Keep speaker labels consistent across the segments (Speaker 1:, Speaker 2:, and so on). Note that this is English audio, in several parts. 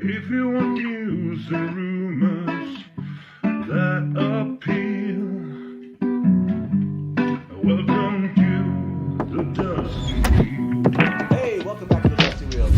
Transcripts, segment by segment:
Speaker 1: If you want news and rumors that appeal, welcome to the Dusty Wheel.
Speaker 2: Hey, welcome back to the Dusty Wheel.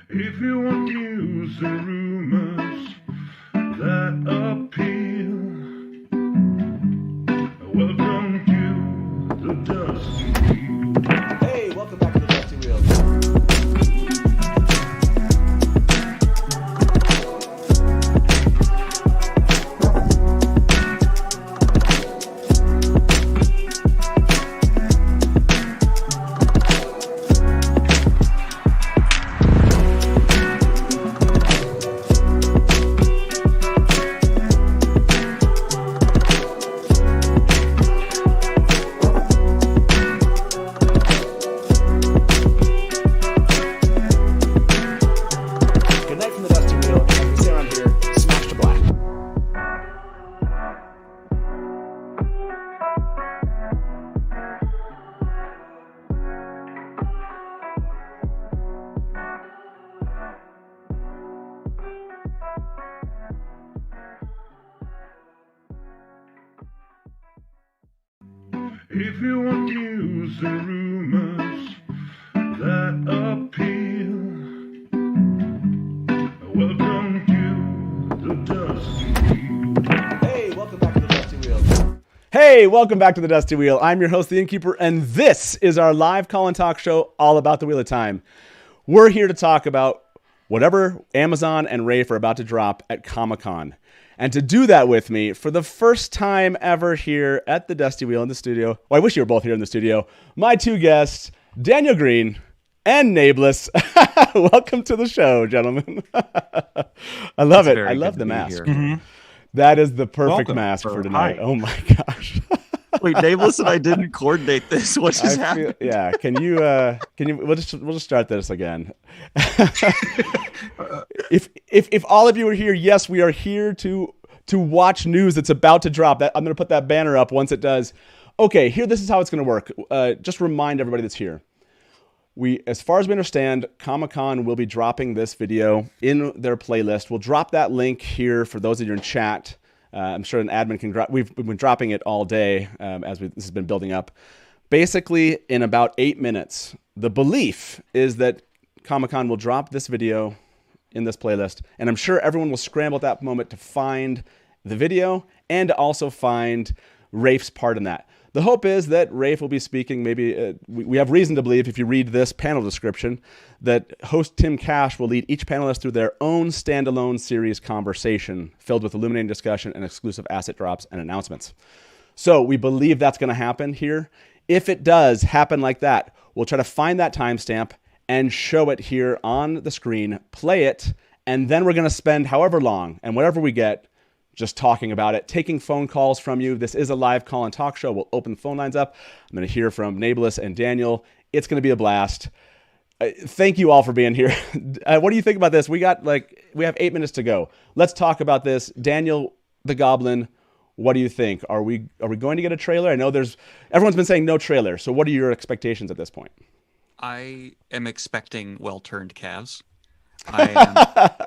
Speaker 1: If you want news and rumors that appeal, welcome to the Dusty Wheel.
Speaker 2: Hey, welcome back to the Dusty Wheel.
Speaker 1: If you want news and rumors that appeal, welcome to the Dusty Wheel.
Speaker 2: Hey, welcome back to the Dusty Wheel.
Speaker 3: Hey, welcome back to the Dusty Wheel. I'm your host, the Innkeeper, and this is our live call and talk show all about the Wheel of Time. We're here to talk about whatever Amazon and Rafe are about to drop at Comic-Con. And to do that with me, for the first time ever here at the Dusty Wheel in the studio, well, I wish you were both here in the studio, my two guests, Daniel Greene and Nae'blis. Welcome to the show, gentlemen. I love it. I love the mask. Mm-hmm. That is the perfect mask for tonight. Hi. Oh my gosh.
Speaker 4: Wait, Nae'blis and I didn't coordinate this. What just happened?
Speaker 3: Yeah, can you we'll just start this again. If all of you are here, yes, we are here to watch news that's about to drop. I'm going to put that banner up once it does. Okay, this is how it's going to work. Just remind everybody that's here. As far as we understand, Comic-Con will be dropping this video in their playlist. We'll drop that link here for those of you in chat. I'm sure an admin can drop. We've been dropping it all day this has been building up. Basically, in about 8 minutes, the belief is that Comic-Con will drop this video in this playlist, and I'm sure everyone will scramble at that moment to find the video and to also find Rafe's part in that. The hope is that Rafe will be speaking. Maybe we have reason to believe, if you read this panel description, that host Tim Cash will lead each panelist through their own standalone series conversation filled with illuminating discussion and exclusive asset drops and announcements. So we believe that's going to happen here. If it does happen like that, we'll try to find that timestamp and show it here on the screen, play it, and then we're going to spend however long and whatever we get just talking about it, taking phone calls from you. This is a live call and talk show. We'll open the phone lines up. I'm going to hear from Nae'blis and Daniel. It's going to be a blast. Thank you all for being here. What do you think about this? We have 8 minutes to go. Let's talk about this. Daniel the Goblin, what do you think? Are we going to get a trailer? I know everyone's been saying no trailer. So what are your expectations at this point?
Speaker 4: I am expecting well-turned calves. I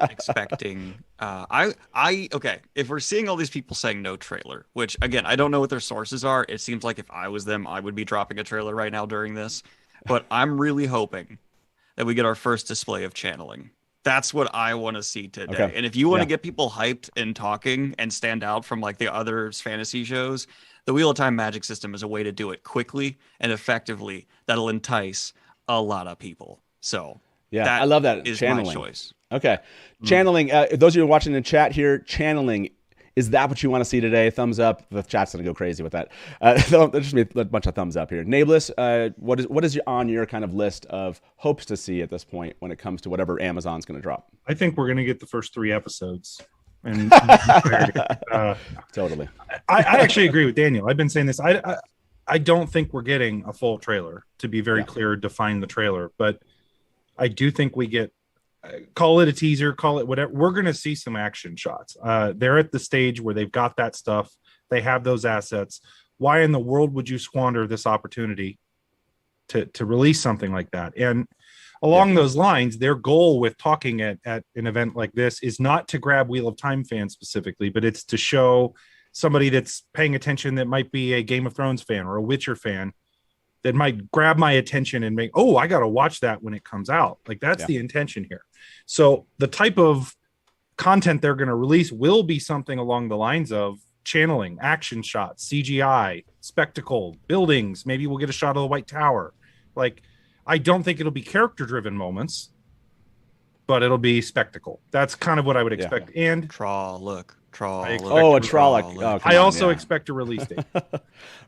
Speaker 4: am expecting okay, if we're seeing all these people saying no trailer, which again, I don't know what their sources are. It seems like if I was them, I would be dropping a trailer right now during this. But I'm really hoping that we get our first display of channeling. That's what I want to see today.
Speaker 3: Okay.
Speaker 4: And if you want
Speaker 3: Yeah.
Speaker 4: to get people hyped and talking and stand out from like the other fantasy shows, the Wheel of Time magic system is a way to do it quickly and effectively that'll entice a lot of people. So
Speaker 3: Yeah, I love that.
Speaker 4: Is
Speaker 3: Channeling.
Speaker 4: my choice.
Speaker 3: Okay. Channeling, those of you watching in chat here, channeling, is that what you want to see today? Thumbs up. The chat's going to go crazy with that. There'll just be a bunch of thumbs up here. Nae'blis, what is on your kind of list of hopes to see at this point when it comes to whatever Amazon's going to drop?
Speaker 5: I think we're going to get the first 3 episodes. And
Speaker 3: Totally.
Speaker 5: I actually agree with Daniel. I've been saying this. I don't think we're getting a full trailer, to be very clear, define the trailer. But I do think we get, call it a teaser, call it whatever. We're going to see some action shots. They're at the stage where they've got that stuff. They have those assets. Why in the world would you squander this opportunity to release something like that? And along those lines, their goal with talking at an event like this is not to grab Wheel of Time fans specifically, but it's to show somebody that's paying attention that might be a Game of Thrones fan or a Witcher fan that might grab my attention and make, I got to watch that when it comes out. Like that's the intention here. So the type of content they're going to release will be something along the lines of channeling, action shots, CGI, spectacle, buildings. Maybe we'll get a shot of the White Tower. Like, I don't think it'll be character-driven moments, but it'll be spectacle. That's kind of what I would expect. And
Speaker 4: Trolloc.
Speaker 3: A Trolloc.
Speaker 5: I also expect a release date.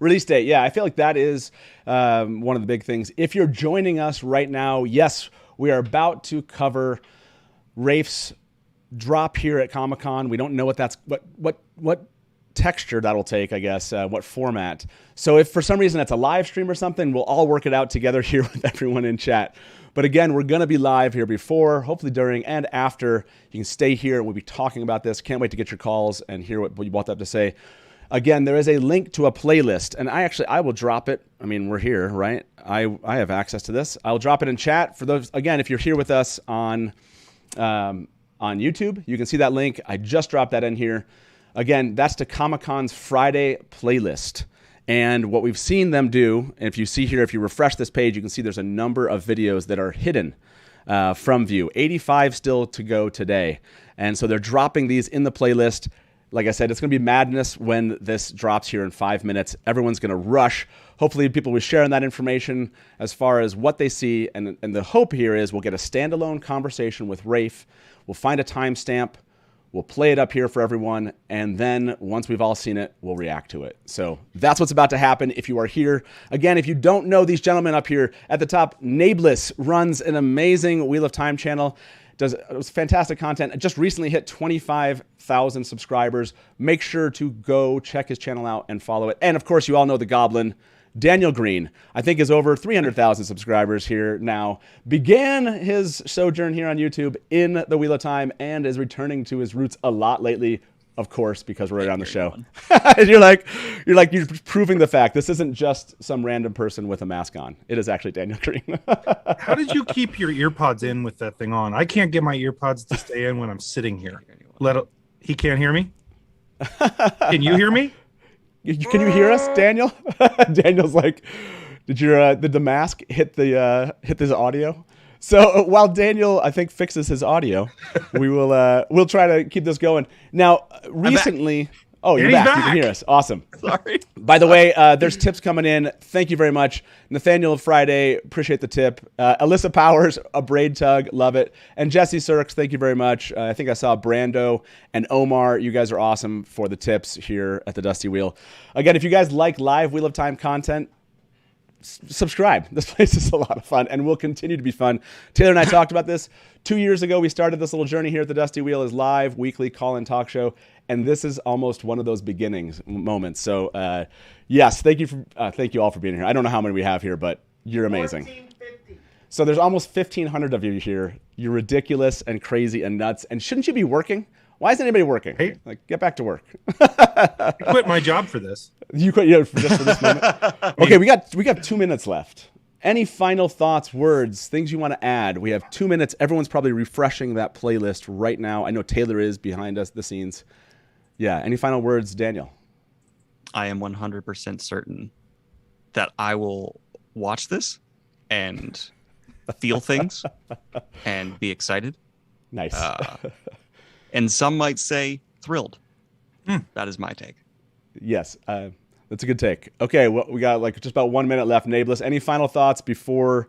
Speaker 3: Release date. Yeah, I feel like that is one of the big things. If you're joining us right now, yes, we are about to cover Rafe's drop here at Comic-Con. We don't know what texture that'll take, I guess, what format. So if for some reason that's a live stream or something, we'll all work it out together here with everyone in chat. But again, we're going to be live here before, hopefully during and after. You can stay here and we'll be talking about this. Can't wait to get your calls and hear what you both have to say. Again, there is a link to a playlist, and I will drop it. I mean, we're here, right? I have access to this. I'll drop it in chat. For those, again, if you're here with us on YouTube, you can see that link. I just dropped that in here. Again, that's to Comic-Con's Friday playlist. And what we've seen them do, and if you see here, if you refresh this page, you can see there's a number of videos that are hidden from view. 85 still to go today. And so they're dropping these in the playlist. Like I said, it's going to be madness when this drops here in 5 minutes. Everyone's going to rush. Hopefully people will be sharing that information as far as what they see. And the hope here is we'll get a standalone conversation with Rafe. We'll find a timestamp. We'll play it up here for everyone, and then once we've all seen it, we'll react to it. So that's what's about to happen if you are here. Again, if you don't know these gentlemen up here at the top, Nae'blis runs an amazing Wheel of Time channel. It was fantastic content. It just recently hit 25,000 subscribers. Make sure to go check his channel out and follow it. And of course, you all know the Goblin, Daniel Greene, I think is over 300,000 subscribers here now, began his sojourn here on YouTube in the Wheel of Time and is returning to his roots a lot lately, of course, because we're right on the show. you're proving the fact. This isn't just some random person with a mask on. It is actually Daniel Greene.
Speaker 5: How did you keep your earpods in with that thing on? I can't get my earpods to stay in when I'm sitting here. He can't hear me? Can you hear me?
Speaker 3: Can you hear us, Daniel? Daniel's like, did the mask hit this audio? So while Daniel, I think, fixes his audio, we'll try to keep this going. Now, recently, you're back. You can hear us. Awesome.
Speaker 4: Sorry.
Speaker 3: By the way, there's tips coming in. Thank you very much. Nathaniel Friday, appreciate the tip. Alyssa Powers, a braid tug, love it. And Jesse Sirks, thank you very much. I think I saw Brando and Omar. You guys are awesome for the tips here at the Dusty Wheel. Again, if you guys like live Wheel of Time content, subscribe. This place is a lot of fun and will continue to be fun. Taylor and I talked about this 2 years ago. We started this little journey here at the Dusty Wheel as live weekly call-in talk show, and this is almost one of those beginnings moments. So yes, thank you all for being here. I don't know how many we have here, but you're amazing. 1450. So there's almost 1,500 of you here. You're ridiculous and crazy and nuts. And shouldn't you be working? Why isn't anybody working?
Speaker 5: Hey.
Speaker 3: Like, get back to work.
Speaker 5: I quit my job for this.
Speaker 3: You quit just for this moment? Okay, we got 2 minutes left. Any final thoughts, words, things you want to add? We have 2 minutes. Everyone's probably refreshing that playlist right now. I know Taylor is behind us, the scenes. Yeah, any final words, Daniel?
Speaker 4: I am 100% certain that I will watch this and feel things and be excited
Speaker 3: Nice.
Speaker 4: And some might say thrilled. That is my take.
Speaker 3: Yes, that's a good take. Okay, well, we got like just about 1 minute left. Nae'blis, any final thoughts before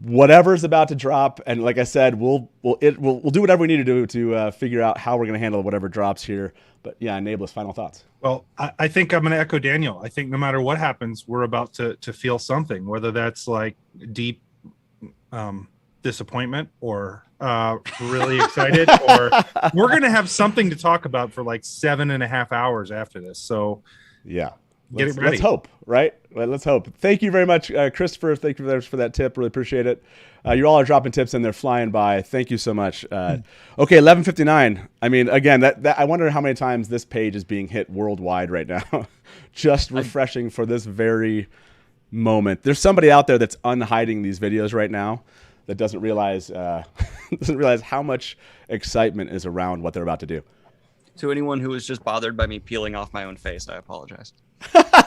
Speaker 3: whatever's about to drop? And like I said, we'll do whatever we need to do to figure out how we're going to handle whatever drops here. But yeah, Nae'blis, final thoughts.
Speaker 5: Well, I think I'm going to echo Daniel. I think no matter what happens, we're about to feel something, whether that's like deep disappointment or really excited, or we're going to have something to talk about for like 7.5 hours after this. So
Speaker 3: yeah,
Speaker 5: get it ready.
Speaker 3: Let's hope, right? Well, let's hope. Thank you very much, Christopher. Thank you for that tip. Really appreciate it. You all are dropping tips and they're flying by. Thank you so much. Okay, 11:59. I mean, again, that I wonder how many times this page is being hit worldwide right now. Just refreshing for this very moment. There's somebody out there that's unhiding these videos right now that doesn't realize how much excitement is around what they're about to do.
Speaker 4: To anyone who was just bothered by me peeling off my own face, I apologize.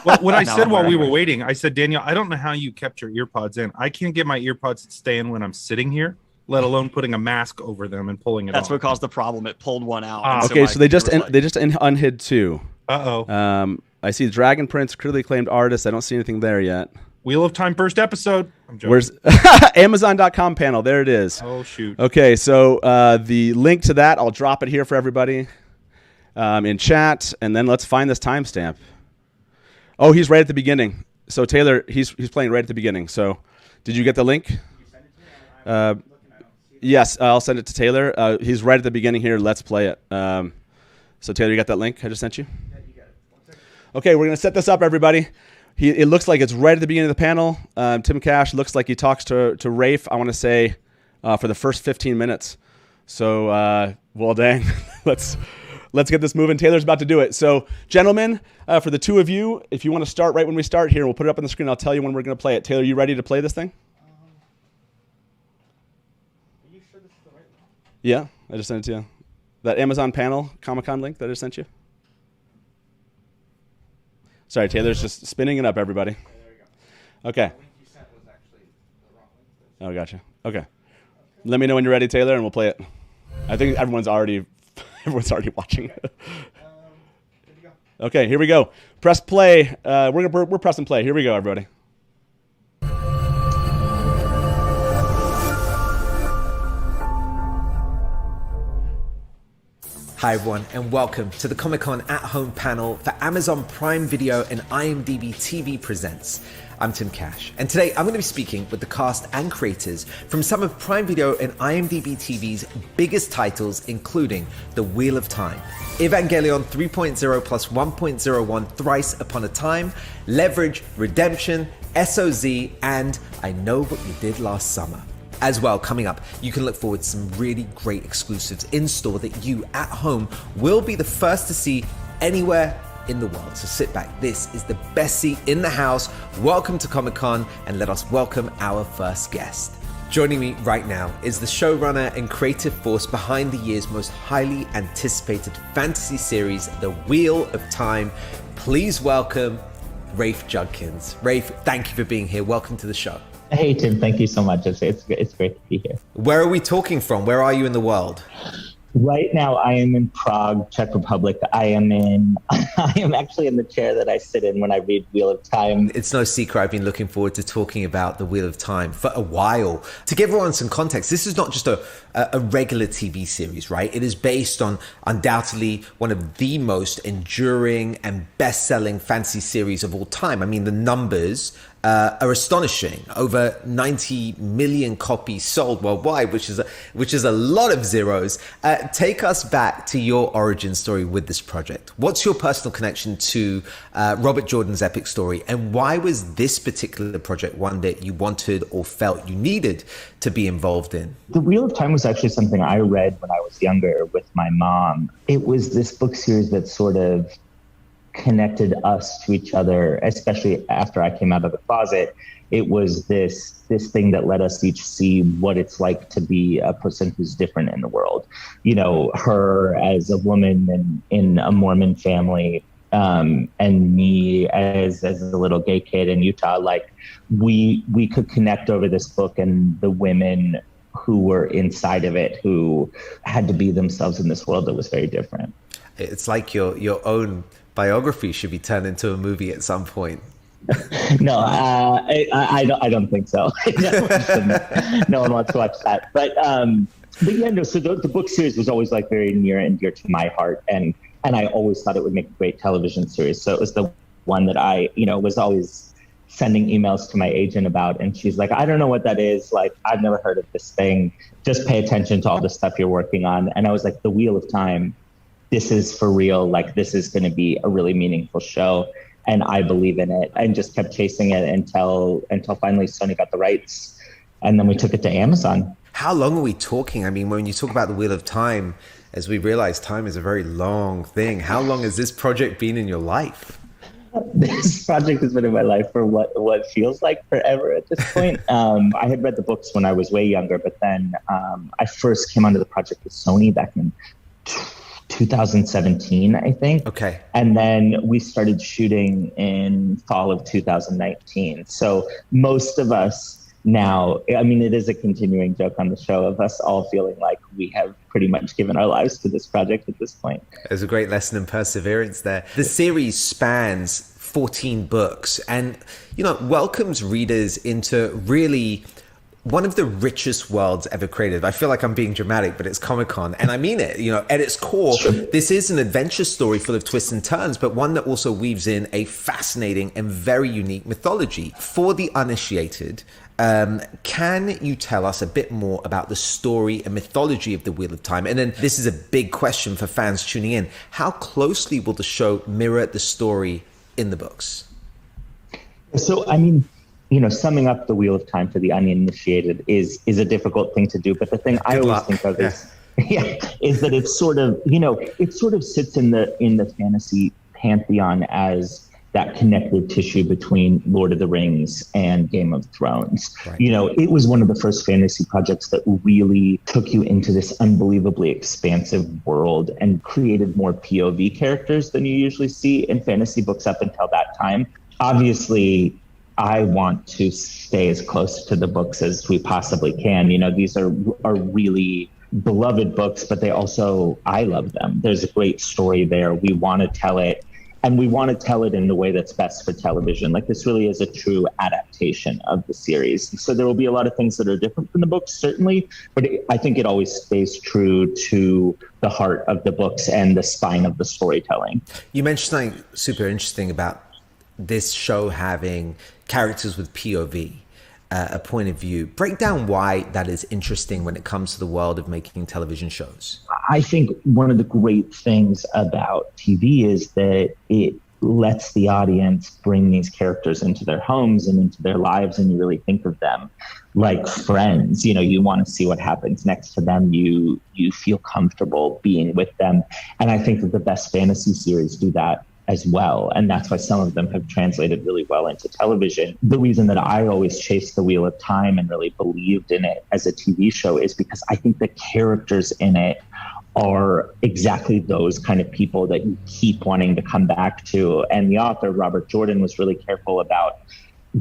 Speaker 5: Well, what I said while we were waiting, I said, Daniel, I don't know how you kept your earpods in. I can't get my earpods to stay in when I'm sitting here, let alone putting a mask over them and pulling it off.
Speaker 4: That's what caused the problem. It pulled one out.
Speaker 3: Okay, so they just unhid two.
Speaker 5: Uh-oh.
Speaker 3: I see Dragon Prince, critically acclaimed artist. I don't see anything there yet.
Speaker 5: Wheel of Time first episode. I'm joking.
Speaker 3: Where's Amazon.com panel? There it is.
Speaker 5: Oh, shoot.
Speaker 3: Okay, so the link to that, I'll drop it here for everybody in chat, and then let's find this timestamp. Oh, he's right at the beginning. So Taylor, he's playing right at the beginning. So did you get the link? Yes, I'll send it to Taylor. He's right at the beginning here. Let's play it. So Taylor, you got that link I just sent you? Yeah, you got it. 1 second. Okay, we're going to set this up, everybody. It looks like it's right at the beginning of the panel. Tim Cash looks like he talks to Rafe, I want to say, for the first 15 minutes. So, well, dang, let's get this moving. Taylor's about to do it. So, gentlemen, for the two of you, if you want to start right when we start here, we'll put it up on the screen. I'll tell you when we're going to play it. Taylor, you ready to play this thing?
Speaker 2: Are you sure this is the right one?
Speaker 3: Yeah, I just sent it to you. That Amazon panel Comic-Con link that I just sent you. Sorry, Taylor's just spinning it up, everybody.
Speaker 2: Okay, there we go.
Speaker 3: Okay.
Speaker 2: The link you sent was actually the wrong link.
Speaker 3: Oh, gotcha. Okay. Let me know when you're ready, Taylor, and we'll play it. I think everyone's already watching.
Speaker 2: Good to go.
Speaker 3: Okay, here we go. Press play. We're pressing play. Here we go, everybody.
Speaker 6: Hi everyone, and welcome to the Comic-Con at Home panel for Amazon Prime Video and IMDb TV Presents. I'm Tim Cash, and today I'm going to be speaking with the cast and creators from some of Prime Video and IMDb TV's biggest titles, including The Wheel of Time, Evangelion 3.0 plus 1.01 Thrice Upon a Time, Leverage, Redemption, SOZ, and I Know What You Did Last Summer. As well, coming up, you can look forward to some really great exclusives in store that you at home will be the first to see anywhere in the world. So sit back. This is the best seat in the house. Welcome to Comic-Con, and let us welcome our first guest. Joining me right now is the showrunner and creative force behind the year's most highly anticipated fantasy series, The Wheel of Time. Please welcome Rafe Judkins. Rafe, thank you for being here. Welcome to the show.
Speaker 7: Hey, Tim, thank you so much. It's great to be here.
Speaker 6: Where are we talking from? Where are you in the world?
Speaker 7: Right now, I am in Prague, Czech Republic. I am actually in the chair that I sit in when I read Wheel of Time.
Speaker 6: It's no secret I've been looking forward to talking about the Wheel of Time for a while. To give everyone some context, this is not just a regular TV series, right? It is based on undoubtedly one of the most enduring and best-selling fantasy series of all time. I mean, the numbers are astonishing. Over 90 million copies sold worldwide, which is a lot of zeros. Take us back to your origin story with this project. What's your personal connection to Robert Jordan's epic story, and why was this particular project one that you wanted or felt you needed to be involved in?
Speaker 7: The Wheel of Time was actually something I read when I was younger with my mom. It was this book series that sort of connected us to each other, especially after I came out of the closet. It was this thing that let us each see what it's like to be a person who's different in the world. You know, her as a woman in a Mormon family, and me as a little gay kid in Utah. Like we could connect over this book, and the women who were inside of it, who had to be themselves in this world that was very different.
Speaker 6: It's like your own biography should be turned into a movie at some point.
Speaker 7: No, I don't think so. No one wants to watch that. But yeah, no. So the book series was always like very near and dear to my heart, and I always thought it would make a great television series. So it was the one that I, was always sending emails to my agent about, and she's like, I don't know what that is. Like, I've never heard of this thing. Just pay attention to all the stuff you're working on. And I was like, The Wheel of Time. This is for real. Like, this is going to be a really meaningful show. And I believe in it, and just kept chasing it until finally Sony got the rights. And then we took it to Amazon.
Speaker 6: How long are we talking? I mean, when you talk about The Wheel of Time, as we realize, time is a very long thing. How long has this project been in your life?
Speaker 7: This project has been in my life for what feels like forever at this point. I had read the books when I was way younger, but then I first came onto the project with Sony back in 2017, I think.
Speaker 6: Okay.
Speaker 7: And then we started shooting in fall of 2019. So most of us now, I mean, it is a continuing joke on the show of us all feeling like we have pretty much given our lives to this project at this point.
Speaker 6: There's a great lesson in perseverance there. The series spans 14 books and, welcomes readers into really one of the richest worlds ever created. I feel like I'm being dramatic, but it's Comic-Con, and I mean it. At its core, this is an adventure story full of twists and turns, but one that also weaves in a fascinating and very unique mythology. For the uninitiated, can you tell us a bit more about the story and mythology of the Wheel of Time? And then this is a big question for fans tuning in. How closely will the show mirror the story in the books?
Speaker 7: So, I mean, summing up the Wheel of Time for the uninitiated is a difficult thing to do. But the thing I always think of is that it's sort of, it sort of sits in the fantasy pantheon as that connective tissue between Lord of the Rings and Game of Thrones. Right. It was one of the first fantasy projects that really took you into this unbelievably expansive world and created more POV characters than you usually see in fantasy books up until that time. Obviously, I want to stay as close to the books as we possibly can. These are really beloved books, but I love them. There's a great story there. We want to tell it, and we want to tell it in the way that's best for television. Like, this really is a true adaptation of the series. So there will be a lot of things that are different from the books, certainly, but I think it always stays true to the heart of the books and the spine of the storytelling.
Speaker 6: You mentioned something super interesting about this show having characters with POV, a point of view. Break down why that is interesting when it comes to the world of making television shows.
Speaker 7: I think one of the great things about TV is that it lets the audience bring these characters into their homes and into their lives, and you really think of them like friends. You want to see what happens next to them. You feel comfortable being with them. And I think that the best fantasy series do that as well. And that's why some of them have translated really well into television. The reason that I always chased the Wheel of Time and really believed in it as a TV show is because I think the characters in it are exactly those kind of people that you keep wanting to come back to. And the author, Robert Jordan, was really careful about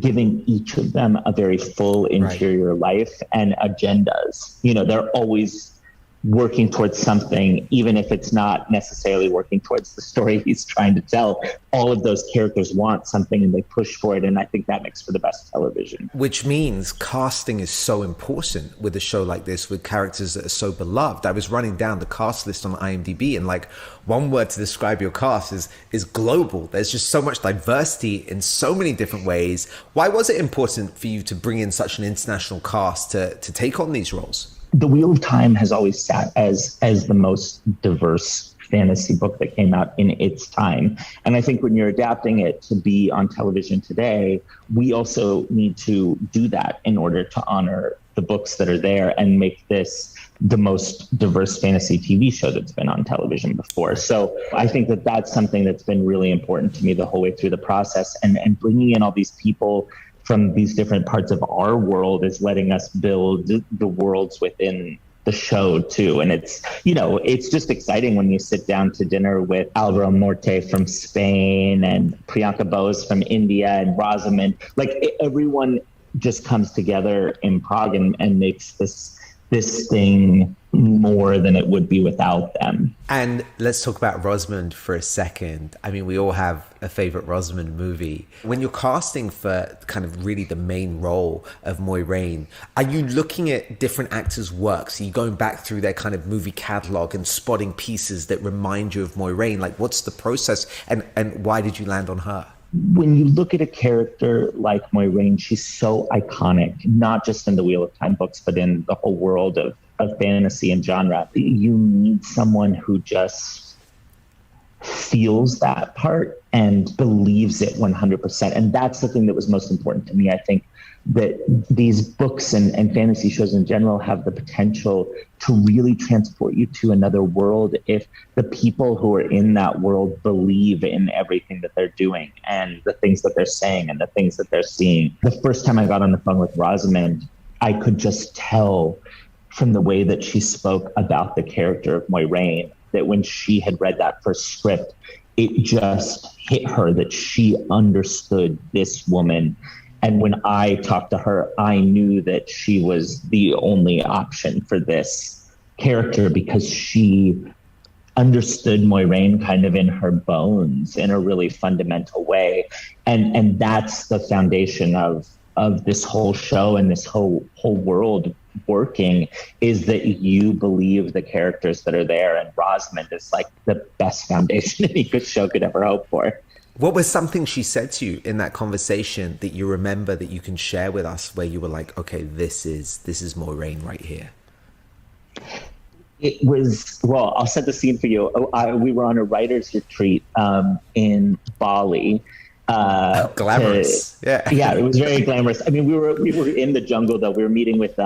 Speaker 7: giving each of them a very full interior life and agendas. They're always working towards something, even if it's not necessarily working towards the story he's trying to tell. All of those characters want something and they push for it, and I think that makes for the best television.
Speaker 6: Which means casting is so important with a show like this, with characters that are so beloved. I was running down the cast list on IMDb, and one word to describe your cast is global. There's just so much diversity in so many different ways. Why was it important for you to bring in such an international cast to take on these roles?
Speaker 7: The Wheel of Time has always sat as the most diverse fantasy book that came out in its time. And I think when you're adapting it to be on television today, we also need to do that in order to honor the books that are there and make this the most diverse fantasy TV show that's been on television before. So I think that that's something that's been really important to me the whole way through the process, and bringing in all these people from these different parts of our world is letting us build the worlds within the show too. And it's just exciting when you sit down to dinner with Alvaro Morte from Spain and Priyanka Bose from India and Rosamund. Everyone just comes together in Prague and makes this this thing more than it would be without them.
Speaker 6: And let's talk about Rosamund for a second. I mean, we all have a favorite Rosamund movie. When you're casting for kind of really the main role of Moiraine, are you looking at different actors' works? Are you going back through their kind of movie catalog and spotting pieces that remind you of Moiraine? Like, what's the process, and why did you land on her?
Speaker 7: When you look at a character like Moiraine, she's so iconic, not just in the Wheel of Time books, but in the whole world of fantasy and genre. You need someone who just feels that part and believes it 100%. And that's the thing that was most important to me. I think that these books and fantasy shows in general have the potential to really transport you to another world if the people who are in that world believe in everything that they're doing and the things that they're saying and the things that they're seeing. The first time I got on the phone with Rosamund, I could just tell from the way that she spoke about the character of Moiraine that when she had read that first script, it just hit her that she understood this woman. And when I talked to her, I knew that she was the only option for this character because she understood Moiraine kind of in her bones in a really fundamental way. And that's the foundation of this whole show and this whole world working, is that you believe the characters that are there. And Rosamund is like the best foundation any good show could ever hope for.
Speaker 6: What was something she said to you in that conversation that you remember that you can share with us where you were like, okay, this is Moiraine right here?
Speaker 7: It was, well, I'll set the scene for you. We were on a writer's retreat in Bali.
Speaker 6: Glamorous.
Speaker 7: Yeah, it was very glamorous. I mean, we were in the jungle though. We were meeting with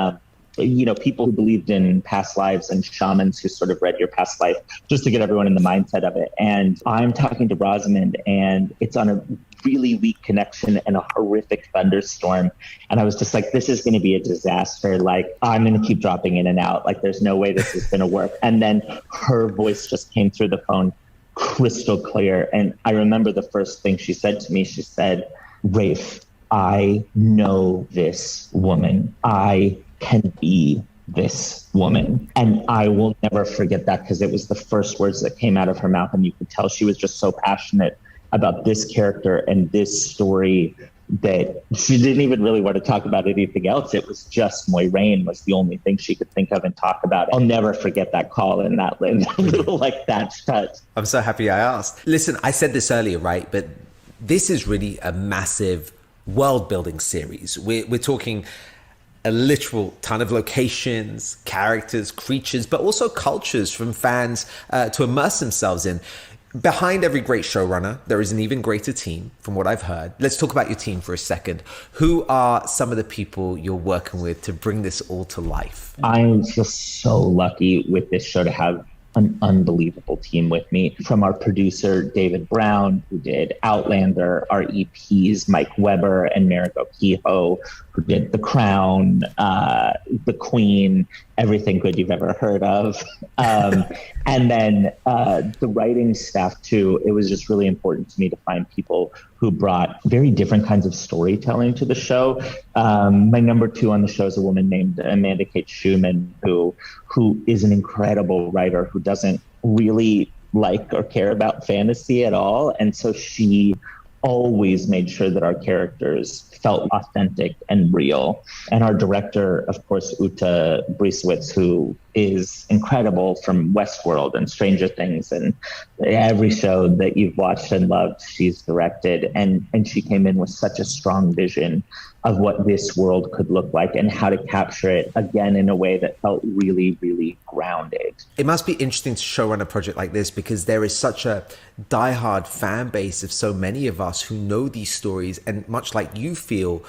Speaker 7: people who believed in past lives and shamans who sort of read your past life just to get everyone in the mindset of it. And I'm talking to Rosamund and it's on a really weak connection and a horrific thunderstorm. And I was just like, this is going to be a disaster. Like, I'm going to keep dropping in and out. Like, there's no way this is going to work. And then her voice just came through the phone crystal clear. And I remember the first thing she said to me, she said, Rafe, I know this woman. I can be this woman. And I will never forget that because it was the first words that came out of her mouth. And you could tell she was just so passionate about this character and this story that she didn't even really want to talk about anything else. It was just Moiraine was the only thing she could think of and talk about. I'll never forget that call and that little like that touch.
Speaker 6: I'm so happy I asked. Listen, I said this earlier, right? But this is really a massive world building series. We're talking a literal ton of locations, characters, creatures, but also cultures from fans to immerse themselves in. Behind every great showrunner, there is an even greater team, from what I've heard. Let's talk about your team for a second. Who are some of the people you're working with to bring this all to life?
Speaker 7: I'm just so lucky with this show to have an unbelievable team with me. From our producer, David Brown, who did Outlander, our EPs, Mike Weber and Mariko Kehoe, who did The Crown, The Queen, everything good you've ever heard of. And then the writing staff too, it was just really important to me to find people who brought very different kinds of storytelling to the show. My number two on the show is a woman named Amanda Kate Schumann, who is an incredible writer who doesn't really like or care about fantasy at all. And so she always made sure that our characters felt authentic and real. And our director, of course, Uta Briesewitz, who is incredible from Westworld and Stranger Things and every show that you've watched and loved, she's directed. And she came in with such a strong vision of what this world could look like and how to capture it, again, in a way that felt really, really grounded.
Speaker 6: It must be interesting to showrun a project like this because there is such a diehard fan base of so many of us who know these stories, and much like you feel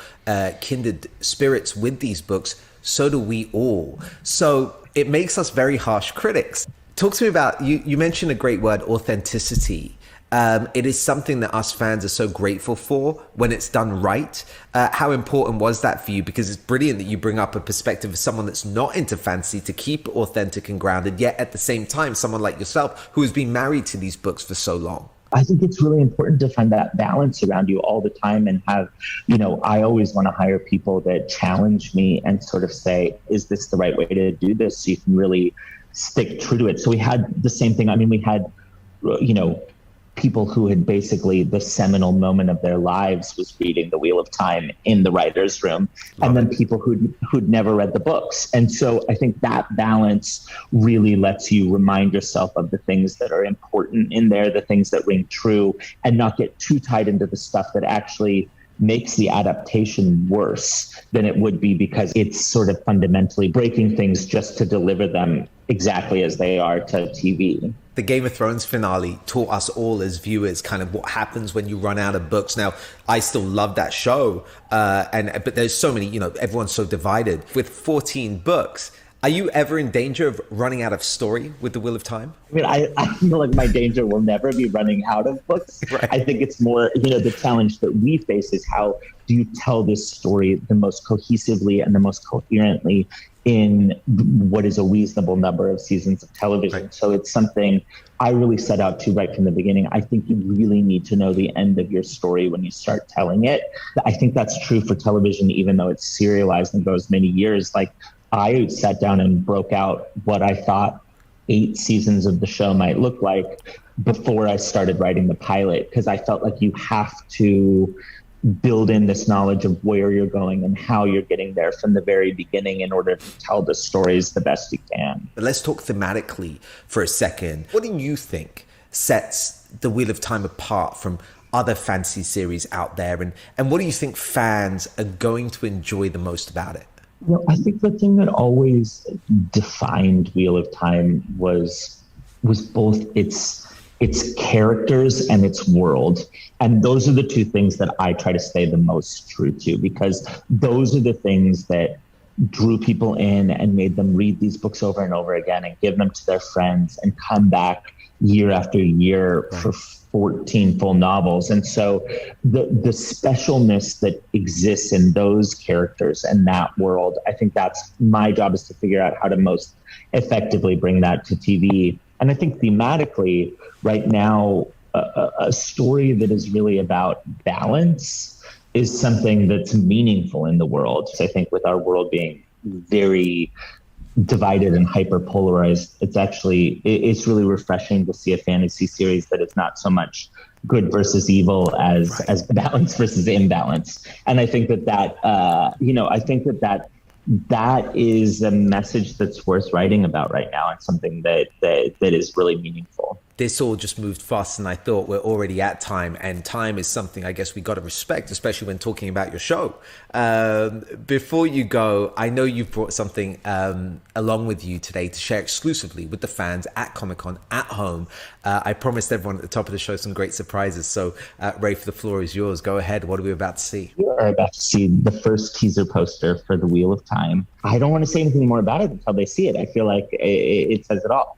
Speaker 6: kindred spirits with these books, so do we all. So it makes us very harsh critics. Talk to me about, you mentioned a great word, authenticity. It is something that us fans are so grateful for when it's done right. How important was that for you? Because it's brilliant that you bring up a perspective of someone that's not into fantasy to keep it authentic and grounded, yet at the same time, someone like yourself who has been married to these books for so long.
Speaker 7: I think it's really important to find that balance around you all the time and have, I always want to hire people that challenge me and sort of say, is this the right way to do this? So you can really stick true to it. So we had the same thing. I mean, we had, people who had basically the seminal moment of their lives was reading The Wheel of Time in the writer's room, and then people who'd never read the books. And so I think that balance really lets you remind yourself of the things that are important in there, the things that ring true, and not get too tied into the stuff that actually makes the adaptation worse than it would be because it's sort of fundamentally breaking things just to deliver them exactly as they are to TV.
Speaker 6: The Game of Thrones finale taught us all as viewers kind of what happens when you run out of books. Now, I still love that show, but there's so many, everyone's so divided. With 14 books, are you ever in danger of running out of story with The Wheel of Time?
Speaker 7: I mean, I feel like my danger will never be running out of books. Right. I think it's more, the challenge that we face is how do you tell this story the most cohesively and the most coherently in what is a reasonable number of seasons of television. Right. So it's something I really set out to right from the beginning. I think you really need to know the end of your story when you start telling it. I think that's true for television, even though it's serialized and goes many years. Like I sat down and broke out what I thought 8 seasons of the show might look like before I started writing the pilot, because I felt like you have to build in this knowledge of where you're going and how you're getting there from the very beginning in order to tell the stories the best you can.
Speaker 6: But let's talk thematically for a second. What do you think sets The Wheel of Time apart from other fantasy series out there? And what do you think fans are going to enjoy the most about it?
Speaker 7: I think the thing that always defined Wheel of Time was both its characters and its world. And those are the two things that I try to stay the most true to, because those are the things that drew people in and made them read these books over and over again and give them to their friends and come back year after year for 14 full novels. And so the specialness that exists in those characters and that world, I think that's my job, is to figure out how to most effectively bring that to TV. And I think thematically right now, a story that is really about balance is something that's meaningful in the world. So I think with our world being very divided and hyper polarized, it's really refreshing to see a fantasy series that is not so much good versus evil as balance versus imbalance. And I think that is a message that's worth writing about right now, and something that is really meaningful.
Speaker 6: This all just moved faster than I thought. We're already at time, and time is something I guess we got to respect, especially when talking about your show. Before you go, I know you've brought something along with you today to share exclusively with the fans at Comic-Con at home. I promised everyone at the top of the show some great surprises. So, Rafe, the floor is yours. Go ahead. What are we about to see?
Speaker 7: We are about to see the first teaser poster for The Wheel of Time. I don't want to say anything more about it until they see it. I feel like it says it all.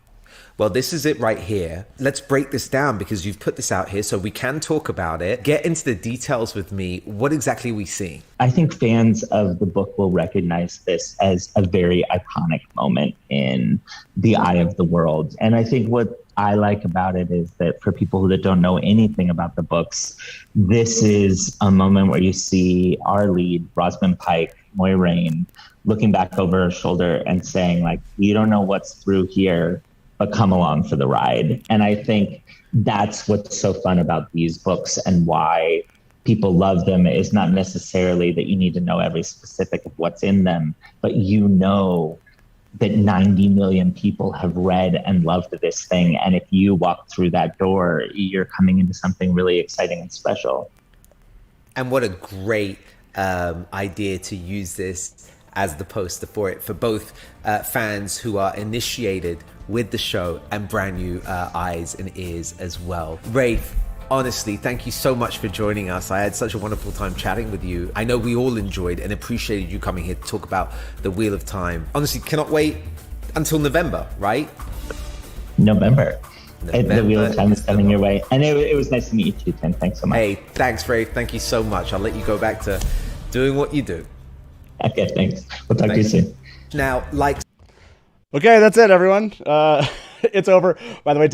Speaker 6: Well, this is it right here. Let's break this down because you've put this out here so we can talk about it. Get into the details with me. What exactly are we seeing?
Speaker 7: I think fans of the book will recognize this as a very iconic moment in the eye of the world. And I think what I like about it is that for people that don't know anything about the books, this is a moment where you see our lead, Rosamund Pike, Moiraine, looking back over her shoulder and saying, like, you don't know what's through here, but come along for the ride. And I think that's what's so fun about these books and why people love them, is not necessarily that you need to know every specific of what's in them, but that 90 million people have read and loved this thing. And if you walk through that door, you're coming into something really exciting and special.
Speaker 6: And what a great idea to use this as the poster for it, for both fans who are initiated with the show and brand new eyes and ears as well. Rafe, honestly, thank you so much for joining us. I had such a wonderful time chatting with you. I know we all enjoyed and appreciated you coming here to talk about The Wheel of Time. Honestly, cannot wait until November, right?
Speaker 7: November. The Wheel of Time is coming your way. And it was nice to meet you too, Tim. Thanks so much.
Speaker 6: Hey, thanks, Rafe. Thank you so much. I'll let you go back to doing what you do.
Speaker 7: Okay, thanks. We'll talk to you soon.
Speaker 6: Now, like...
Speaker 3: Okay, that's it, everyone. It's over. By the way,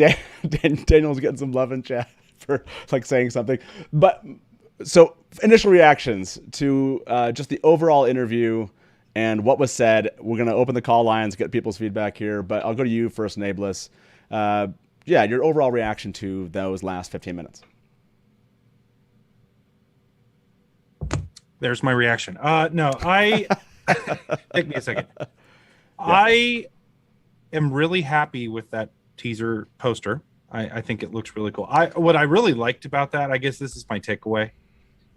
Speaker 3: Daniel's getting some love in chat for like saying something. But so initial reactions to just the overall interview and what was said. We're going to open the call lines, get people's feedback here, but I'll go to you first, Nae'blis. Yeah, your overall reaction to those last 15 minutes.
Speaker 5: There's my reaction. No, take me a second. Yeah. I am really happy with that teaser poster. I think it looks really cool. What I really liked about that, I guess this is my takeaway.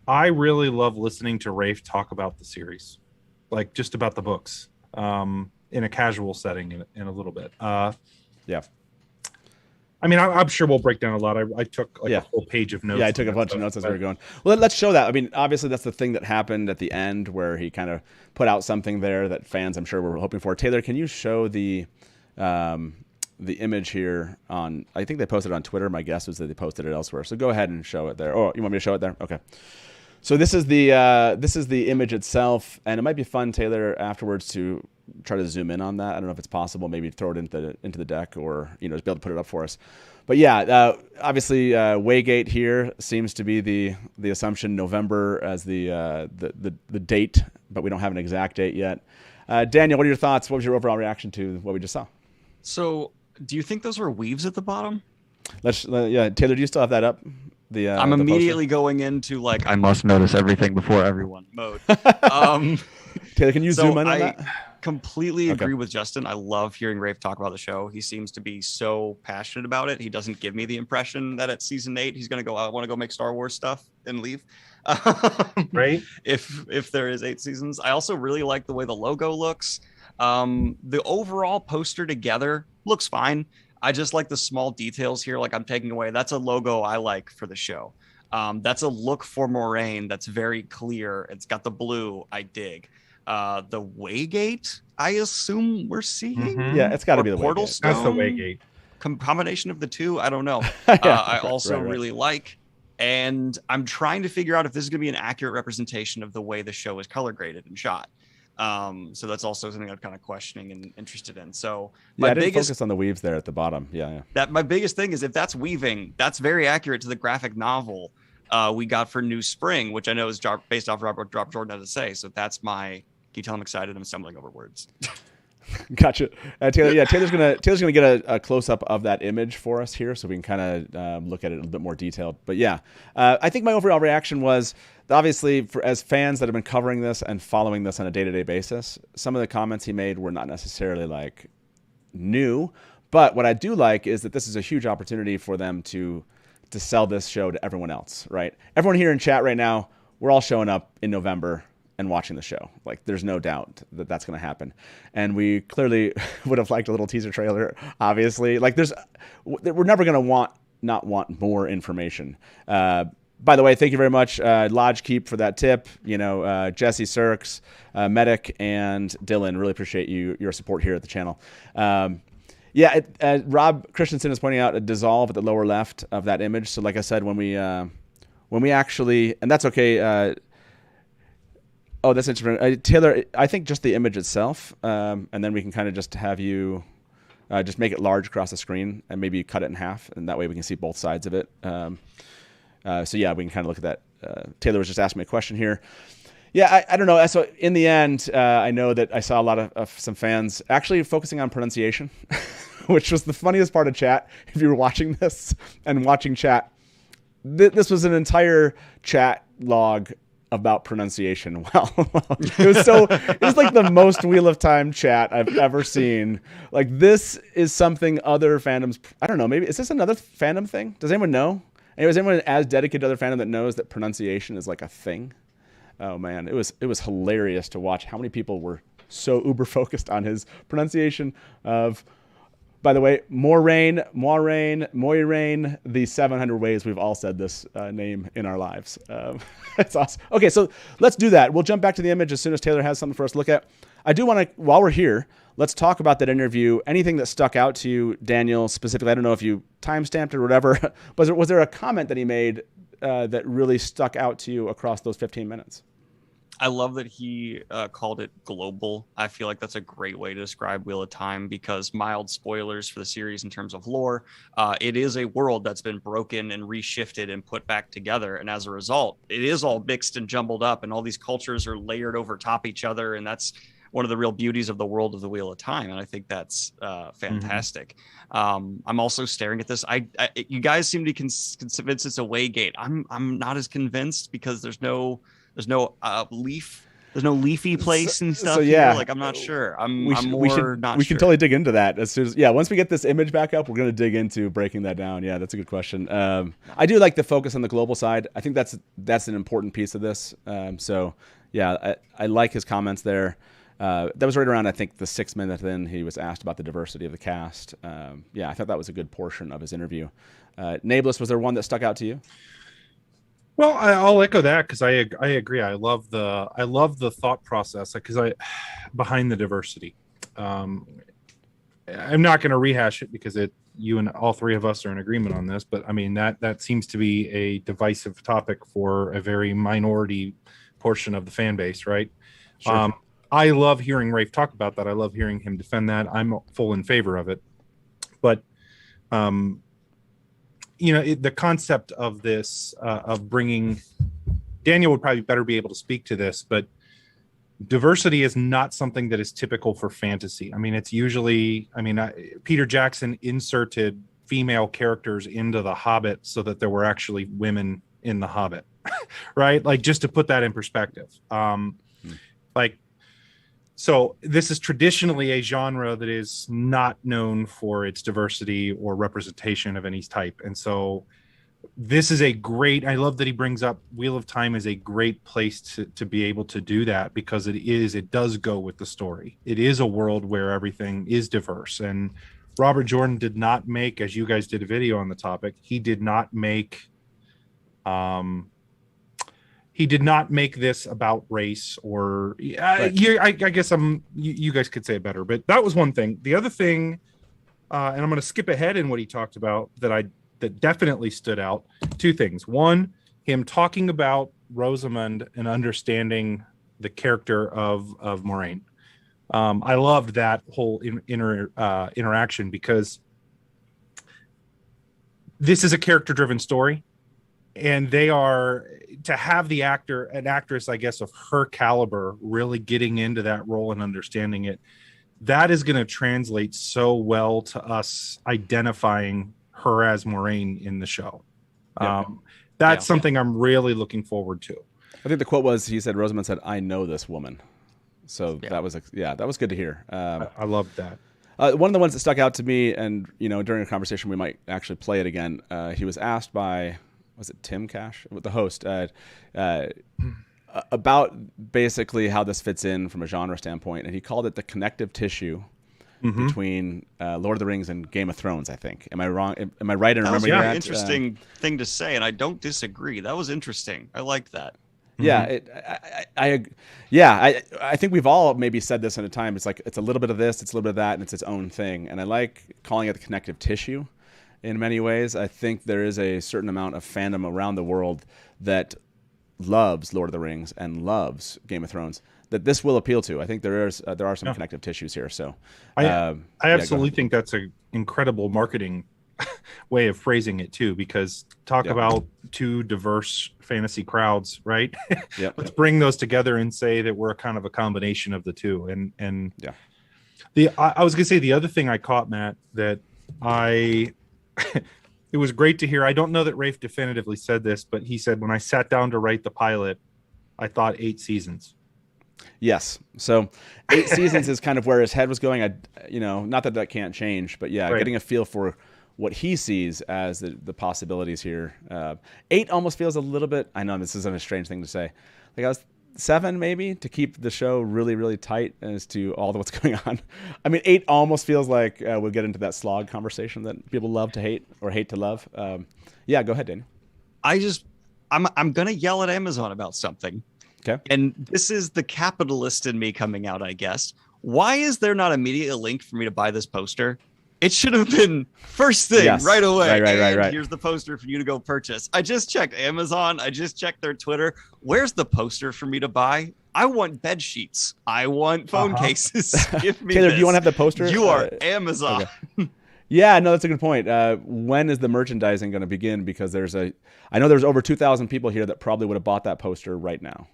Speaker 5: I really love listening to Rafe talk about the series, like just about the books, in a casual setting in a little bit.
Speaker 3: Yeah.
Speaker 5: I mean, I'm sure we'll break down a lot. I took a whole page of notes.
Speaker 3: Yeah, I took a bunch of notes as we were going. Well, let's show that. I mean, obviously, that's the thing that happened at the end where he kind of put out something there that fans, I'm sure, were hoping for. Taylor, can you show the image here on? I think they posted it on Twitter. My guess was that they posted it elsewhere. So go ahead and show it there. Oh, you want me to show it there? Okay. So this is the image itself, and it might be fun, Taylor, afterwards to try to zoom in on that. I don't know if it's possible. Maybe throw it into the deck, or just be able to put it up for us. But yeah, obviously Waygate here seems to be the assumption. November as the date, but we don't have an exact date yet. Daniel, what are your thoughts? What was your overall reaction to what we just saw?
Speaker 4: So, do you think those are weaves at the bottom?
Speaker 3: Taylor, do you still have that up?
Speaker 4: I'm immediately going into like I must notice everything before everyone mode.
Speaker 3: Taylor, can you zoom in on that?
Speaker 4: Completely agree with Justin. I love hearing Rafe talk about the show. He seems to be so passionate about it. He doesn't give me the impression that at season 8 he's going to go, I want to go make Star Wars stuff and leave.
Speaker 5: Right.
Speaker 4: If there is 8 seasons. I also really like the way the logo looks. The overall poster together looks fine. I just like the small details here. Like I'm taking away, that's a logo I like for the show. That's a look for Moraine that's very clear. It's got the blue. I dig. The Waygate, I assume we're seeing.
Speaker 3: Mm-hmm. Yeah, it's got to be the
Speaker 4: Portal
Speaker 3: Waygate.
Speaker 4: Stone.
Speaker 5: That's the Waygate.
Speaker 4: Combination of the two, I don't know.
Speaker 3: Yeah,
Speaker 4: I also really like, and I'm trying to figure out if this is going to be an accurate representation of the way the show is color graded and shot. So that's also something I'm kind of questioning and interested in. So
Speaker 3: I didn't focus on the weaves there at the bottom. Yeah.
Speaker 4: That my biggest thing is if that's weaving, that's very accurate to the graphic novel we got for New Spring, which I know is based off Robert Drop Jordan had to say. So that's my. Can you tell I'm excited? I'm stumbling over words.
Speaker 3: Gotcha, Taylor. Yeah, Taylor's gonna get a close up of that image for us here, so we can kind of look at it a little bit more detailed. But yeah, I think my overall reaction was obviously as fans that have been covering this and following this on a day-to-day basis, some of the comments he made were not necessarily like new, but what I do like is that this is a huge opportunity for them to sell this show to everyone else. Right? Everyone here in chat right now, we're all showing up in November and watching the show. Like there's no doubt that that's going to happen. And we clearly would have liked a little teaser trailer, obviously. Like we're never going to not want more information. By the way, thank you very much, Lodge Keep, for that tip. Jesse Sirks, Medic, and Dylan, really appreciate your support here at the channel. Rob Christensen is pointing out a dissolve at the lower left of that image. So like I said, when we actually, and that's okay, oh, that's interesting. Taylor, I think just the image itself, and then we can kind of just have you just make it large across the screen and maybe cut it in half, and that way we can see both sides of it. So yeah, we can kind of look at that. Taylor was just asking me a question here. Yeah, I don't know. So in the end, I know that I saw a lot of some fans actually focusing on pronunciation, which was the funniest part of chat. If you were watching this and watching chat, this was an entire chat log about pronunciation. Wow. It was like the most Wheel of Time chat I've ever seen. Like this is something other fandoms, I don't know, maybe, is this another fandom thing? Does anyone know? And is anyone as dedicated to other fandom that knows that pronunciation is like a thing? Oh man, it was hilarious to watch how many people were so uber focused on his pronunciation of, by the way, Moraine, the 700 ways we've all said this name in our lives. It's awesome. Okay, so let's do that. We'll jump back to the image as soon as Taylor has something for us to look at. I do want to, while we're here, let's talk about that interview. Anything that stuck out to you, Daniel, specifically? I don't know if you timestamped it or whatever, but was there a comment that he made that really stuck out to you across those 15 minutes?
Speaker 4: I love that he called it global. I feel like that's a great way to describe Wheel of Time, because mild spoilers for the series in terms of lore, it is a world that's been broken and reshifted and put back together. And as a result, it is all mixed and jumbled up, and all these cultures are layered over top each other. And that's one of the real beauties of the world of the Wheel of Time. And I think that's fantastic. I'm also staring at this. You guys seem to be convinced it's a Waygate. I'm not as convinced, because there's no leafy place and stuff.
Speaker 3: So yeah,
Speaker 4: here. Like, I'm not sure.
Speaker 3: We can totally dig into that as soon as, once we get this image back up, we're going to dig into breaking that down. Yeah, that's a good question. I do like the focus on the global side. I think that's an important piece of this. So yeah, I like his comments there. That was right around, I think, the 6 minute in, he was asked about the diversity of the cast. I thought that was a good portion of his interview. Nae'blis, was there one that stuck out to you?
Speaker 5: Well, I'll echo that, because I agree. I love the thought process, because behind the diversity. I'm not going to rehash it, because you and all three of us are in agreement on this. But I mean, that seems to be a divisive topic for a very minority portion of the fan base, right?
Speaker 3: Sure.
Speaker 5: I love hearing Rafe talk about that. I love hearing him defend that. I'm full in favor of it. But the concept of this, of bringing, Daniel would probably better be able to speak to this, but diversity is not something that is typical for fantasy. I mean, it's usually, Peter Jackson inserted female characters into The Hobbit so that there were actually women in The Hobbit, right? Like, just to put that in perspective. So this is traditionally a genre that is not known for its diversity or representation of any type. And so this is I love that he brings up Wheel of Time is a great place to be able to do that, because it does go with the story. It is a world where everything is diverse. And Robert Jordan did not make, as you guys did a video on the topic, he did not make this about race or
Speaker 3: Right.
Speaker 5: I guess you guys could say it better, but that was one thing. The other thing, and I'm going to skip ahead in what he talked about that definitely stood out. Two things. One, him talking about Rosamund and understanding the character of Moraine. I loved that whole interaction, because this is a character-driven story. And they are, to have an actress, I guess, of her caliber really getting into that role and understanding it, that is going to translate so well to us identifying her as Moraine in the show. That's something I'm really looking forward to.
Speaker 3: I think the quote was, he said, Rosamund said, "I know this woman." So that was good to hear.
Speaker 5: I loved that.
Speaker 3: One of the ones that stuck out to me, and during a conversation we might actually play it again. He was asked by, was it Tim Cash, the host, about basically how this fits in from a genre standpoint, and he called it the connective tissue between Lord of the Rings and Game of Thrones. I think. Am I wrong? Am I right in remembering that?
Speaker 4: An interesting thing to say, and I don't disagree. That was interesting. I liked that.
Speaker 3: Yeah, I think we've all maybe said this in a time. It's like, it's a little bit of this, it's a little bit of that, and it's its own thing. And I like calling it the connective tissue. In many ways, I think there is a certain amount of fandom around the world that loves Lord of the Rings and loves Game of Thrones that this will appeal to. I think there are some connective tissues here. So
Speaker 5: I absolutely think that's an incredible marketing way of phrasing it too, because about two diverse fantasy crowds, right? Let's bring those together and say that we're kind of a combination of the two. And I was gonna say, the other thing I caught, Matt, that it was great to hear. I don't know that Rafe definitively said this, but he said, when I sat down to write the pilot, I thought 8 seasons.
Speaker 3: Yes. So 8 seasons is kind of where his head was going. Not that can't change, but getting a feel for what he sees as the possibilities here. 8 almost feels a little bit, I know this isn't a strange thing to say, like I was 7 maybe, to keep the show really, really tight as to all what's going on. I mean, 8 almost feels like we'll get into that slog conversation that people love to hate or hate to love. Go ahead, Daniel.
Speaker 4: I'm gonna yell at Amazon about something.
Speaker 3: Okay.
Speaker 4: And this is the capitalist in me coming out, I guess. Why is there not immediately a link for me to buy this poster? It should have been first thing
Speaker 3: Yes.
Speaker 4: right away.
Speaker 3: Right.
Speaker 4: And here's the poster for you to go purchase. I just checked Amazon. I just checked their Twitter. Where's the poster for me to buy? I want bed sheets. I want phone cases. Give me
Speaker 3: Taylor,
Speaker 4: this.
Speaker 3: do you want to have the poster?
Speaker 4: You are Amazon.
Speaker 3: Okay. Yeah, no, that's a good point. When is the merchandising going to begin? Because I know there's over 2,000 people here that probably would have bought that poster right now.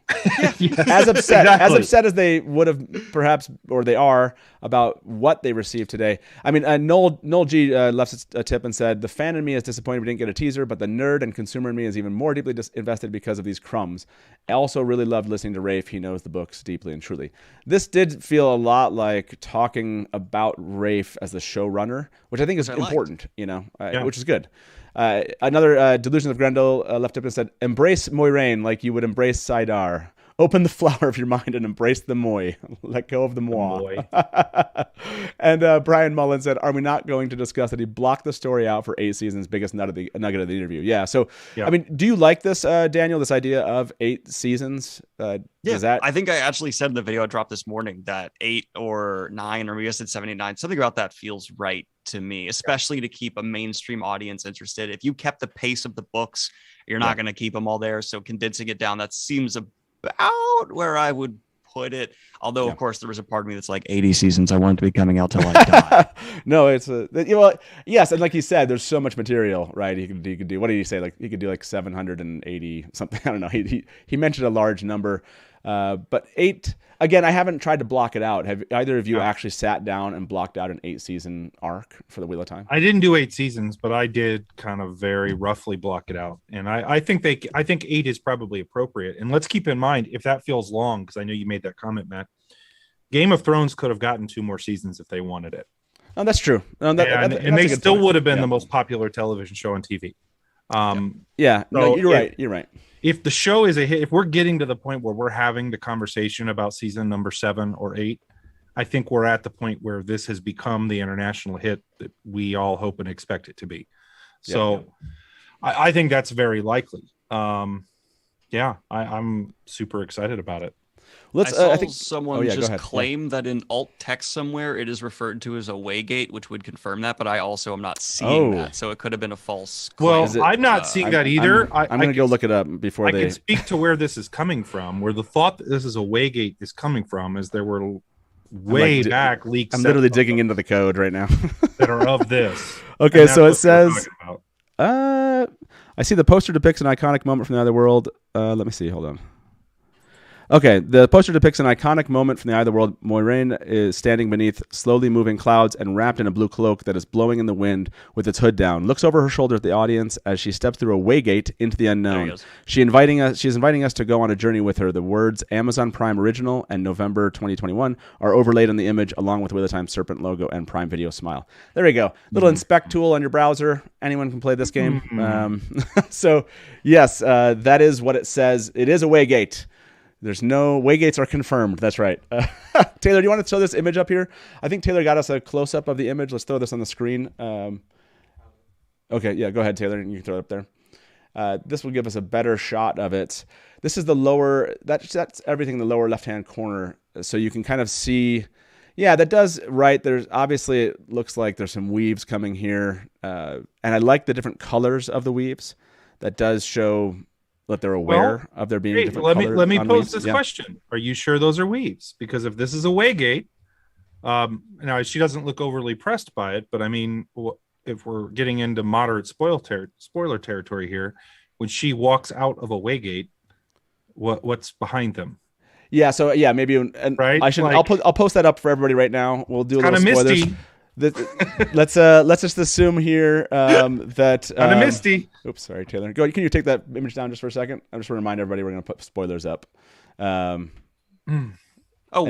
Speaker 3: As upset as they would have perhaps, or they are, about what they received today. I mean, Noel G left a tip and said, the fan in me is disappointed we didn't get a teaser, but the nerd and consumer in me is even more deeply invested because of these crumbs. I also really loved listening to Rafe. He knows the books deeply and truly. This did feel a lot like talking about Rafe as the showrunner, which I think is important, which is good. Another Delusion of Grendel left up and said, embrace Moiraine like you would embrace Sidar. Open the flower of your mind and embrace the moi. Let go of the moi. And Brian Mullen said, are we not going to discuss that he blocked the story out for 8 seasons? Biggest nugget of the interview. Yeah. So, I mean, do you like this, Daniel, this idea of 8 seasons?
Speaker 4: I think I actually said in the video I dropped this morning that 8 or 9, or maybe I said 7, 8, 9. Something about that feels right to me, especially to keep a mainstream audience interested. If you kept the pace of the books, you're not going to keep them all there. So condensing it down, that seems about where I would put it. Although, of course, there was a part of me that's like 80 seasons. I want it to be coming out till I die.
Speaker 3: No, it's yes, and like you said, there's so much material, right? He could do. What did he say? Like he could do like 780 something. I don't know. He mentioned a large number, but 8. Again, I haven't tried to block it out. Have either of you actually sat down and blocked out an 8-season arc for the Wheel of Time?
Speaker 5: I didn't do 8 seasons, but I did kind of very roughly block it out. And I think 8 is probably appropriate. And let's keep in mind, if that feels long, because I know you made that comment, Matt, Game of Thrones could have gotten 2 more seasons if they wanted it.
Speaker 3: Oh, that's true.
Speaker 5: And they still would have been the most popular television show on TV.
Speaker 3: No, you're right. You're right.
Speaker 5: If the show is a hit, if we're getting to the point where we're having the conversation about season number 7 or 8, I think we're at the point where this has become the international hit that we all hope and expect it to be. So I think that's very likely. I'm super excited about it.
Speaker 4: I saw someone claim that in alt text somewhere it is referred to as a waygate, which would confirm that, but I also am not seeing that, so it could have been a false claim.
Speaker 5: Well, I'm not seeing that either.
Speaker 3: I'm going to go look it up before
Speaker 5: I can speak to where this is coming from, where the thought that this is a waygate is coming from, is there were back leaks.
Speaker 3: I'm literally digging into the code right now.
Speaker 5: that are of this.
Speaker 3: Okay, so it says, I see the poster depicts an iconic moment from the other world. Let me see. Hold on. Okay, the poster depicts an iconic moment from the Eye of the World. Moiraine is standing beneath slowly moving clouds and wrapped in a blue cloak that is blowing in the wind with its hood down. Looks over her shoulder at the audience as she steps through a waygate into the unknown. She is inviting us to go on a journey with her. The words Amazon Prime Original and November 2021 are overlaid on the image along with the Wheel of Time Serpent logo and Prime Video smile. There you go. Little inspect tool on your browser. Anyone can play this game. So, yes, that is what it says. It is a waygate. There's no waygates are confirmed. That's right. Taylor, do you want to throw this image up here? I think Taylor got us a close up of the image. Let's throw this on the screen. Okay, yeah, go ahead, Taylor, and you can throw it up there. This will give us a better shot of it. This is the lower. That's everything in the lower left-hand corner, so you can kind of see. Yeah, that does right. There's obviously it looks like there's some weaves coming here, and I like the different colors of the weaves. That does show that they're aware of there being different colors.
Speaker 5: Let me pose this question. Are you sure those are weaves? Because if this is a waygate, now she doesn't look overly pressed by it, but I mean, if we're getting into moderate spoiler territory here, when she walks out of a waygate, what's behind them?
Speaker 3: Yeah, so maybe
Speaker 5: right.
Speaker 3: I'll post that up for everybody right now. We'll do a little spoilers. Misty. Let's just assume here that
Speaker 5: kind of misty.
Speaker 3: Oops, sorry, Taylor. Go. Can you take that image down just for a second? I just want to remind everybody we're going to put spoilers up.
Speaker 4: We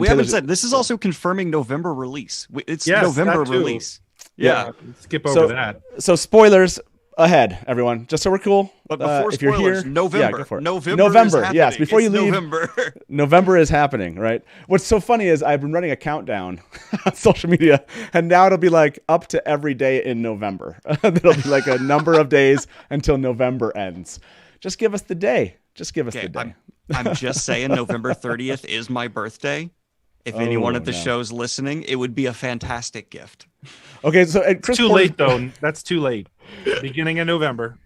Speaker 4: haven't said this is also confirming November release. It's November release.
Speaker 5: Yeah. Skip over that.
Speaker 3: So spoilers ahead, everyone. Just so we're cool.
Speaker 4: But before
Speaker 3: if you're
Speaker 4: spoilers,
Speaker 3: here,
Speaker 4: November.
Speaker 3: November. Yes, before you leave.
Speaker 4: November.
Speaker 3: November is happening, right? What's so funny is I've been running a countdown on social media, and now it'll be like up to every day in November. There'll be like a number of days until November ends. Just give us the day. Just give us the day.
Speaker 4: I'm just saying November 30th is my birthday. If anyone
Speaker 3: Oh,
Speaker 4: at the
Speaker 3: no.
Speaker 4: show's listening, it would be a fantastic gift.
Speaker 3: Okay, so Chris
Speaker 5: Too
Speaker 3: Porter-
Speaker 5: late though. That's too late. Beginning of November.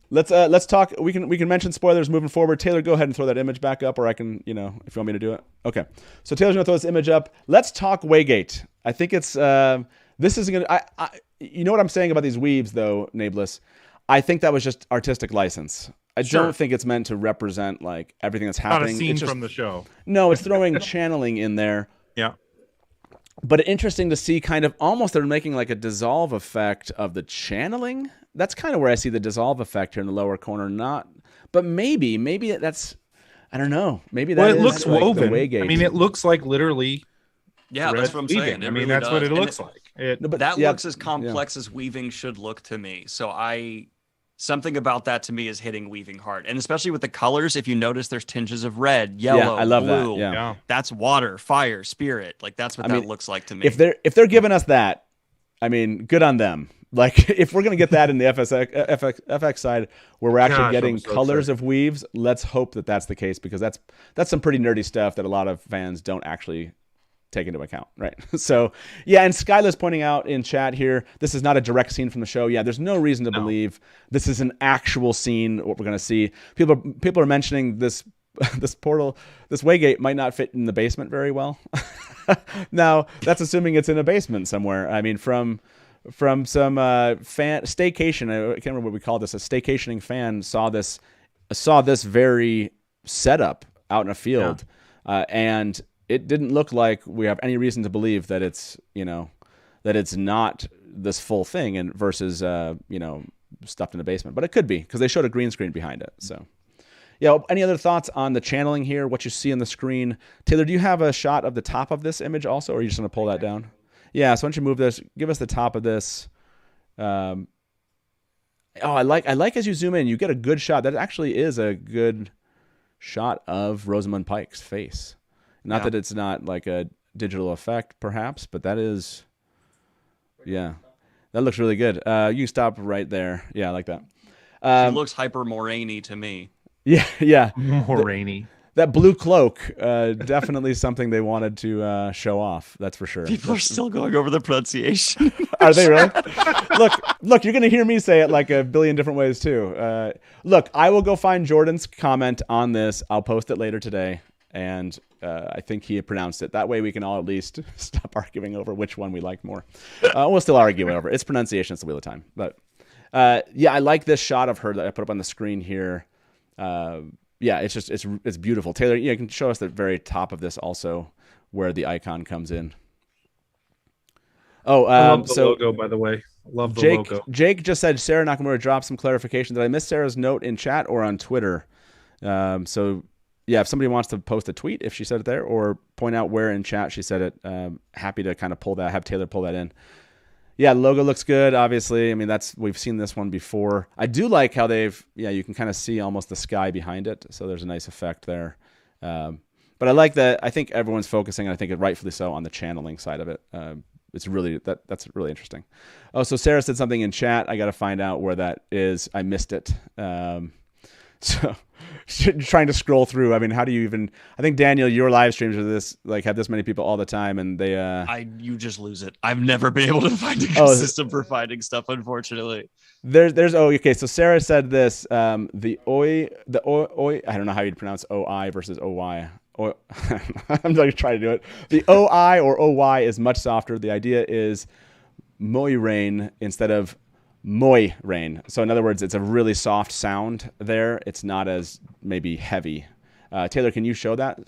Speaker 3: Let's talk. We can mention spoilers moving forward. Taylor, go ahead and throw that image back up, or I can, if you want me to do it. Okay. So Taylor's gonna throw this image up. Let's talk Waygate. I think it's this is gonna. You know what I'm saying about these weaves though, Nae'blis? I think that was just artistic license. I don't think it's meant to represent like everything that's
Speaker 5: Not
Speaker 3: happening.
Speaker 5: a scene
Speaker 3: It's just,
Speaker 5: from the show.
Speaker 3: no, it's throwing channeling in there.
Speaker 5: Yeah.
Speaker 3: But interesting to see kind of almost they're making like a dissolve effect of the channeling. That's kind of where I see the dissolve effect here in the lower corner. But maybe that's, I don't know. Maybe that
Speaker 5: Well, it
Speaker 3: is
Speaker 5: looks
Speaker 3: like the
Speaker 5: woven.
Speaker 3: Waygate.
Speaker 5: I mean, it looks like literally.
Speaker 4: Yeah,
Speaker 5: red
Speaker 4: that's what I'm
Speaker 5: weaving.
Speaker 4: saying. It
Speaker 5: I mean,
Speaker 4: really
Speaker 5: that's what
Speaker 4: does.
Speaker 5: it
Speaker 4: And
Speaker 5: looks like.
Speaker 3: No, but
Speaker 4: that
Speaker 3: yeah,
Speaker 4: looks as complex as weaving should look to me. So something about that to me is hitting weaving hard. And especially with the colors, if you notice there's tinges of red, yellow,
Speaker 3: I love that.
Speaker 4: blue.
Speaker 3: Yeah.
Speaker 4: That's water, fire, spirit. Like that's what that looks like to me.
Speaker 3: If they're giving us that, I mean, good on them. Like if we're gonna get that in the FX side, where we're actually getting colors of weaves, let's hope that that's the case, because that's some pretty nerdy stuff that a lot of fans don't actually take into account, right? So yeah, and Skyla's pointing out in chat here, this is not a direct scene from the show. Yeah, there's no reason to believe this is an actual scene. What we're gonna see, people are mentioning this portal, this Waygate might not fit in the basement very well. Now that's assuming it's in a basement somewhere. I mean, from some staycation, I can't remember what we called this. A staycationing fan saw this very setup out in a field, and it didn't look like we have any reason to believe that it's not this full thing and versus stuffed in the basement. But it could be, because they showed a green screen behind it. So yeah, any other thoughts on the channeling here? What you see on the screen, Taylor? Do you have a shot of the top of this image also, or are you just going to pull that down? Yeah, so why don't you move this? Give us the top of this. I like as you zoom in, you get a good shot. That actually is a good shot of Rosamund Pike's face. Not that it's not like a digital effect, perhaps, but that is, that looks really good. You can stop right there. Yeah, I like that.
Speaker 4: It looks hyper Moraine-y to me.
Speaker 3: Yeah.
Speaker 5: More rainy.
Speaker 3: That blue cloak, definitely something they wanted to show off. That's for sure.
Speaker 4: People are still going over the pronunciation.
Speaker 3: Are they really? Look, you're going to hear me say it like a billion different ways too. Look, I will go find Jordan's comment on this. I'll post it later today. And I think he pronounced it. That way we can all at least stop arguing over which one we like more. We'll still argue over it. It's pronunciation. It's the wheel of time. But I like this shot of her that I put up on the screen here. It's beautiful. Taylor, you can show us the very top of this also, where the icon comes in. Oh,
Speaker 5: I love the logo, by the way. Love the logo.
Speaker 3: Jake just said Sarah Nakamura dropped some clarification. Did I miss Sarah's note in chat or on Twitter? If somebody wants to post a tweet, if she said it there, or point out where in chat she said it, happy to kind of have Taylor pull that in. Yeah, the logo looks good, obviously. I mean, we've seen this one before. I do like how you can kind of see almost the sky behind it, so there's a nice effect there. But I like that. I think everyone's focusing, and I think it rightfully so, on the channeling side of it. It's really that's really interesting. Oh, so Sarah said something in chat. I got to find out where that is. I missed it. So trying to scroll through. I mean, how do you even? I think Daniel, your live streams are this have this many people all the time, and they.
Speaker 4: You just lose it. I've never been able to find a good system for finding stuff, unfortunately.
Speaker 3: There's okay. So Sarah said this. The oi. I don't know how you'd pronounce oi versus oy. I'm going to try to do it. The oi or oy is much softer. The idea is moi rain instead of moi rain. So in other words, it's a really soft sound there. It's not as maybe heavy. Taylor, can you show that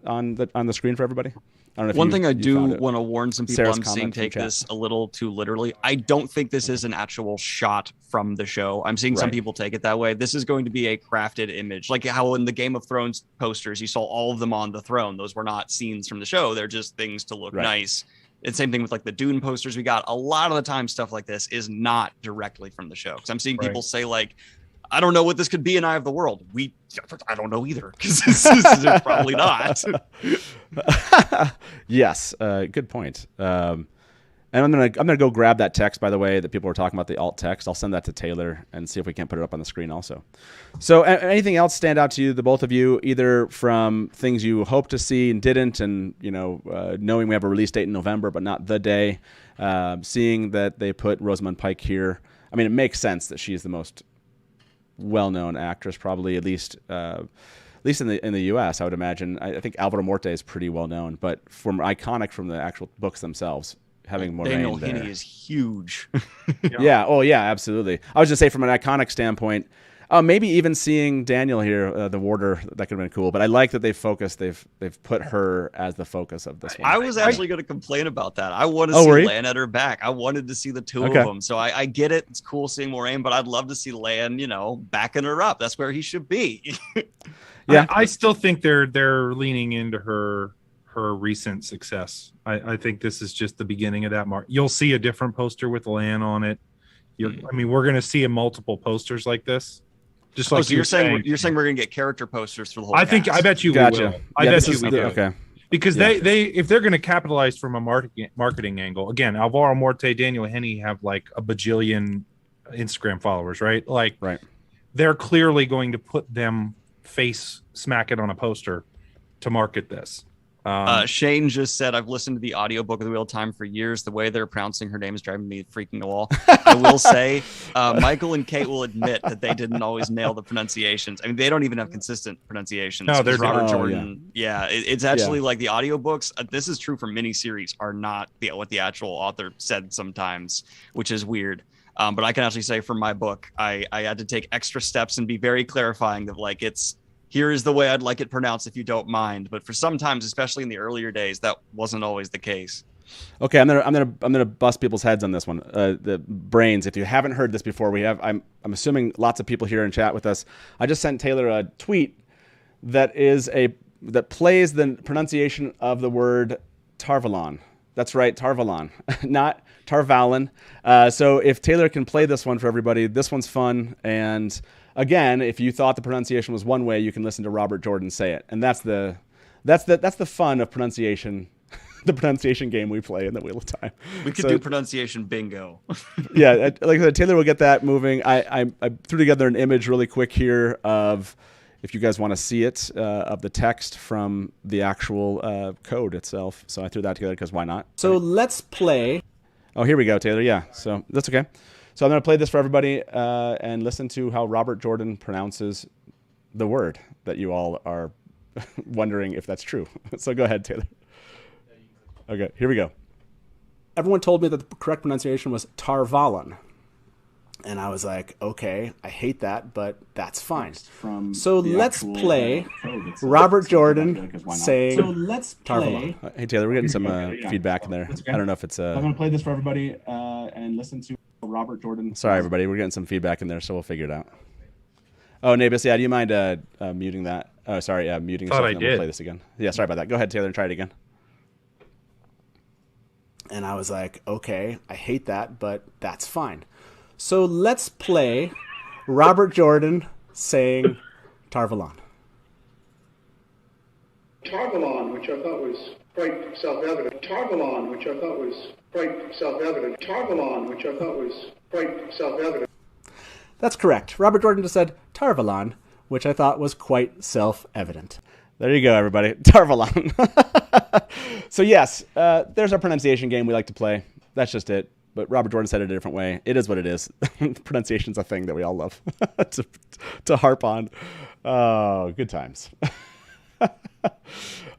Speaker 3: on the screen for everybody? I don't know if
Speaker 4: One thing I do want to warn some people
Speaker 3: Sarah's
Speaker 4: I'm seeing
Speaker 3: comment
Speaker 4: take
Speaker 3: from chat.
Speaker 4: this a little too literally. I don't think this is an actual shot from the show. I'm seeing some
Speaker 3: Right.
Speaker 4: people take it that way. This is going to be a crafted image, like how in the Game of Thrones posters you saw all of them on the throne. Those were not scenes from the show. They're just things to look
Speaker 3: Right.
Speaker 4: nice. And same thing with like the Dune posters we got. A lot of the time stuff like this is not directly from the show. Because I'm seeing people say like, I don't know what this could be in Eye of the World. I don't know either, because this is probably not.
Speaker 3: Yes, good point. And And I'm gonna go grab that text, by the way, that people were talking about, the alt text. I'll send that to Taylor and see if we can't put it up on the screen also. So anything else stand out to you, the both of you, either from things you hoped to see and didn't, and knowing we have a release date in November but not the day, seeing that they put Rosamund Pike here. I mean, it makes sense that she's the most well-known actress, probably, at least in the U.S. I would imagine. I think Alvaro Morte is pretty well-known, but iconic from the actual books themselves. Having Moraine
Speaker 4: Daniel
Speaker 3: there.
Speaker 4: Henney is huge.
Speaker 3: Yeah. Oh, yeah. Absolutely. I was just say from an iconic standpoint, maybe even seeing Daniel here, the warder, that could have been cool. But I like that they've put her as the focus of this one.
Speaker 4: I was actually going to complain about that. I want to see Lan at her back. I wanted to see the two of them. So I get it. It's cool seeing Moraine, but I'd love to see Lan, backing her up. That's where he should be.
Speaker 5: Yeah, I still think they're leaning into her recent success. I think this is just the beginning of that mark. You'll see a different poster with Lan on it. I mean, we're going to see multiple posters like this. Just like
Speaker 4: you're saying we're going to get character posters for the whole
Speaker 5: I bet you
Speaker 3: gotcha.
Speaker 5: we will. I bet you we do.
Speaker 3: Okay.
Speaker 5: Because they if they're going to capitalize from a marketing angle, again, Alvaro Morte, Daniel Henney have like a bajillion Instagram followers, right? Like,
Speaker 3: right.
Speaker 5: They're clearly going to put them smack it on a poster to market this.
Speaker 4: Shane just said, I've listened to the audiobook of The Wheel of Time for years. The way they're pronouncing her name is driving me freaking the wall. I will say, Michael and Kate will admit that they didn't always nail the pronunciations. I mean, they don't even have consistent pronunciations.
Speaker 5: No, there's
Speaker 4: Robert Jordan. Yeah, it's actually like the audiobooks. This is true for miniseries, are not what the actual author said sometimes, which is weird. But I can actually say for my book, I had to take extra steps and be very clarifying that like here is the way I'd like it pronounced if you don't mind. But for sometimes, especially in the earlier days, that wasn't always the case.
Speaker 3: Okay, I'm gonna bust people's heads on this one. The brains. If you haven't heard this before, I'm assuming lots of people here in chat with us. I just sent Taylor a tweet that plays the pronunciation of the word Tarvalon. That's right, Tarvalon, not Tarvalon. So if Taylor can play this one for everybody, this one's fun. And again, if you thought the pronunciation was one way, you can listen to Robert Jordan say it, and that's the fun of pronunciation, the pronunciation game we play in the Wheel of Time.
Speaker 4: We could do pronunciation bingo.
Speaker 3: Yeah, like I said, Taylor will get that moving. I threw together an image really quick here of, if you guys want to see it, of the text from the actual code itself. So I threw that together because why not?
Speaker 8: So let's play.
Speaker 3: Oh, here we go, Taylor. Yeah, so that's okay. So I'm going to play this for everybody and listen to how Robert Jordan pronounces the word that you all are wondering if that's true. So go ahead, Taylor. Okay, here we go.
Speaker 8: Everyone told me that the correct pronunciation was Tarvalon. And I was like, okay, I hate that, but that's fine. So let's play Robert Jordan saying Tarvalon.
Speaker 3: Hey, Taylor, we're getting some feedback in there. Okay. I don't know if it's...
Speaker 8: I'm going to play this for everybody and listen to Robert Jordan.
Speaker 3: Sorry, everybody. We're getting some feedback in there, so we'll figure it out. Oh, Nae'blis, yeah, do you mind muting that? Oh, sorry, muting yourself. And then we'll play this again. Yeah, sorry about that. Go ahead, Taylor, and try it again.
Speaker 8: And I was like, okay, I hate that, but that's fine. So let's play Robert Jordan saying Tarvalon.
Speaker 9: Tarvalon, which I thought was quite self-evident. Tarvalon, which I thought was quite self-evident. Tarvalon, which I thought was quite self-evident.
Speaker 8: That's correct. Robert Jordan just said Tarvalon, which I thought was quite self-evident.
Speaker 3: There you go, everybody. Tarvalon. So yes, there's our pronunciation game we like to play. That's just it. But Robert Jordan said it a different way. It is what it is. Pronunciation's a thing that we all love to harp on. Oh, good times.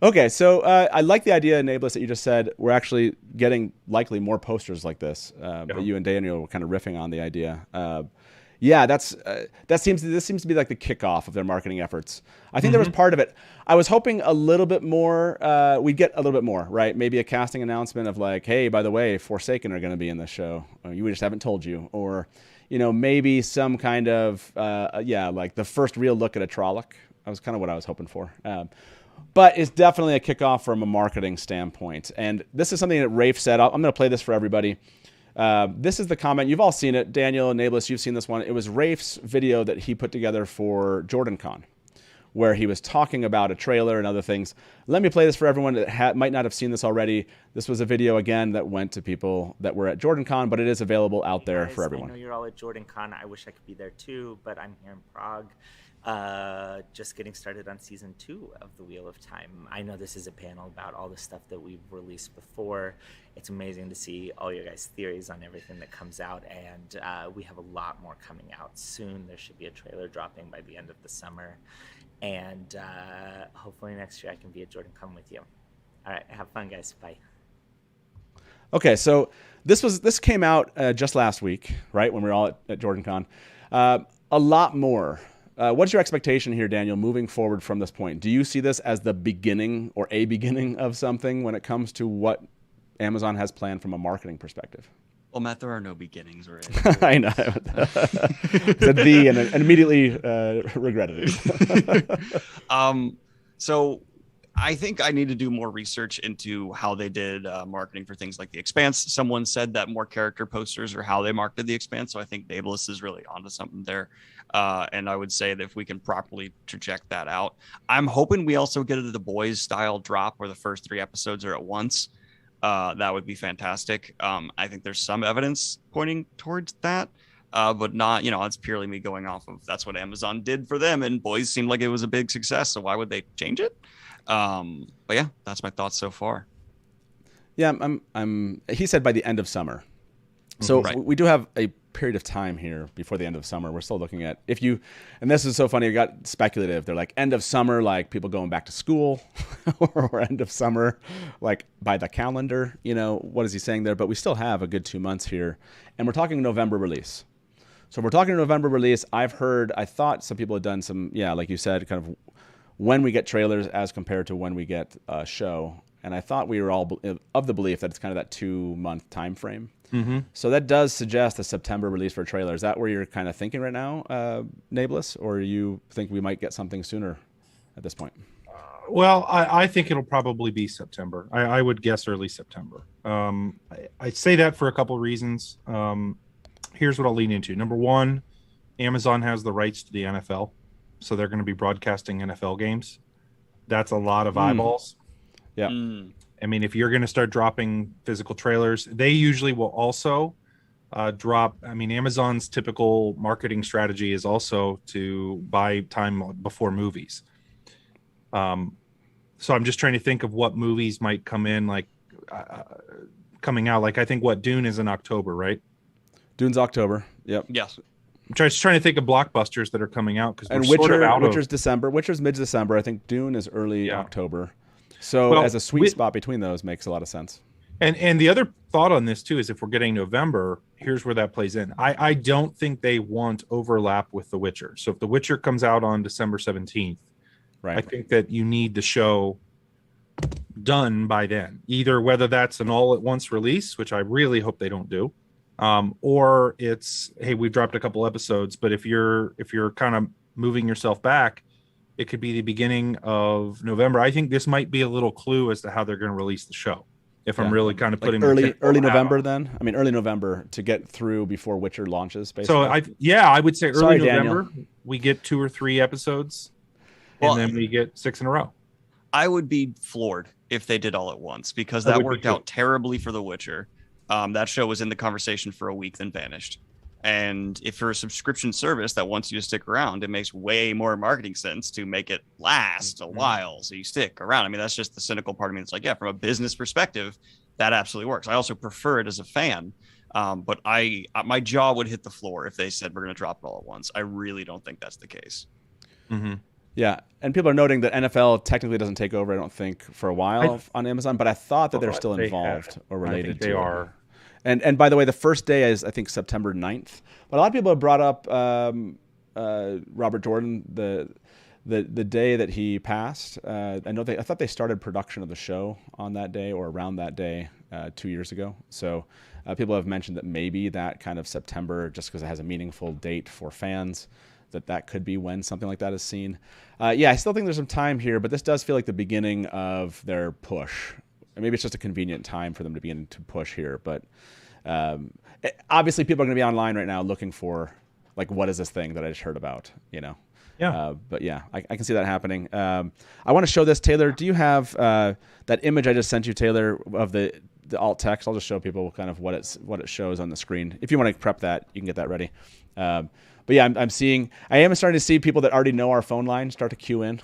Speaker 3: Okay, so I like the idea, Nae'blis, that you just said. We're actually getting likely more posters like this. But you and Daniel were kind of riffing on the idea. Yeah, this seems to be like the kickoff of their marketing efforts. I think there was part of it. I was hoping a little bit more. We'd get a little bit more, right? Maybe a casting announcement of like, hey, by the way, Forsaken are going to be in this show. We just haven't told you, or maybe some kind of like the first real look at a Trolloc. That was kind of what I was hoping for. But it's definitely a kickoff from a marketing standpoint. And this is something that Rafe said. I'm going to play this for everybody. This is the comment. You've all seen it. Daniel and Nae'blis, you've seen this one. It was Rafe's video that he put together for JordanCon, where he was talking about a trailer and other things. Let me play this for everyone that might not have seen this already. This was a video, again, that went to people that were at JordanCon, but it is available out there
Speaker 10: guys,
Speaker 3: for everyone.
Speaker 10: I know you're all at JordanCon. I wish I could be there too, but I'm here in Prague. Just getting started on season 2 of The Wheel of Time. I know this is a panel about all the stuff that we've released before. It's amazing to see all your guys' theories on everything that comes out, and we have a lot more coming out soon. There should be a trailer dropping by the end of the summer, and hopefully next year I can be at JordanCon with you. All right, have fun, guys. Bye.
Speaker 3: Okay, so this came out just last week, right, when we were all at JordanCon. A lot more. What's your expectation here, Daniel, moving forward from this point? Do you see this as the beginning or a beginning of something when it comes to what Amazon has planned from a marketing perspective?
Speaker 4: Well, Matt, there are no beginnings, right?
Speaker 3: I know. Said the and immediately regretted it.
Speaker 4: So I think I need to do more research into how they did marketing for things like The Expanse. Someone said that more character posters are how they marketed The Expanse. So I think Nae'blis is really onto something there. And I would say that if we can properly project that out, I'm hoping we also get a The Boys style drop where the first 3 episodes are at once. That would be fantastic. I think there's some evidence pointing towards that, but not, it's purely me going off of that's what Amazon did for them. And Boys seemed like it was a big success. So why would they change it? But yeah, that's my thoughts so far.
Speaker 3: Yeah, he said by the end of summer. So
Speaker 4: Right.
Speaker 3: we do have a period of time here before the end of summer. We're still looking at and this is so funny. It got speculative. They're like end of summer, like people going back to school, or end of summer, like by the calendar. What is he saying there? But we still have a good 2 months here, and we're talking November release. So if we're talking November release, I thought some people had done some, like you said, kind of when we get trailers as compared to when we get a show. And I thought we were all of the belief that it's kind of that 2-month time frame.
Speaker 5: Mm-hmm.
Speaker 3: So that does suggest a September release for a trailer. Is that where you're kind of thinking right now, Nae'blis, or you think we might get something sooner at this point?
Speaker 5: Well, I think it'll probably be September. I would guess early September. I say that for a couple of reasons. Here's what I'll lean into. Number one, Amazon has the rights to the NFL, so they're going to be broadcasting NFL games. That's a lot of eyeballs.
Speaker 3: Yeah.
Speaker 5: I mean, if you're going to start dropping physical trailers, they usually will also drop. I mean, Amazon's typical marketing strategy is also to buy time before movies. So I'm just trying to think of what movies might come in, coming out. Like, I think Dune is in October, right?
Speaker 3: Dune's October. Yep.
Speaker 4: Yes.
Speaker 5: I'm just trying to think of blockbusters that are coming out because
Speaker 3: Witcher's December. Witcher's mid-December. I think Dune is early October. So as a sweet spot between those makes a lot of sense.
Speaker 5: And the other thought on this too is if we're getting November, here's where that plays in. I don't think they want overlap with The Witcher. So if The Witcher comes out on December 17th,
Speaker 3: right,
Speaker 5: I think that you need the show done by then. Either whether that's an all-at-once release, which I really hope they don't do, or it's, hey, we've dropped a couple episodes, but if you're kind of moving yourself back, it could be the beginning of November. I think this might be a little clue as to how they're going to release the show. If I'm really kind of putting
Speaker 3: early November, then I mean early November to get through before Witcher launches. Basically.
Speaker 5: So I would say early November. Daniel. We get 2 or 3 episodes, and then we get 6 in a row.
Speaker 4: I would be floored if they did all at once because that worked out terribly for The Witcher. That show was in the conversation for a week, then vanished. And if you're a subscription service that wants you to stick around, it makes way more marketing sense to make it last a while so you stick around. I mean, that's just the cynical part of me. It's like, yeah, from a business perspective, that absolutely works. I also prefer it as a fan. But my jaw would hit the floor if they said we're going to drop it all at once. I really don't think that's the case.
Speaker 5: Mm-hmm.
Speaker 3: Yeah, and people are noting that NFL technically doesn't take over, I don't think, for a while on Amazon, but I thought that they're still involved or related to it.
Speaker 5: They are.
Speaker 3: And by the way, the first day is, I think, September 9th. But a lot of people have brought up Robert Jordan, the day that he passed. I thought they started production of the show on that day or around that day 2 years ago. So people have mentioned that maybe that kind of September, just because it has a meaningful date for fans, that could be when something like that is seen. I still think there's some time here, but this does feel like the beginning of their push. And maybe it's just a convenient time for them to begin to push here. But obviously people are going to be online right now looking for, like, what is this thing that I just heard about,
Speaker 5: Yeah.
Speaker 3: But yeah, I can see that happening. I want to show this, Taylor. Do you have that image I just sent you, Taylor, of the alt text? I'll just show people kind of what it shows on the screen. If you want to prep that, you can get that ready. But yeah, I am starting to see people that already know our phone line start to queue in.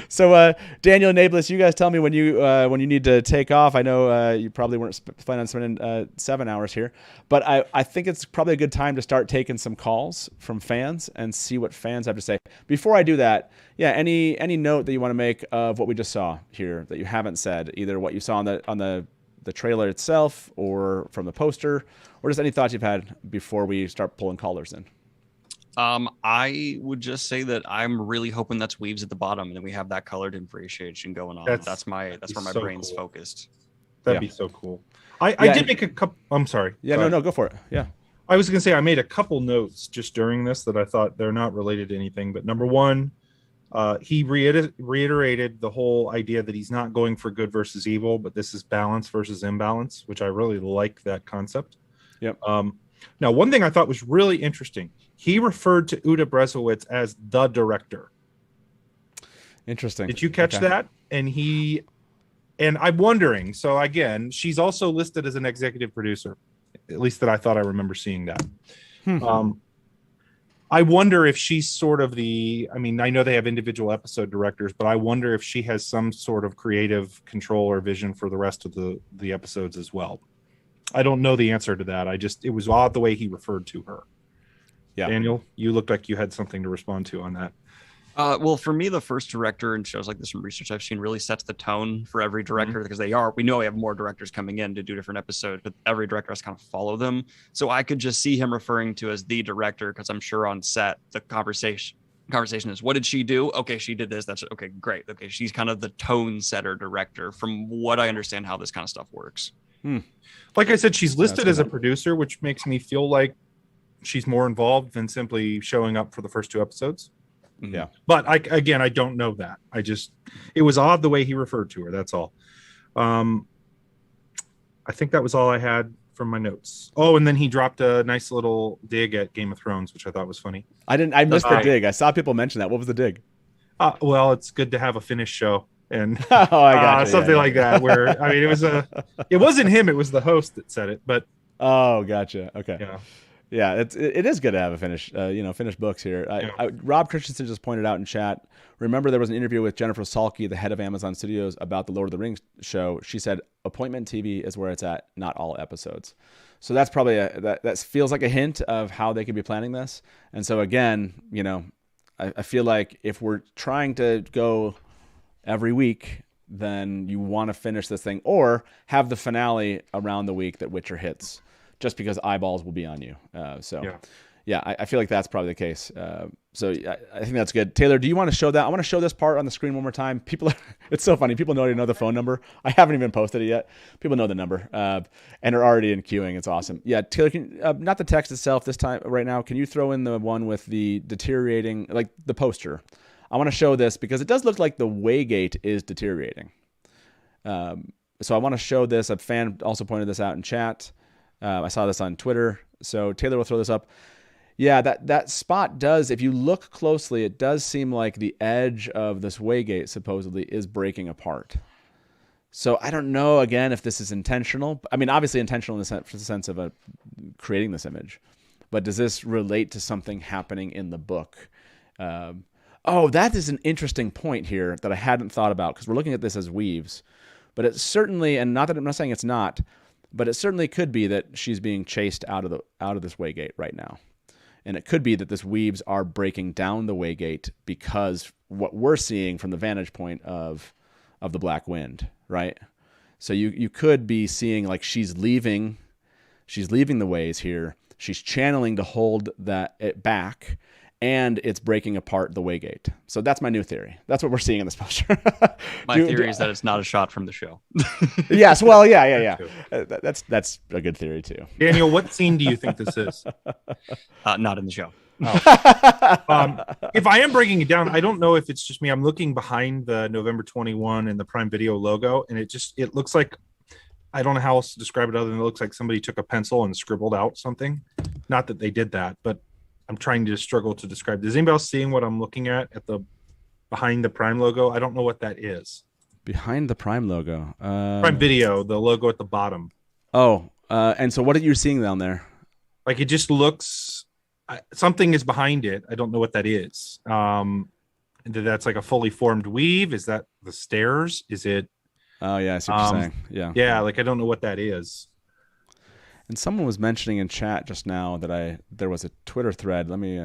Speaker 3: So Daniel and Nae'blis, you guys tell me when you need to take off. I know you probably weren't planning on spending 7 hours here, but I think it's probably a good time to start taking some calls from fans and see what fans have to say. Before I do that, yeah, any note that you want to make of what we just saw here that you haven't said, either what you saw on the trailer itself or from the poster, or just any thoughts you've had before we start pulling callers in.
Speaker 4: I would just say that I'm really hoping that's Weaves at the bottom, and then we have that colored initiation going on. That's where my brain's focused.
Speaker 5: That'd be so cool. I did make a couple. I'm sorry.
Speaker 3: Yeah, no, go for it. Yeah.
Speaker 5: I was going to say I made a couple notes just during this that I thought they're not related to anything. But number one, he reiterated the whole idea that he's not going for good versus evil, but this is balance versus imbalance, which I really like that concept.
Speaker 3: Yep.
Speaker 5: Now, one thing I thought was really interesting, he referred to Uta Brezowitz as the director.
Speaker 3: Interesting.
Speaker 5: Did you catch that? And I'm wondering, so again, she's also listed as an executive producer, at least that I thought I remember seeing that. I wonder if she's sort of I know they have individual episode directors, but I wonder if she has some sort of creative control or vision for the rest of the episodes as well. I don't know the answer to that. It was odd the way he referred to her.
Speaker 3: Yeah.
Speaker 5: Daniel, you looked like you had something to respond to on that.
Speaker 4: Well, for me, the first director in shows like this from research I've seen really sets the tone for every director because we know we have more directors coming in to do different episodes, but every director has to kind of follow them. So I could just see him referring to as the director because I'm sure on set the conversation is, what did she do? Okay, she did this. That's okay, great. Okay, she's kind of the tone setter director from what I understand how this kind of stuff works.
Speaker 5: Like I said, she's listed as a producer, which makes me feel like she's more involved than simply showing up for the first 2 episodes.
Speaker 3: Yeah.
Speaker 5: But I don't know that. It was odd the way he referred to her. That's all. I think that was all I had from my notes. Oh, and then he dropped a nice little dig at Game of Thrones, which I thought was funny.
Speaker 3: I missed the dig. I saw people mention that. What was the dig?
Speaker 5: Well, it's good to have a finished show. And
Speaker 3: I got
Speaker 5: something like that, where it wasn't him, it was the host that said it, but
Speaker 3: gotcha. Okay. Yeah, it is good to have a finished books here. Rob Christensen just pointed out in chat, remember there was an interview with Jennifer Salke, the head of Amazon Studios, about the Lord of the Rings show. She said appointment TV is where it's at, not all episodes. So that's probably that feels like a hint of how they could be planning this. And so again, I feel like if we're trying to go every week, then you want to finish this thing or have the finale around the week that Witcher hits, just because eyeballs will be on you. I feel like that's probably the case. So I think that's good. Taylor, do you want to show that? I want to show this part on the screen one more time. It's so funny. People already know the phone number. I haven't even posted it yet. People know the number and are already in queuing. It's awesome. Yeah, Taylor, not the text itself this time right now. Can you throw in the one with the deteriorating, like the poster? I want to show this because it does look like the Waygate is deteriorating. So I want to show this. A fan also pointed this out in chat. I saw this on Twitter. So Taylor will throw this up. Yeah, that spot does, if you look closely, it does seem like the edge of this Waygate supposedly is breaking apart. So I don't know, again, if this is intentional. I mean, obviously intentional in the sense of creating this image. But does this relate to something happening in the book? That is an interesting point here that I hadn't thought about, because we're looking at this as weaves. But it certainly, and not that I'm not saying it's not, but it certainly could be that she's being chased out of this Waygate right now. And it could be that this weaves are breaking down the Waygate because what we're seeing from the vantage point of the Black Wind, right? So you could be seeing like she's leaving the ways here. She's channeling to hold it back, and it's breaking apart the Waygate. So that's my new theory. That's what we're seeing in this poster.
Speaker 4: My theory is that it's not a shot from the show.
Speaker 3: Yes, well, yeah. That's a good theory too.
Speaker 5: Daniel, what scene do you think this is?
Speaker 4: Not in the show.
Speaker 5: If I am breaking it down, I don't know if it's just me. I'm looking behind the November 21 and the Prime Video logo, and it looks like, I don't know how else to describe it other than it looks like somebody took a pencil and scribbled out something. Not that they did that, but I'm trying to struggle to describe. Is anybody else seeing what I'm looking at the behind the Prime logo? I don't know what that is.
Speaker 3: Behind the Prime logo.
Speaker 5: Prime Video, the logo at the bottom.
Speaker 3: Oh, and so what are you seeing down there?
Speaker 5: Like it just looks, something is behind it. I don't know what that is. That's like a fully formed weave. Is that the stairs? Is it?
Speaker 3: Oh yeah, I see what you're saying. Yeah.
Speaker 5: Yeah, like I don't know what that is.
Speaker 3: And someone was mentioning in chat just now that there was a Twitter thread. Let me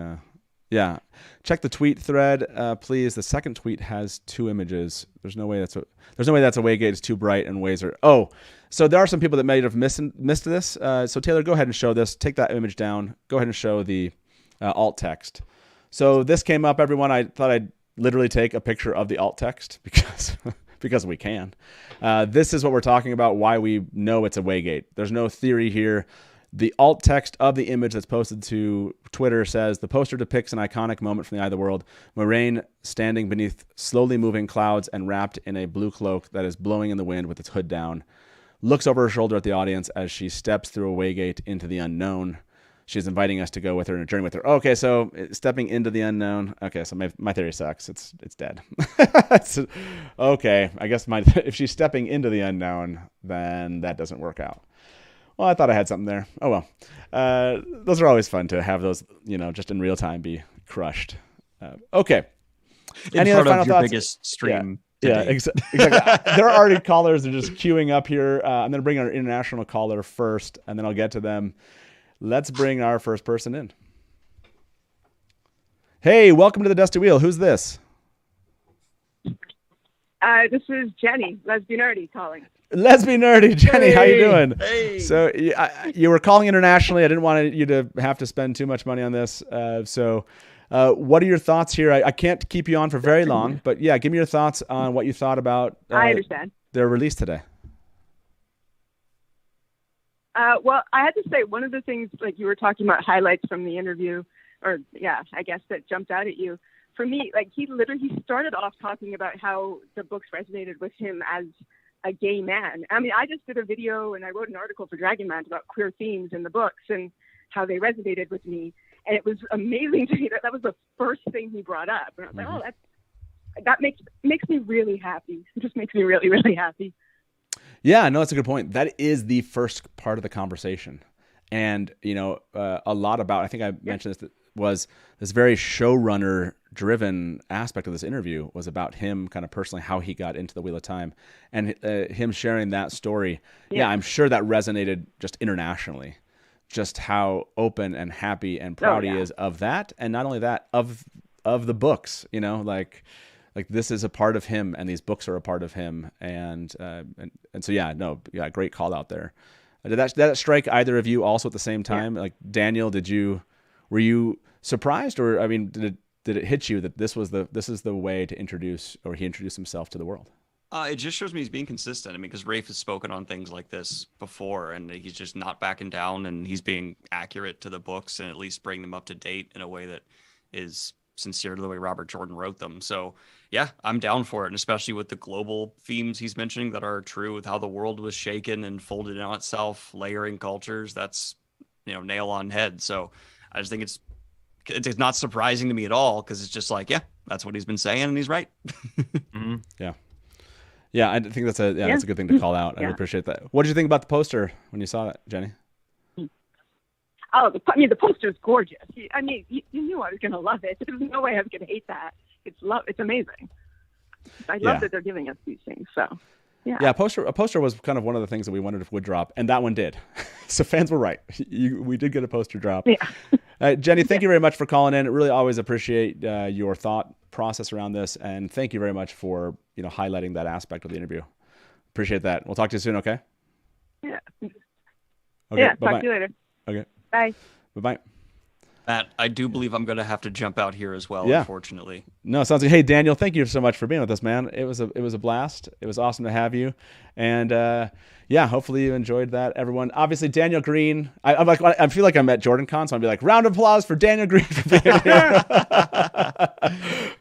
Speaker 3: check the tweet thread, please. The second tweet has 2 images. There's no way that's a Waygate. It's too bright and ways are. Oh, so there are some people that may have missed this. So Taylor, go ahead and show this. Take that image down. Go ahead and show the alt text. So this came up, everyone. I thought I'd literally take a picture of the alt text because we can. This is what we're talking about, why we know it's a Waygate. There's no theory here. The alt text of the image that's posted to Twitter says, the poster depicts an iconic moment from the Eye of the World. Moiraine standing beneath slowly moving clouds and wrapped in a blue cloak that is blowing in the wind with its hood down, looks over her shoulder at the audience as she steps through a Waygate into the unknown. She's inviting us to go with her and a journey with her. Okay, so stepping into the unknown. Okay, so my theory sucks. It's dead. Okay, I guess if she's stepping into the unknown, then that doesn't work out. Well, I thought I had something there. Oh well. Those are always fun to have those, just in real time be crushed. Okay.
Speaker 4: Any other final thoughts? Biggest stream.
Speaker 3: Yeah, exactly. There are already callers. They're just queuing up here. I'm going to bring our international caller first, and then I'll get to them. Let's bring our first person in. Hey, welcome to the Dusty Wheel. Who's this?
Speaker 11: This is Jenny, LezbiNerdy, calling.
Speaker 3: LezbiNerdy, Jenny,
Speaker 11: hey.
Speaker 3: How you doing?
Speaker 4: Hey.
Speaker 3: So you were calling internationally. I didn't want you to have to spend too much money on this. So what are your thoughts here? I can't keep you on for very long, but yeah, give me your thoughts on what you thought about
Speaker 11: I understand.
Speaker 3: Their release today.
Speaker 11: Well, I had to say, one of the things, like you were talking about highlights from the interview, I guess that jumped out at you. For me, like he started off talking about how the books resonated with him as a gay man. I mean, I just did a video and I wrote an article for Dragonland about queer themes in the books and how they resonated with me. And it was amazing to me that was the first thing he brought up. And I was like, oh, that makes me really happy. It just makes me really, really happy.
Speaker 3: Yeah, no, that's a good point. That is the first part of the conversation. And, a lot about, I think I mentioned this, was this very showrunner driven aspect of this interview was about him kind of personally, how he got into the Wheel of Time and him sharing that story. Yeah, I'm sure that resonated just internationally, just how open and happy and proud he is of that. And not only that, of the books, like this is a part of him and these books are a part of him. And so, great call out there. Did that strike either of you also at the same time? Yeah. Like Daniel, were you surprised, or I mean, did it hit you that this is the way to introduce, or he introduced himself to the world?
Speaker 4: It just shows me he's being consistent. I mean, because Rafe has spoken on things like this before, and he's just not backing down, and he's being accurate to the books and at least bring them up to date in a way that is sincere to the way Robert Jordan wrote them. So yeah, I'm down for it. And especially with the global themes he's mentioning that are true with how the world was shaken and folded in on itself, layering cultures, that's, nail on head. So I just think it's not surprising to me at all, because it's just like, yeah, that's what he's been saying and he's right.
Speaker 3: Mm-hmm. Yeah, I think that's a good thing to call out. I appreciate that. What did you think about the poster when you saw it, Jenny?
Speaker 11: Oh, the poster is gorgeous. You knew I was going to love it. There's no way I was going to hate that. It's amazing. I love that they're giving us these things. So, yeah.
Speaker 3: Yeah, a poster was kind of one of the things that we wondered if would drop, and that one did. So fans were right. We did get a poster drop. Yeah. Jenny, thank you very much for calling in. I really always appreciate your thought process around this, and thank you very much for highlighting that aspect of the interview. Appreciate that. We'll talk to you soon. Okay.
Speaker 11: Yeah.
Speaker 3: Okay.
Speaker 11: Yeah.
Speaker 3: Bye-bye.
Speaker 11: Talk to you later.
Speaker 3: Okay.
Speaker 11: Bye.
Speaker 3: Bye-bye.
Speaker 4: Matt, I do believe I'm going to have to jump out here as well, unfortunately.
Speaker 3: No, sounds like, hey, Daniel, thank you so much for being with us, man. It was a blast. It was awesome to have you. And hopefully you enjoyed that, everyone. Obviously, Daniel Greene. I feel like I'm at Jordan Con, so I'll be like, round of applause for Daniel Greene for being here.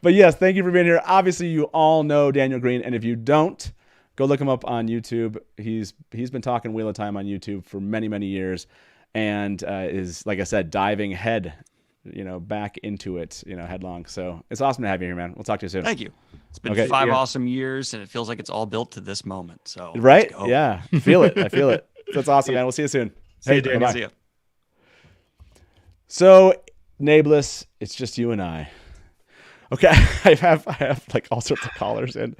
Speaker 3: But yes, thank you for being here. Obviously, you all know Daniel Greene, and if you don't, go look him up on YouTube. He's been talking Wheel of Time on YouTube for many, many years. And is, like I said, diving head back into it, headlong. So it's awesome to have you here, man. We'll talk to you soon.
Speaker 4: Thank you. It's been
Speaker 3: Okay.
Speaker 4: 5 awesome years, and it feels like it's all built to this moment. So
Speaker 3: Right?
Speaker 4: let's go.
Speaker 3: Yeah. I feel it. That's awesome, man. We'll see you soon.
Speaker 5: Hey, Daniel.
Speaker 3: bye-bye.
Speaker 4: See ya.
Speaker 3: So, Nae'blis, it's just you and I. Okay, I have like all sorts of callers, and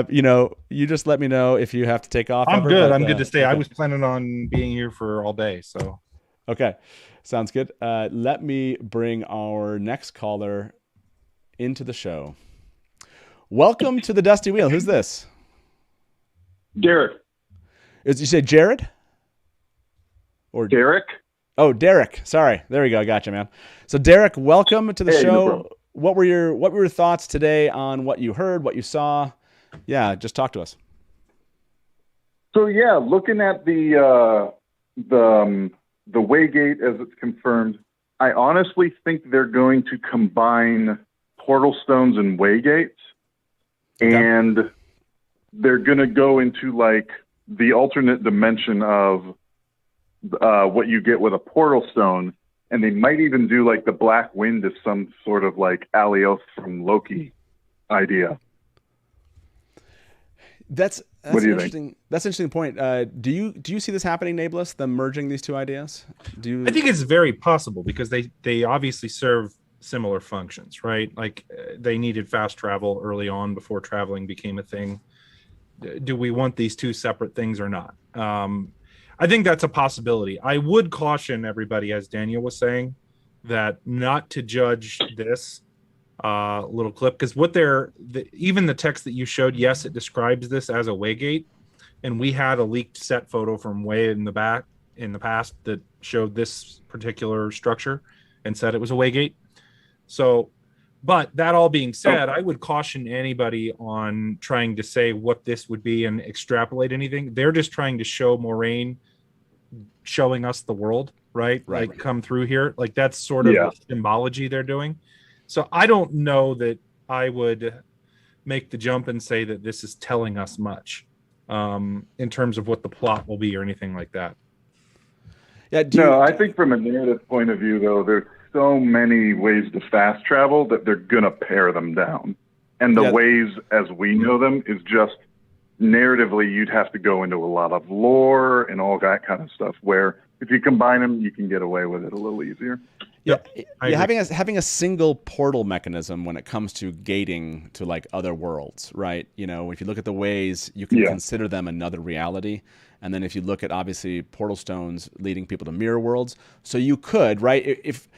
Speaker 3: you just let me know if you have to take off.
Speaker 5: I'm
Speaker 3: ever,
Speaker 5: good.
Speaker 3: but,
Speaker 5: I'm good to stay. I
Speaker 3: okay.
Speaker 5: was planning on being here for all day, so.
Speaker 3: Okay, sounds good. Let me bring our next caller into the show. Welcome to the Dusty Wheel. Who's this?
Speaker 12: Derek.
Speaker 3: You say Jared? Or
Speaker 12: Derek?
Speaker 3: Oh, Derek. Sorry. There we go. I got you, man. So, Derek, welcome to the
Speaker 12: Hey, no
Speaker 3: show.
Speaker 12: problem.
Speaker 3: What were your thoughts today on what you heard, what you saw? Yeah, just talk to us.
Speaker 12: So yeah, looking at the Waygate as it's confirmed, I honestly think they're going to combine portal stones and Waygates, and they're going to go into like the alternate dimension of what you get with a portal stone. And they might even do like the Black Wind as some sort of like Alioth from Loki idea.
Speaker 3: That's
Speaker 12: What do you
Speaker 3: interesting.
Speaker 12: think?
Speaker 3: That's an interesting point. Do you see this happening, Nae'blis? Them merging these two ideas?
Speaker 5: I think it's very possible because they obviously serve similar functions, right? Like they needed fast travel early on before traveling became a thing. Do we want these two separate things or not? I think that's a possibility. I would caution everybody, as Daniel was saying, that not to judge this little clip, because even the text that you showed, yes, it describes this as a Waygate, and we had a leaked set photo from way in the past that showed this particular structure and said it was a Waygate. So, but that all being said, I would caution anybody on trying to say what this would be and extrapolate anything. They're just trying to show Moraine showing us the world, right? Like come through here. Like that's sort of the symbology they're doing. So I don't know that I would make the jump and say that this is telling us much in terms of what the plot will be or anything like that.
Speaker 3: Yeah.
Speaker 12: I think from a narrative point of view, though, there's so many ways to fast travel that they're going to pare them down. And the ways as we know them is just narratively, you'd have to go into a lot of lore and all that kind of stuff, where if you combine them, you can get away with it a little easier.
Speaker 3: Having a single portal mechanism when it comes to gating to like other worlds, right? If you look at the ways, you can consider them another reality. And then if you look at obviously portal stones leading people to mirror worlds, so you could, right? If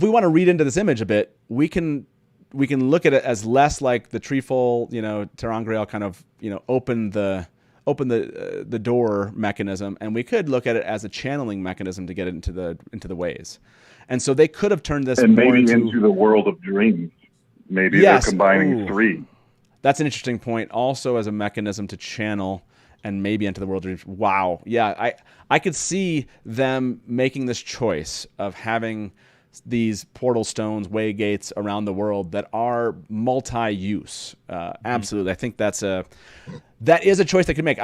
Speaker 3: we want to read into this image a bit, we can look at it as less like the treefold, Terangreal kind of, open the door mechanism, and we could look at it as a channeling mechanism to get it into the ways. And so they could have turned this
Speaker 12: and
Speaker 3: more
Speaker 12: maybe into the world of dreams. Maybe they're combining three.
Speaker 3: That's an interesting point. Also as a mechanism to channel and maybe into the world of dreams. Wow. Yeah, I could see them making this choice of having these portal stones, Waygates around the world that are multi-use. Absolutely. I think that is a choice they could make.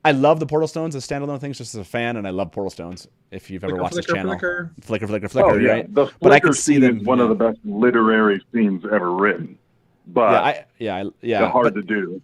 Speaker 3: I love the portal stones as standalone things just as a fan, and I love portal stones. If you've ever watched this channel, flicker, right?
Speaker 12: The
Speaker 3: but I can
Speaker 12: flicker
Speaker 3: see
Speaker 12: scene
Speaker 3: them.
Speaker 12: is one of the best literary scenes ever written, but they're hard to do.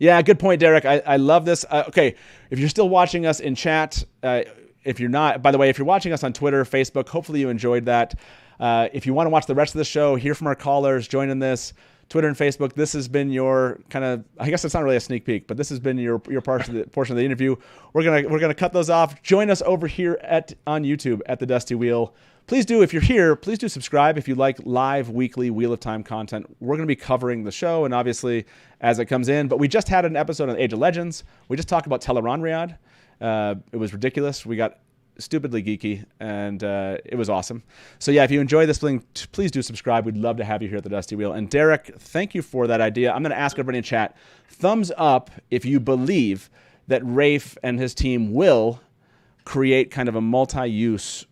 Speaker 3: Yeah, good point, Derek. I love this. Okay, if you're still watching us in chat, if you're not, by the way, if you're watching us on Twitter, Facebook, hopefully you enjoyed that. If you want to watch the rest of the show, hear from our callers, join in this, Twitter and Facebook. This has been your kind of, I guess it's not really a sneak peek, but this has been your portion of the interview. We're gonna cut those off. Join us over here on YouTube at the Dusty Wheel. Please do, if you're here, please do subscribe if you like live weekly Wheel of Time content. We're going to be covering the show, and obviously as it comes in. But we just had an episode on Age of Legends. We just talked about Teleron. It was ridiculous. We got stupidly geeky, and it was awesome. So yeah, if you enjoy this thing, please do subscribe. We'd love to have you here at the Dusty Wheel. And Derek, thank you for that idea. I'm going to ask everybody in chat, thumbs up if you believe that Rafe and his team will create kind of a multi-use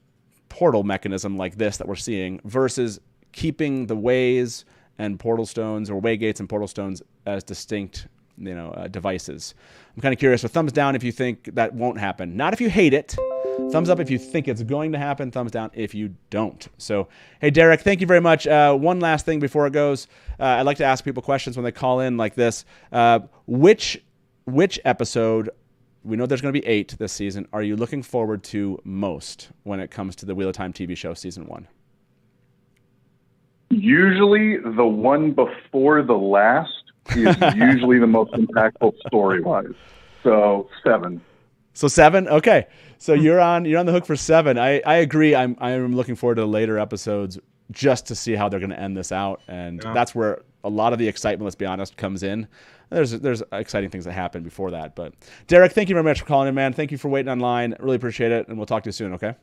Speaker 3: portal mechanism like this that we're seeing versus keeping the ways and portal stones, or Waygates and portal stones, as distinct devices. I'm kind of curious. So thumbs down if you think that won't happen. Not if you hate it, Thumbs up if you think it's going to happen. Thumbs down if you don't. So, hey, Derek, thank you very much. One last thing before it goes. I'd like to ask people questions when they call in like this. Which episode, we know there's going to be 8 this season, are you looking forward to most when it comes to the Wheel of Time TV show season 1?
Speaker 12: Usually the one before the last is usually the most impactful story-wise. So 7.
Speaker 3: So 7? Okay. So you're on the hook for 7. I agree. I'm looking forward to the later episodes just to see how they're going to end this out. And that's where a lot of the excitement, let's be honest, comes in. There's exciting things that happen before that. But Derek, thank you very much for calling in, man. Thank you for waiting online. Really appreciate it. And we'll talk to you soon, okay?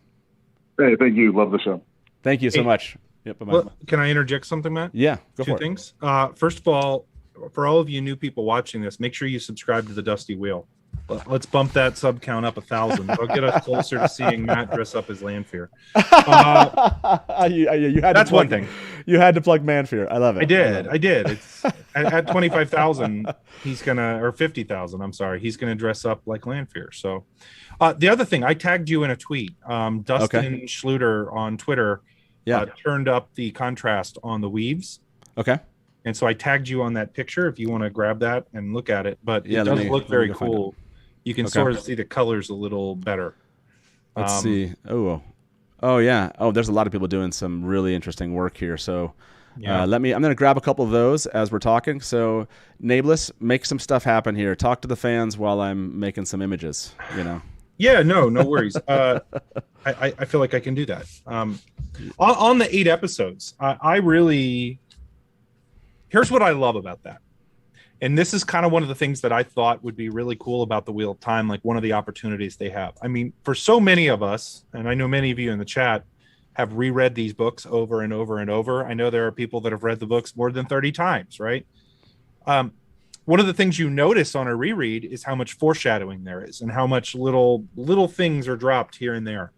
Speaker 12: Hey, thank you. Love the show.
Speaker 3: Thank you so much. Yep, bye-bye.
Speaker 5: Well, can I interject something, Matt?
Speaker 3: Yeah, go for it.
Speaker 5: 2 things. First of all, for all of you new people watching this, make sure you subscribe to the Dusty Wheel. Let's bump that sub count up 1,000. It'll get us closer to seeing Matt dress up as Lanfear.
Speaker 3: You had
Speaker 5: that's one thing.
Speaker 3: You had to plug Manfear. I love it.
Speaker 5: I did. It's at 25,000. He's gonna, or 50,000. I'm sorry. He's gonna dress up like Lanfear. So, the other thing, I tagged you in a tweet. Dustin Schluter on Twitter. Turned up the contrast on the weaves.
Speaker 3: Okay.
Speaker 5: And so I tagged you on that picture if you want to grab that and look at it. But it does look very cool. You can sort of see the colors a little better.
Speaker 3: Let's see. Oh, yeah. Oh, there's a lot of people doing some really interesting work here. So I'm going to grab a couple of those as we're talking. So Nae'blis, make some stuff happen here. Talk to the fans while I'm making some images,
Speaker 5: Yeah, no worries. I feel like I can do that. On the 8 episodes, here's what I love about that. And this is kind of one of the things that I thought would be really cool about the Wheel of Time, like one of the opportunities they have. I mean, for so many of us, and I know many of you in the chat have reread these books over and over and over. I know there are people that have read the books more than 30 times, right? One of the things you notice on a reread is how much foreshadowing there is and how much little things are dropped here and there.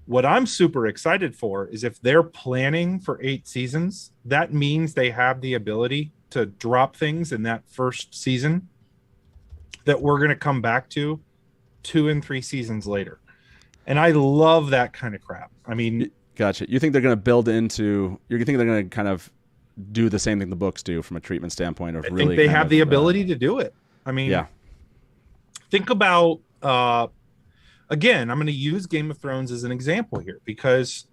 Speaker 5: What I'm super excited for is if they're planning for 8 seasons, that means they have the ability to drop things in that first season that we're going to come back to 2 and 3 seasons later. And I love that kind of crap. I mean,
Speaker 3: gotcha. You think they're going to build into, you think they're going to kind of do the same thing the books do from a treatment standpoint of
Speaker 5: I
Speaker 3: really
Speaker 5: think they have the ability to do it. I mean, think about, again, I'm going to use Game of Thrones as an example here because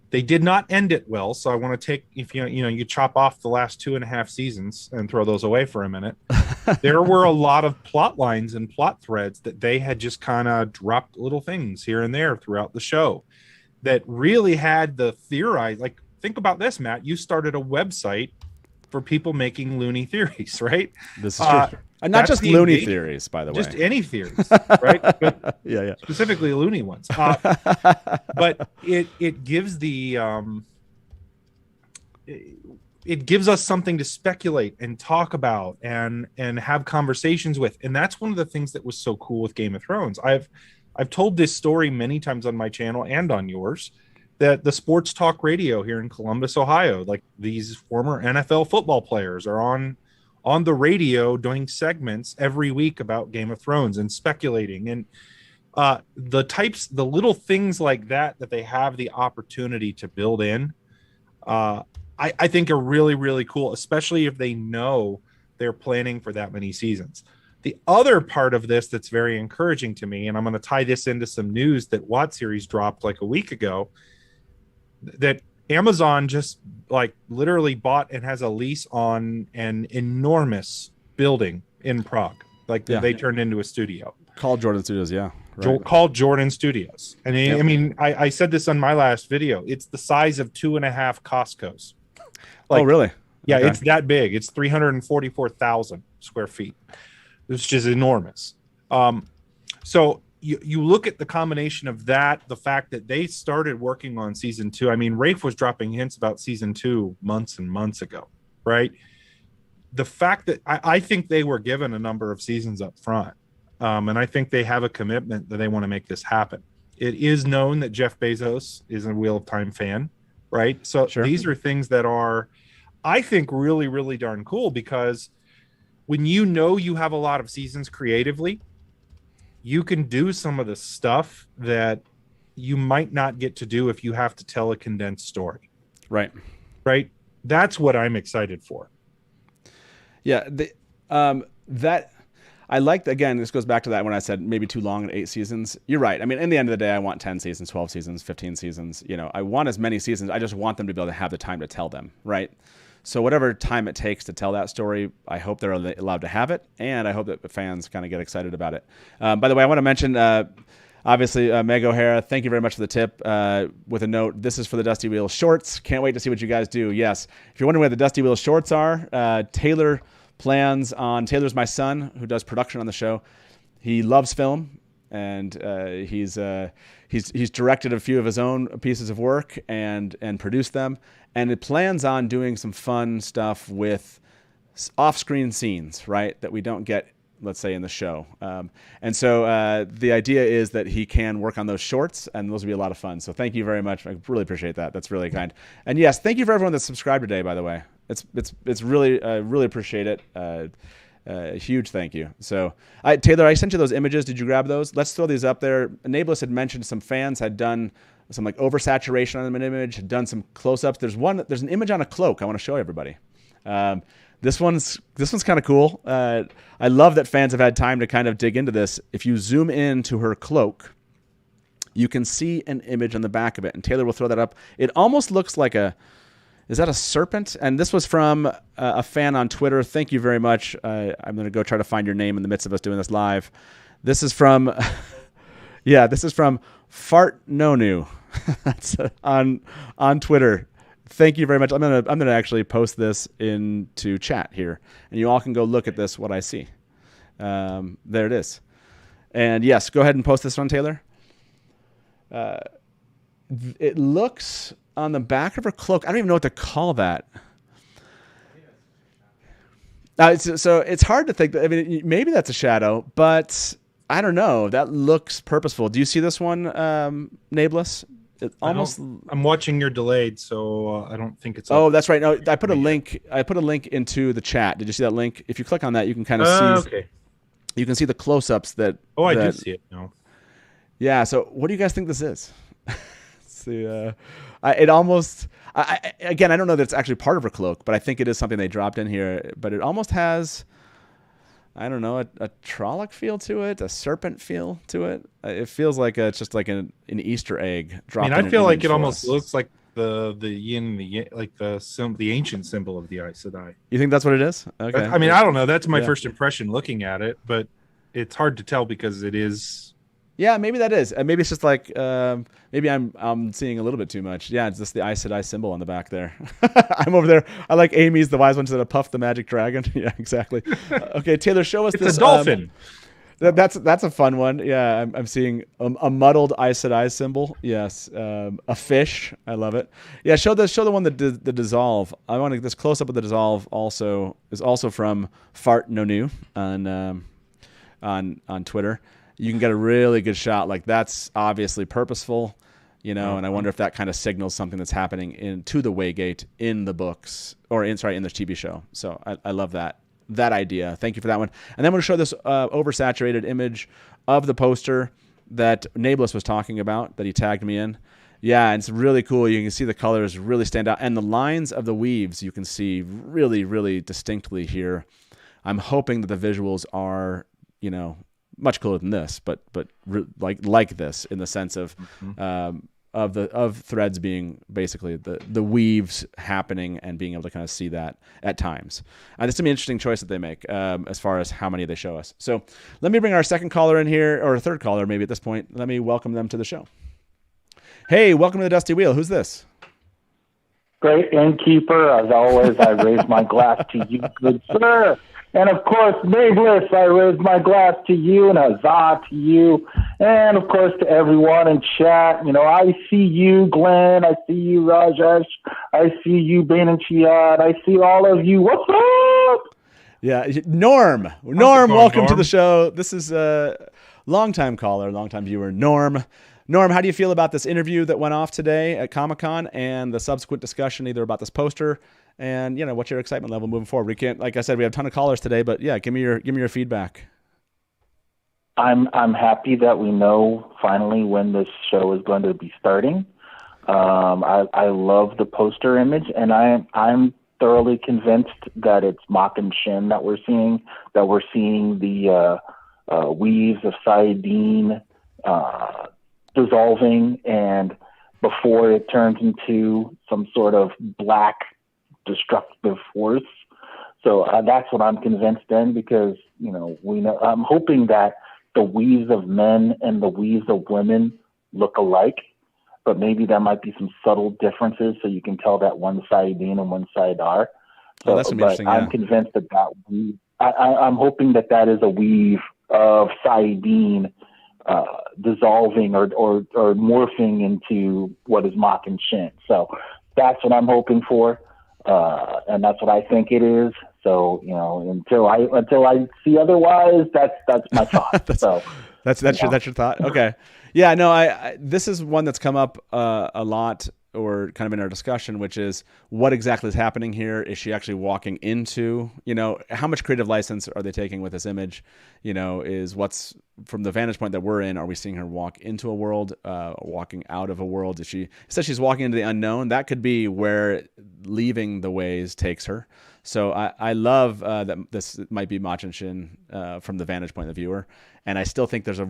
Speaker 5: they did not end it well. So I want to take, if you chop off the last 2.5 seasons and throw those away for a minute, there were a lot of plot lines and plot threads that they had just kind of dropped little things here and there throughout the show that really had the theorized, like, think about this, Matt. You started a website for people making loony theories, right?
Speaker 3: This is true. And not just loony theories, by the way.
Speaker 5: Just any theories, right? But
Speaker 3: yeah.
Speaker 5: Specifically loony ones. But it gives it gives us something to speculate and talk about and have conversations with. And that's one of the things that was so cool with Game of Thrones. I've told this story many times on my channel and on yours, that the sports talk radio here in Columbus, Ohio, like these former NFL football players are on the radio doing segments every week about Game of Thrones and speculating. And the little things like that they have the opportunity to build in, I think are really, really cool, especially if they know they're planning for that many seasons. The other part of this that's very encouraging to me, and I'm going to tie this into some news that WoT series dropped like a week ago, that Amazon just like literally bought and has a lease on an enormous building in Prague. Like they turned into a studio.
Speaker 3: Called Jordan Studios, yeah.
Speaker 5: Right. Called Jordan Studios. And I mean, I said this on my last video. It's the size of 2.5 Costco's.
Speaker 3: Like, oh, really?
Speaker 5: Yeah, okay. It's that big. It's 344,000 square feet, which is enormous. So you look at the combination of that, the fact that they started working on season 2. I mean, Rafe was dropping hints about season 2 months and months ago, right? The fact that I think they were given a number of seasons up front, and I think they have a commitment that they want to make this happen. It is known that Jeff Bezos is a Wheel of Time fan, right? So These are things that are, I think, really, really darn cool, because when you know you have a lot of seasons creatively, you can do some of the stuff that you might not get to do if you have to tell a condensed story.
Speaker 3: Right.
Speaker 5: Right. That's what I'm excited for.
Speaker 3: Yeah. That I liked, again, this goes back to that when I said maybe too long at 8 seasons. You're right. I mean, in the end of the day, I want 10 seasons, 12 seasons, 15 seasons. You know, I want as many seasons. I just want them to be able to have the time to tell them. Right. So whatever time it takes to tell that story, I hope they're allowed to have it. And I hope that the fans kind of get excited about it. By the way, I want to mention, obviously, Meg O'Hara, thank you very much for the tip. With a note, this is for the Dusty Wheel shorts. Can't wait to see what you guys do. Yes. If you're wondering where the Dusty Wheel shorts are, Taylor plans on, Taylor's my son who does production on the show. He loves film, and he's directed a few of his own pieces of work and produced them. And it plans on doing some fun stuff with off-screen scenes, right, that we don't get, let's say, in the show. And so the idea is that he can work on those shorts, and those will be a lot of fun. So thank you very much. I really appreciate that. That's really kind. And yes, thank you for everyone that's subscribed today, by the way. It's really, really appreciate it. A huge thank you. So Taylor, I sent you those images. Did you grab those? Let's throw these up there. Nae'blis had mentioned some fans had done some like oversaturation on an image, had done some close-ups. There's an image on a cloak I want to show everybody. This one's kind of cool. I love that fans have had time to kind of dig into this. If you zoom in to her cloak, you can see an image on the back of it. And Taylor will throw that up. It almost looks like is that a serpent? And this was from a fan on Twitter. Thank you very much. I'm going to go try to find your name in the midst of us doing this live. This is from, this is from Fart Nonu. That's on Twitter. Thank you very much. I'm gonna actually post this into chat here, and you all can go look at this. What I see, there it is. And yes, go ahead and post this one, Taylor. It looks on the back of her cloak. I don't even know what to call that. So it's hard to think. I mean, maybe that's a shadow, but I don't know. That looks purposeful. Do you see this one, Nae'blis?
Speaker 5: I'm watching your delayed, so I don't think it's.
Speaker 3: Oh, that's right. No, I put a link. I put a link into the chat. Did you see that link? If you click on that, you can kind of see.
Speaker 5: Okay.
Speaker 3: You can see the close-ups that.
Speaker 5: Oh, I did see it. No.
Speaker 3: Yeah. So, what do you guys think this is? It almost. Again, I don't know that it's actually part of her cloak, but I think it is something they dropped in here. But it almost has. I don't know, a Trolloc feel to it, a serpent feel to it. It feels like it's just like an Easter egg dropped.
Speaker 5: I feel like it almost looks like the yin, like the ancient symbol of the Aes Sedai.
Speaker 3: You think that's what it is? Okay.
Speaker 5: I mean, I don't know. That's my first impression looking at it, but it's hard to tell because it is.
Speaker 3: Yeah, maybe that is. Maybe it's just like maybe I'm seeing a little bit too much. Yeah, it's just the Aes Sedai symbol on the back there. I'm over there. I like Amy's the wise one to Puff the Magic Dragon. Yeah, exactly. Okay, Taylor, show us
Speaker 5: it's
Speaker 3: this.
Speaker 5: It's a dolphin.
Speaker 3: That's a fun one. Yeah, I'm seeing a muddled Aes Sedai symbol. Yes, a fish. I love it. Yeah, show the one that the dissolve. I want this close up of the dissolve. Is also from Fart Nonu on Twitter. You can get a really good shot. Like that's obviously purposeful, and I wonder if that kind of signals something that's happening to the Waygate in the books or in the TV show. So I love that idea. Thank you for that one. And then we'll show this oversaturated image of the poster that Nae'blis was talking about that he tagged me in. Yeah, and it's really cool. You can see the colors really stand out, and the lines of the weaves you can see really, really distinctly here. I'm hoping that the visuals are, much cooler than this, but like this in the sense of of threads being basically the weaves happening and being able to kind of see that at times. This is gonna be an interesting choice that they make as far as how many they show us. So let me bring our second caller in here, or a third caller maybe at this point. Let me welcome them to the show. Hey, welcome to the Dusty Wheel. Who's this?
Speaker 13: Great Innkeeper, as always. I raise my glass to you, good sir. And, of course, Nae'blis, I raise my glass to you, and huzzah to you. And, of course, to everyone in chat. I see you, Glenn. I see you, Rajesh. I see you, Bain and Chiad. I see all of you. What's up?
Speaker 3: Yeah, Norm, welcome to the show. This is a longtime caller, longtime viewer, Norm. Norm, how do you feel about this interview that went off today at Comic-Con and the subsequent discussion either about this poster and what's your excitement level moving forward? We can't, like I said, we have a ton of callers today, but yeah, give me your feedback.
Speaker 13: I'm happy that we know finally when this show is going to be starting. I love the poster image, and I'm thoroughly convinced that it's Mach and Shin that we're seeing. That we're seeing the weaves of Saidin dissolving, and before it turns into some sort of black destructive force. So that's what I'm convinced in, because we know. I'm hoping that the weaves of men and the weaves of women look alike, but maybe there might be some subtle differences, so you can tell that one Saidin and one Saidar. So,
Speaker 3: that's interesting.
Speaker 13: I'm convinced that weave. I'm hoping that is a weave of Saidin dissolving or morphing into what is Mach and Shin. So that's what I'm hoping for, and that's what I think it is. So until I see otherwise, that's my thought.
Speaker 3: That's your thought. Okay, yeah, no, this is one that's come up a lot, or kind of in our discussion, which is what exactly is happening here. Is she actually walking into, how much creative license are they taking with this image? Is what's from the vantage point that we're in, are we seeing her walk into a world, walking out of a world? Is she says she's walking into the unknown? That could be where leaving the ways takes her. So I love that this might be Mach and Shin from the vantage point of the viewer. And I still think there's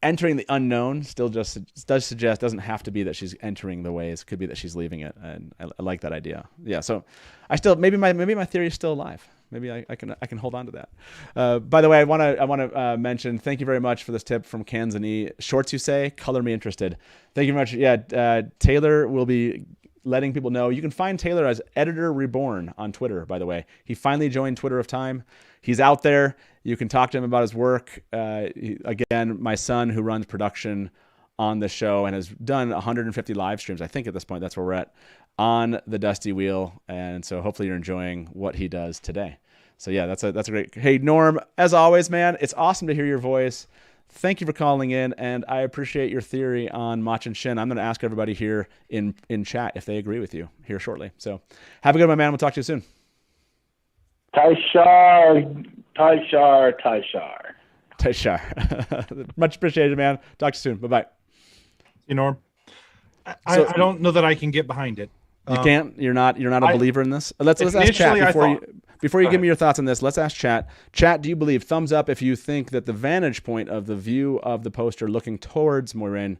Speaker 3: entering the unknown still just does suggest, doesn't have to be that she's entering the ways. It could be that she's leaving it. And I like that idea. Yeah. So I still, maybe my theory is still alive. Maybe I can hold on to that. By the way, I want to mention, thank you very much for this tip from Kanzani. Shorts, you say, color me interested. Thank you very much. Yeah. Taylor will be letting people know. You can find Taylor as Editor Reborn on Twitter, by the way. He finally joined Twitter of Time. He's out there. You can talk to him about his work. Again, my son, who runs production on the show and has done 150 live streams, I think at this point, that's where we're at, on the Dusty Wheel. And so hopefully you're enjoying what he does today. So yeah, that's a great. Hey, Norm, as always, man, it's awesome to hear your voice. Thank you for calling in, and I appreciate your theory on Mach and Shin. I'm going to ask everybody here in chat if they agree with you here shortly. So have a good one, man. We'll talk to you soon.
Speaker 13: Tyshar.
Speaker 3: Much appreciated, man. Talk to you soon. Bye-bye.
Speaker 5: Norm. I don't know that I can get behind it.
Speaker 3: You can't? You're not a believer in this? Let's ask chat before you give me your thoughts on this. Let's ask chat. Chat, do you believe? Thumbs up if you think that the vantage point of the view of the poster looking towards Moiraine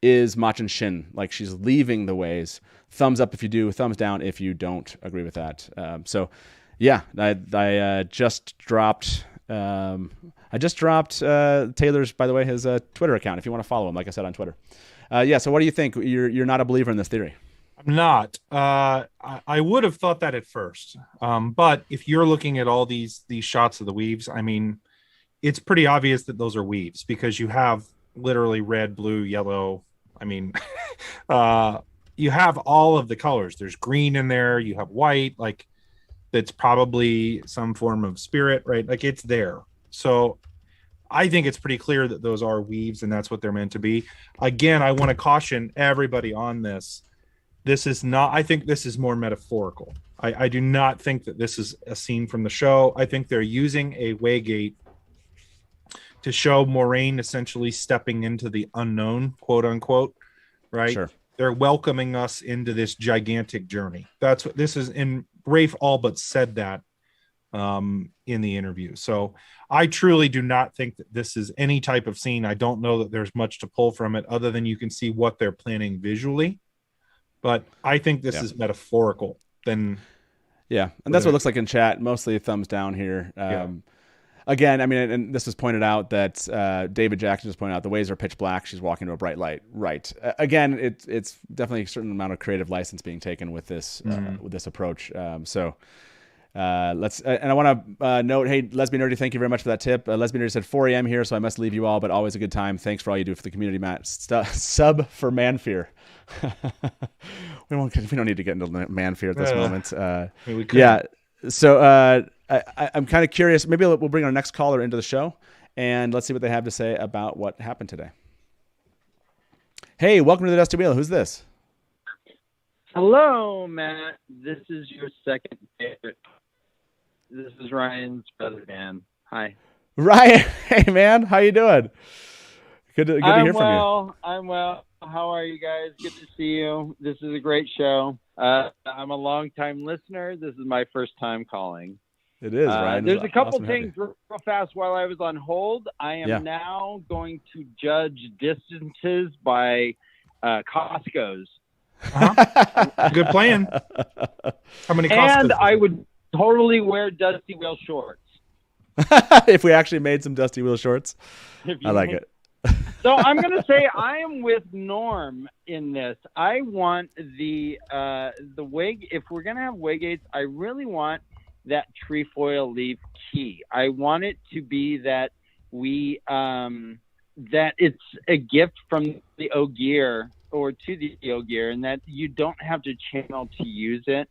Speaker 3: is Mach and Shin, like she's leaving the ways. Thumbs up if you do. Thumbs down if you don't agree with that. So, yeah, I just dropped. I just dropped Taylor's, by the way, his Twitter account. If you want to follow him, like I said, on Twitter. Yeah. So, what do you think? You're not a believer in this theory?
Speaker 5: I'm not. I would have thought that at first. But if you're looking at all these shots of the weaves, I mean, it's pretty obvious that those are weaves, because you have literally red, blue, yellow. I mean, you have all of the colors. There's green in there. You have white. Like, that's probably some form of spirit, right? Like, it's there. So I think it's pretty clear that those are weaves, and that's what they're meant to be. Again, I want to caution everybody on this. This is not, I think this is more metaphorical. I do not think that this is a scene from the show. I think they're using a waygate to show Moiraine essentially stepping into the unknown, quote unquote, right?
Speaker 3: Sure.
Speaker 5: They're welcoming us into this gigantic journey. That's what this is. And Rafe all but said that in the interview. So I truly do not think that this is any type of scene. I don't know that there's much to pull from it other than you can see what they're planning visually. But I think this is metaphorical. And
Speaker 3: that's what it looks like in chat. Mostly thumbs down here. Again, I mean, and this was pointed out that David Jackson just pointed out the ways are pitch black. She's walking to a bright light. Right. Again, it's definitely a certain amount of creative license being taken with this approach. So let's and I want to note, hey, LezbiNerdy, thank you very much for that tip. LezbiNerdy said 4 a.m. here, so I must leave you all, but always a good time. Thanks for all you do for the community, Matt. Sub for man fear. we don't need to get into man fear at this moment. So I'm kind of curious. Maybe we'll bring our next caller into the show, and let's see what they have to say about what happened today. Hey, welcome to the Dusty Wheel. Who's this?
Speaker 14: Hello, Matt. This is your second favorite. This is Ryan's brother, Dan. Hi.
Speaker 3: Ryan, hey man, how you doing? Good to hear from you.
Speaker 14: I'm well. How are you guys? Good to see you. This is a great show. I'm a long-time listener. This is my first time calling.
Speaker 3: It is, Ryan.
Speaker 14: There's a couple things real fast while I was on hold. I am now going to judge distances by Costco's.
Speaker 5: Good plan. How many Costco's?
Speaker 14: And I would totally wear Dusty Whale shorts.
Speaker 3: If we actually made some Dusty Wheel shorts, I like it.
Speaker 14: So I'm going to say I am with Norm in this. I want the wig. If we're going to have waygates, I really want that trefoil leaf key. I want it to be that we that it's a gift from the Ogier or to the Ogier, and that you don't have to channel to use it.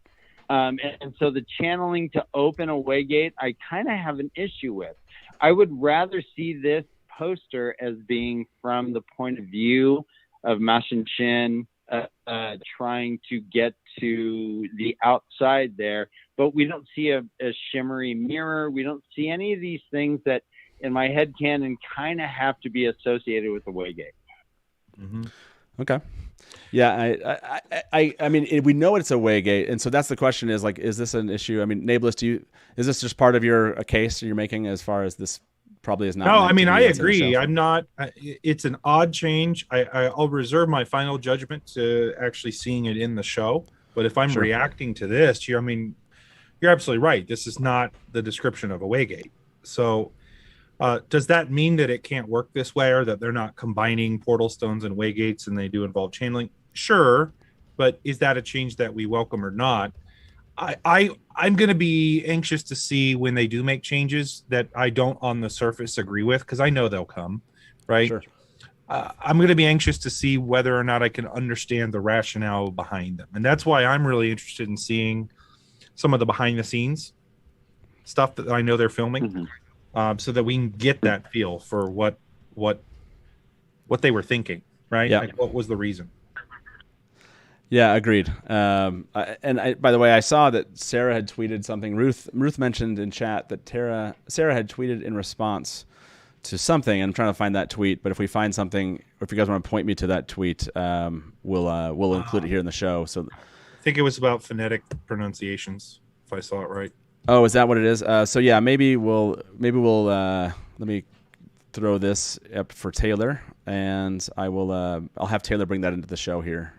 Speaker 14: And so the channeling to open a waygate, I kind of have an issue with. I would rather see this poster as being from the point of view of Mashinshin trying to get to the outside there, but we don't see a shimmery mirror. We don't see any of these things that in my head canon kind of have to be associated with the waygate.
Speaker 5: Mm-hmm.
Speaker 3: Okay. Yeah, I mean, we know it's a waygate, and so that's the question: is like, is this an issue? I mean, Nae'blis, is this just part of a case you're making as far as this probably is not?
Speaker 5: No, I mean, I agree. I'm not. It's an odd change. I'll reserve my final judgment to actually seeing it in the show. But if I'm reacting to this, I mean, you're absolutely right. This is not the description of a waygate. So. Does that mean that it can't work this way, or that they're not combining portal stones and waygates and they do involve channeling? Sure, but is that a change that we welcome or not? I'm going to be anxious to see when they do make changes that I don't on the surface agree with, because I know they'll come, right?
Speaker 3: Sure.
Speaker 5: I'm going to be anxious to see whether or not I can understand the rationale behind them, and that's why I'm really interested in seeing some of the behind the scenes stuff that I know they're filming. Mm-hmm. So that we can get that feel for what they were thinking, right?
Speaker 3: Yeah.
Speaker 5: Like, what was the reason?
Speaker 3: Yeah, agreed. By the way, I saw that Sarah had tweeted something. Ruth mentioned in chat that Sarah had tweeted in response to something. I'm trying to find that tweet, but if we find something, or if you guys want to point me to that tweet, we'll include it here in the show. So,
Speaker 5: I think it was about phonetic pronunciations, if I saw it right.
Speaker 3: Oh, is that what it is? So yeah, maybe we'll let me throw this up for Taylor, and I'll have Taylor bring that into the show here.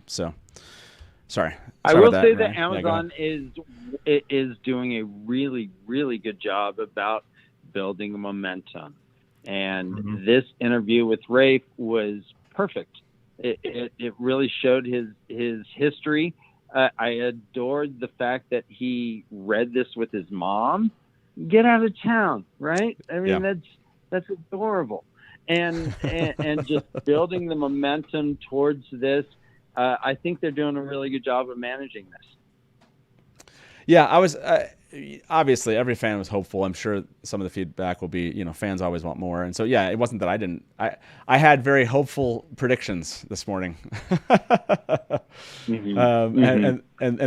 Speaker 3: Sorry
Speaker 14: I will
Speaker 3: about
Speaker 14: say
Speaker 3: that,
Speaker 14: that Amazon is doing a really, really good job about building momentum, and this interview with Rafe was perfect. It really showed his history. I adored the fact that he read this with his mom. Get out of town, right? I mean, that's adorable, and just building the momentum towards this. I think they're doing a really good job of managing this.
Speaker 3: Yeah, I was obviously every fan was hopeful. I'm sure some of the feedback will be, fans always want more, and so yeah, it wasn't that I didn't. I had very hopeful predictions this morning, and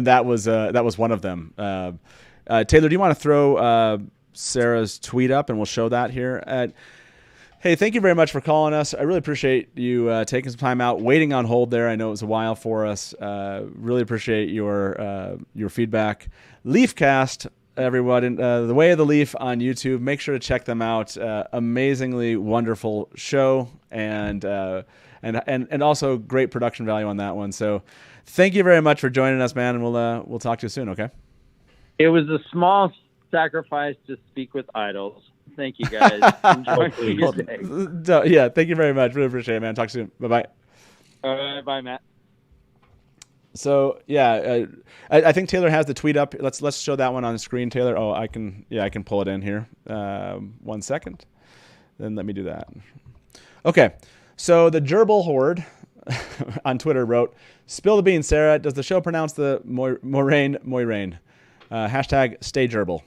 Speaker 3: that was one of them. Taylor, do you want to throw Sarah's tweet up, and we'll show that here? Hey, thank you very much for calling us. I really appreciate you taking some time out, waiting on hold there. I know it was a while for us. Really appreciate your feedback. Leafcast, everyone, The Way of the Leaf on YouTube. Make sure to check them out. Amazingly wonderful show, and also great production value on that one. So, thank you very much for joining us, man. And we'll talk to you soon. Okay.
Speaker 14: It was a small sacrifice to speak with idols. Thank you, guys. Enjoy your day.
Speaker 3: Yeah, thank you very much. Really appreciate it, man. Talk soon. Bye-bye.
Speaker 14: All right, bye, Matt.
Speaker 3: So, yeah, I think Taylor has the tweet up. Let's show that one on the screen, Taylor. Oh, I can pull it in here. 1 second. Then let me do that. Okay, so the Gerbil Horde on Twitter wrote, "Spill the beans, Sarah. Does the show pronounce the Moiraine? Hashtag stay Gerbil."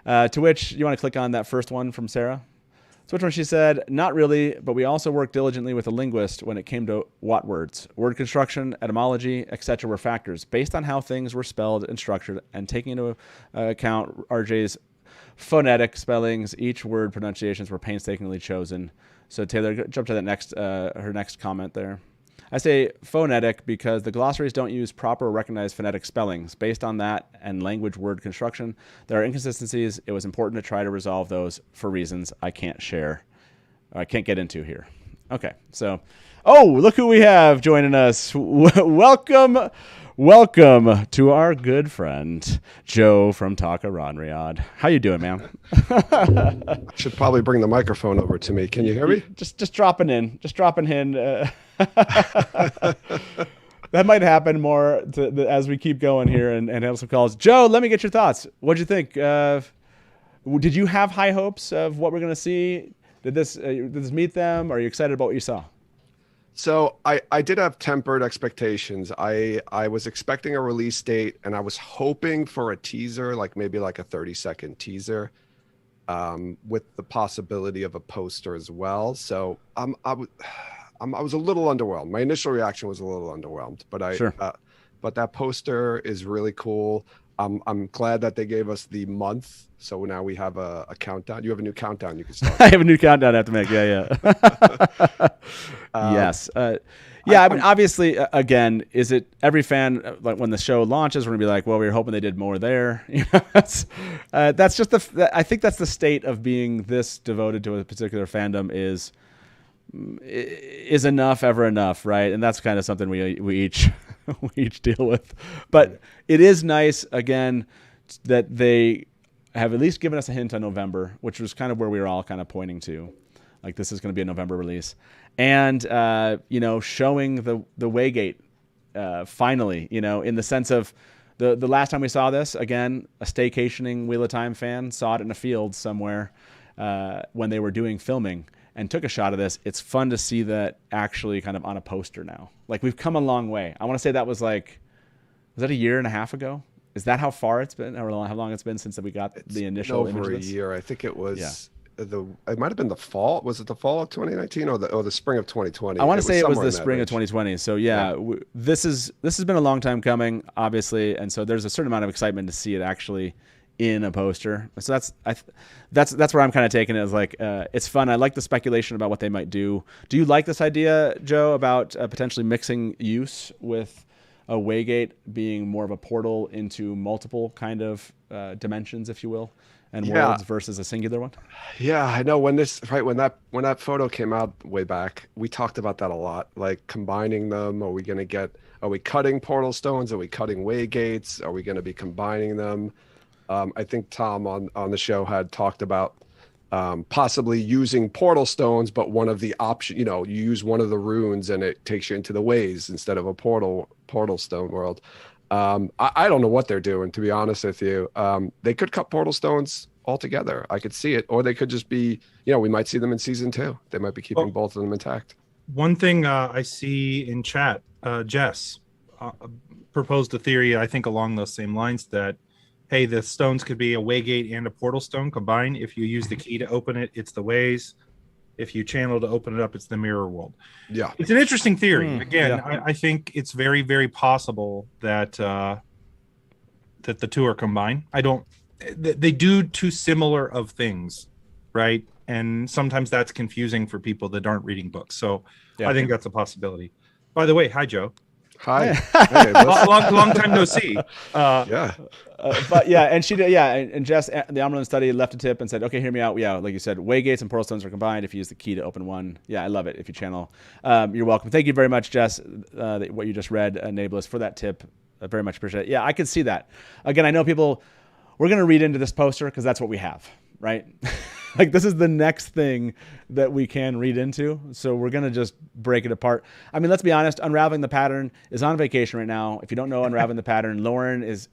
Speaker 3: To which you want to click on that first one from Sarah. To which one she said, "Not really, but we also worked diligently with a linguist when it came to what words. Word construction, etymology, etc. were factors based on how things were spelled and structured, and taking into account RJ's phonetic spellings. Each word pronunciations were painstakingly chosen. So Taylor, jump to that next her next comment there. I say phonetic because the glossaries don't use proper recognized phonetic spellings. Based on that and language word construction, there are inconsistencies. It was important to try to resolve those for reasons I can't share. I can't get into here. Okay, so, look who we have joining us. Welcome to our good friend, Joe from Takaranriad. How you doing, man?
Speaker 15: I should probably bring the microphone over to me. Can you hear me?
Speaker 3: Just dropping in. That might happen more as we keep going here and have some calls. Joe, let me get your thoughts. What'd you think? Did you have high hopes of what we're going to see? Did this meet them? Are you excited about what you saw?
Speaker 15: So I did have tempered expectations. I was expecting a release date, and I was hoping for a teaser, like maybe like a 30-second teaser, with the possibility of a poster as well. So I was a little underwhelmed. My initial reaction was a little underwhelmed, but that poster is really cool. I'm glad that they gave us the month, so now we have a countdown. You have a new countdown you can start.
Speaker 3: I have a new countdown I have to make. Yeah. Yes. I mean, obviously, again, is it every fan, like when the show launches, we're gonna be like, well, we were hoping they did more there. That's just I think that's the state of being this devoted to a particular fandom is enough ever enough, right? And that's kind of something we each deal with. But it is nice, again, that they have at least given us a hint on November, which was kind of where we were all kind of pointing to. Like, this is going to be a November release. And, showing the Waygate finally, in the sense of the last time we saw this, again, a staycationing Wheel of Time fan saw it in a field somewhere when they were doing filming and took a shot of this. It's fun to see that actually kind of on a poster now. Like, we've come a long way. I want to say that was that a year and a half ago? Is that how far it's been, or how long it's been since we got the initial image
Speaker 15: over
Speaker 3: of this?
Speaker 15: a year? I think it was it might have been the fall. Was it the fall of 2019 or the spring of 2020?
Speaker 3: I want to say it was the spring of 2020. So this has been a long time coming, obviously, and so there's a certain amount of excitement to see it actually in a poster. So that's where I'm kind of taking it as like it's fun. I like the speculation about what they might do. Do you like this idea, Joe, about potentially mixing use with a Waygate being more of a portal into multiple kind of dimensions, if you will, and worlds versus a singular one?
Speaker 15: Yeah, I know when that photo came out way back, we talked about that a lot, like combining them. Are we cutting portal stones? Are we cutting Waygates? Are we going to be combining them? I think Tom on the show had talked about possibly using portal stones, but one of the options, you use one of the runes and it takes you into the ways instead of a portal stone world. I don't know what they're doing, to be honest with you. They could cut portal stones altogether. I could see it, or they could just be, we might see them in season 2. They might be keeping both of them intact.
Speaker 5: One thing I see in chat, Jess proposed a theory, I think along those same lines, that hey, the stones could be a Waygate and a portal stone combined. If you use the key to open it, it's the ways. If you channel to open it up, it's the mirror world. Yeah. It's an interesting theory. Again, I think it's very, very possible that that the two are combined. They do two similar of things, right? And sometimes that's confusing for people that aren't reading books. So I think that's a possibility. By the way, hi, Joe.
Speaker 15: Hi.
Speaker 5: Hey, long time no see.
Speaker 3: But and she did, and Jess, the Amaranth study, left a tip and said, okay, hear me out. Yeah, like you said, Waygates and portal stones are combined if you use the key to open one. Yeah, I love it if you channel. You're welcome. Thank you very much, Jess, what you just read, Nae'blis, for that tip. I very much appreciate it. Yeah, I could see that. Again, I know we're going to read into this poster because that's what we have, right? Like, this is the next thing that we can read into. So we're going to just break it apart. I mean, let's be honest. Unraveling the Pattern is on vacation right now. If you don't know Unraveling the Pattern, Lauren is,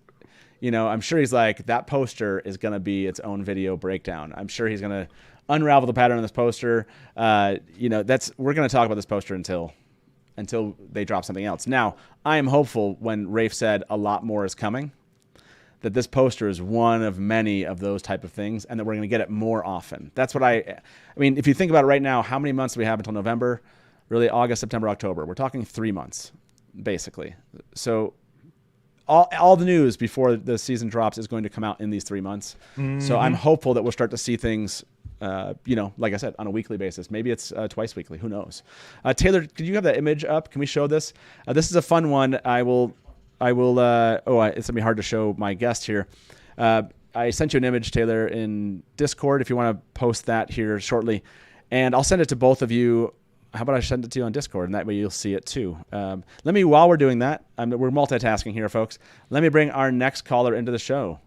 Speaker 3: I'm sure he's like, that poster is going to be its own video breakdown. I'm sure he's going to unravel the pattern on this poster. We're going to talk about this poster until they drop something else. Now, I am hopeful when Rafe said a lot more is coming, that this poster is one of many of those type of things, and that we're going to get it more often. That's what I mean, if you think about it right now, how many months do we have until November? Really, August, September, October. We're talking 3 months, basically. So all the news before the season drops is going to come out in these 3 months. So I'm hopeful that we'll start to see things, like I said, on a weekly basis. Maybe it's twice weekly. Who knows? Taylor, could you have that image up? Can we show this? This is a fun one. It's gonna be hard to show my guest here. I sent you an image, Taylor, in Discord. If you want to post that here shortly, and I'll send it to both of you. How about I send it to you on Discord, and that way you'll see it too. While we're doing that, we're multitasking here, folks. Let me bring our next caller into the show.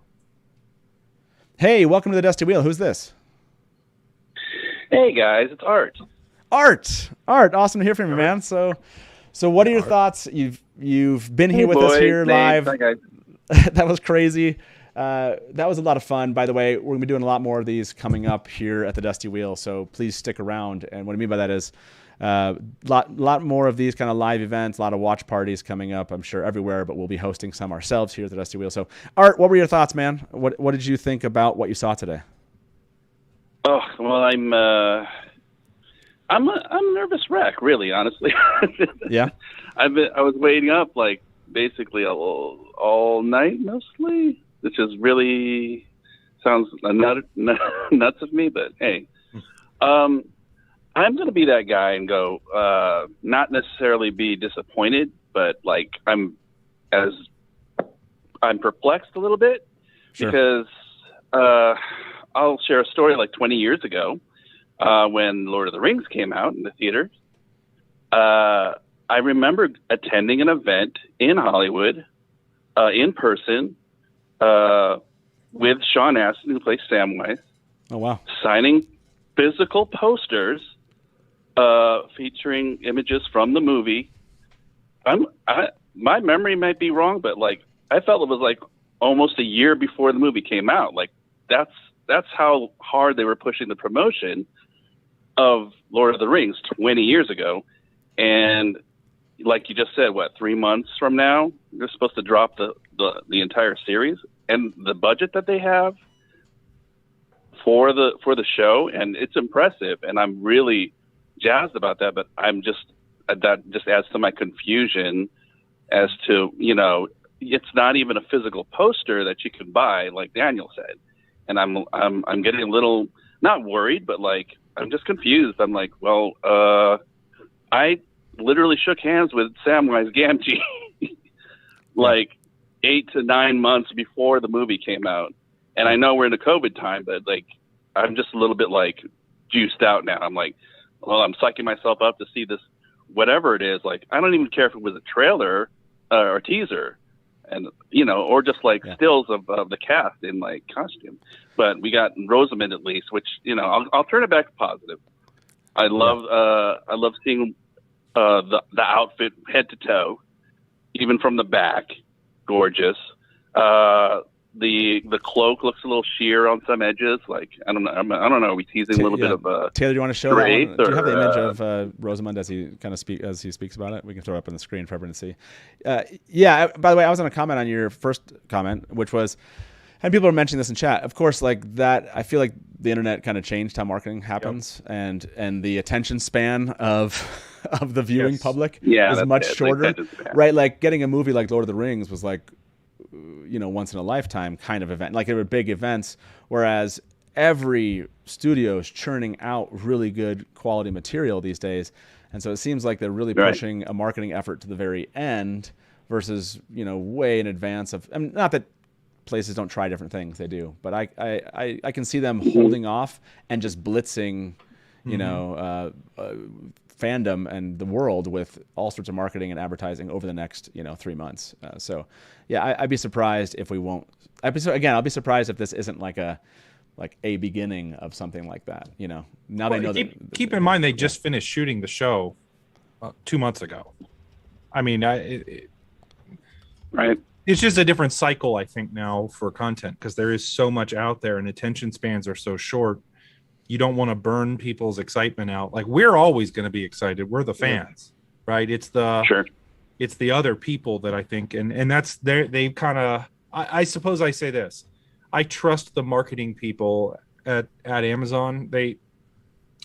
Speaker 3: Hey, welcome to the Dusty Wheel. Who's this?
Speaker 16: Hey guys, it's Art.
Speaker 3: Art, awesome to hear from you, man. So what are your thoughts? You've been here with us here live.
Speaker 16: Hi, guys.
Speaker 3: That was crazy. That was a lot of fun. By the way, we're gonna be doing a lot more of these coming up here at the Dusty Wheel, so please stick around. And what I mean by that is lot more of these kind of live events, a lot of watch parties coming up, I'm sure, everywhere, but we'll be hosting some ourselves here at the Dusty Wheel. So, Art, what were your thoughts, man? What did you think about what you saw today?
Speaker 16: Oh, well, I'm a nervous wreck, really, honestly.
Speaker 3: Yeah.
Speaker 16: I was waiting up like basically all night mostly, which is really sounds nuts of me, but hey. I'm going to be that guy and go, not necessarily be disappointed, but like I'm perplexed a little bit. Sure. Because I'll share a story like 20 years ago when Lord of the Rings came out in the theaters. I remember attending an event in Hollywood in person with Sean Astin, who plays Samwise.
Speaker 3: Oh, wow.
Speaker 16: Signing physical posters featuring images from the movie. My memory might be wrong, but like I felt it was like almost a year before the movie came out. Like that's how hard they were pushing the promotion of Lord of the Rings 20 years ago. And like you just said, 3 months from now they're supposed to drop the entire series, and the budget that they have for the show, and it's impressive, and I'm really jazzed about that. But that just adds to my confusion as to, it's not even a physical poster that you can buy, like Daniel said, and I'm getting a little not worried, but like I'm just confused. I'm like, well, I literally shook hands with Samwise Gamgee like 8 to 9 months before the movie came out. And I know we're in a COVID time, but like, I'm just a little bit like juiced out now. I'm like, well, I'm psyching myself up to see this, whatever it is. Like, I don't even care if it was a trailer or teaser, and or just like stills of the cast in like costume. But we got Rosamund at least, which I'll turn it back to positive. I love seeing the outfit head to toe, even from the back, gorgeous. The cloak looks a little sheer on some edges. Like I don't know. Are we teasing a little bit of
Speaker 3: Taylor, do you want to show that one? Do you have the image
Speaker 16: of
Speaker 3: Rosamund as he speaks about it? We can throw it up on the screen for everyone to see. Yeah. By the way, I was going to comment on your first comment, which was, and people are mentioning this in chat. Of course, like that. I feel like the internet kind of changed how marketing happens, and the attention span of the viewing public is much shorter, right? Like getting a movie like Lord of the Rings was like, once in a lifetime kind of event. Like they were big events, whereas every studio is churning out really good quality material these days. And so it seems like they're really pushing a marketing effort to the very end versus, way in advance of, not that places don't try different things, they do, but I can see them holding off and just blitzing, fandom and the world with all sorts of marketing and advertising over the next 3 months. So yeah, I'd be surprised if we won't. I'll be surprised if this isn't like a beginning of something like that. Now they know.
Speaker 5: Keep in mind they just finished shooting the show 2 months ago. I mean,
Speaker 16: right.
Speaker 5: It's just a different cycle, I think, now for content, because there is so much out there and attention spans are so short. You don't want to burn people's excitement out. Like we're always going to be excited. We're the fans, right? It's the other people that I think, and that's they kind of, I suppose I say this, I trust the marketing people at Amazon. They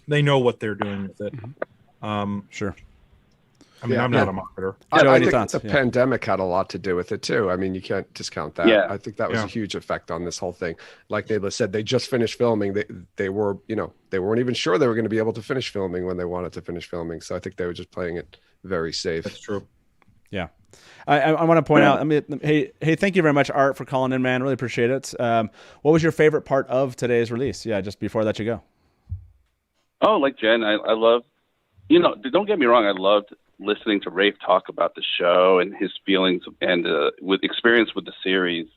Speaker 5: know what they're doing with it.
Speaker 3: Sure.
Speaker 5: I mean, I'm not a marketer.
Speaker 15: I think the pandemic had a lot to do with it too. I mean, you can't discount that.
Speaker 16: Yeah.
Speaker 15: I think that was a huge effect on this whole thing. Like Nae'blis said, they just finished filming. They were, they weren't even sure they were going to be able to finish filming when they wanted to finish filming. So I think they were just playing it very safe.
Speaker 5: That's true.
Speaker 3: Yeah. I want to point out, hey, thank you very much, Art, for calling in, man. Really appreciate it. What was your favorite part of today's release? Yeah, just before I let you go.
Speaker 16: Oh, like Jen, I love, don't get me wrong, I loved listening to Rafe talk about the show and his feelings and with experience with the series.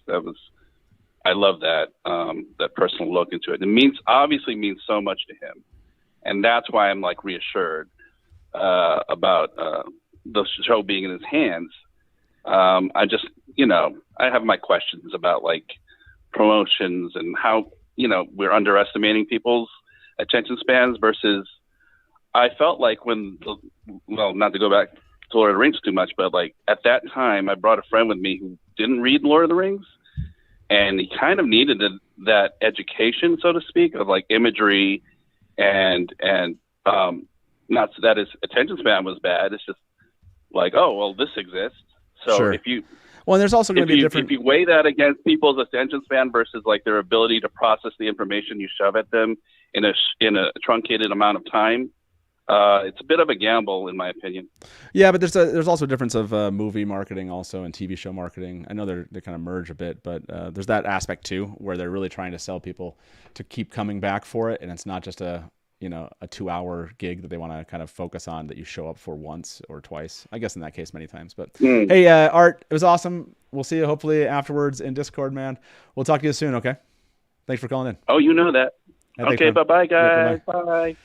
Speaker 16: I love that, that personal look into it. It obviously means so much to him. And that's why I'm like reassured about the show being in his hands. I just, I have my questions about like promotions and how, we're underestimating people's attention spans versus I felt like not to go back to Lord of the Rings too much, but like at that time I brought a friend with me who didn't read Lord of the Rings and he kind of needed that education, so to speak, of like imagery and not that his attention span was bad. It's just like, oh, well, this exists. So
Speaker 3: Sure. And there's also going to be different.
Speaker 16: If you weigh that against people's attention span versus like their ability to process the information you shove at them in a truncated amount of time, it's a bit of a gamble, in my opinion.
Speaker 3: Yeah, but there's also a difference of movie marketing also and TV show marketing. I know they kind of merge a bit, but there's that aspect too where they're really trying to sell people to keep coming back for it, and it's not just a 2-hour gig that they want to kind of focus on that you show up for once or twice. I guess in that case, many times. But hey, Art, it was awesome. We'll see you hopefully afterwards in Discord, man. We'll talk to you soon, okay? Thanks for calling in.
Speaker 16: Oh, you know that.
Speaker 3: Yeah,
Speaker 16: okay, bye-bye, guys.
Speaker 3: Yeah,
Speaker 16: bye.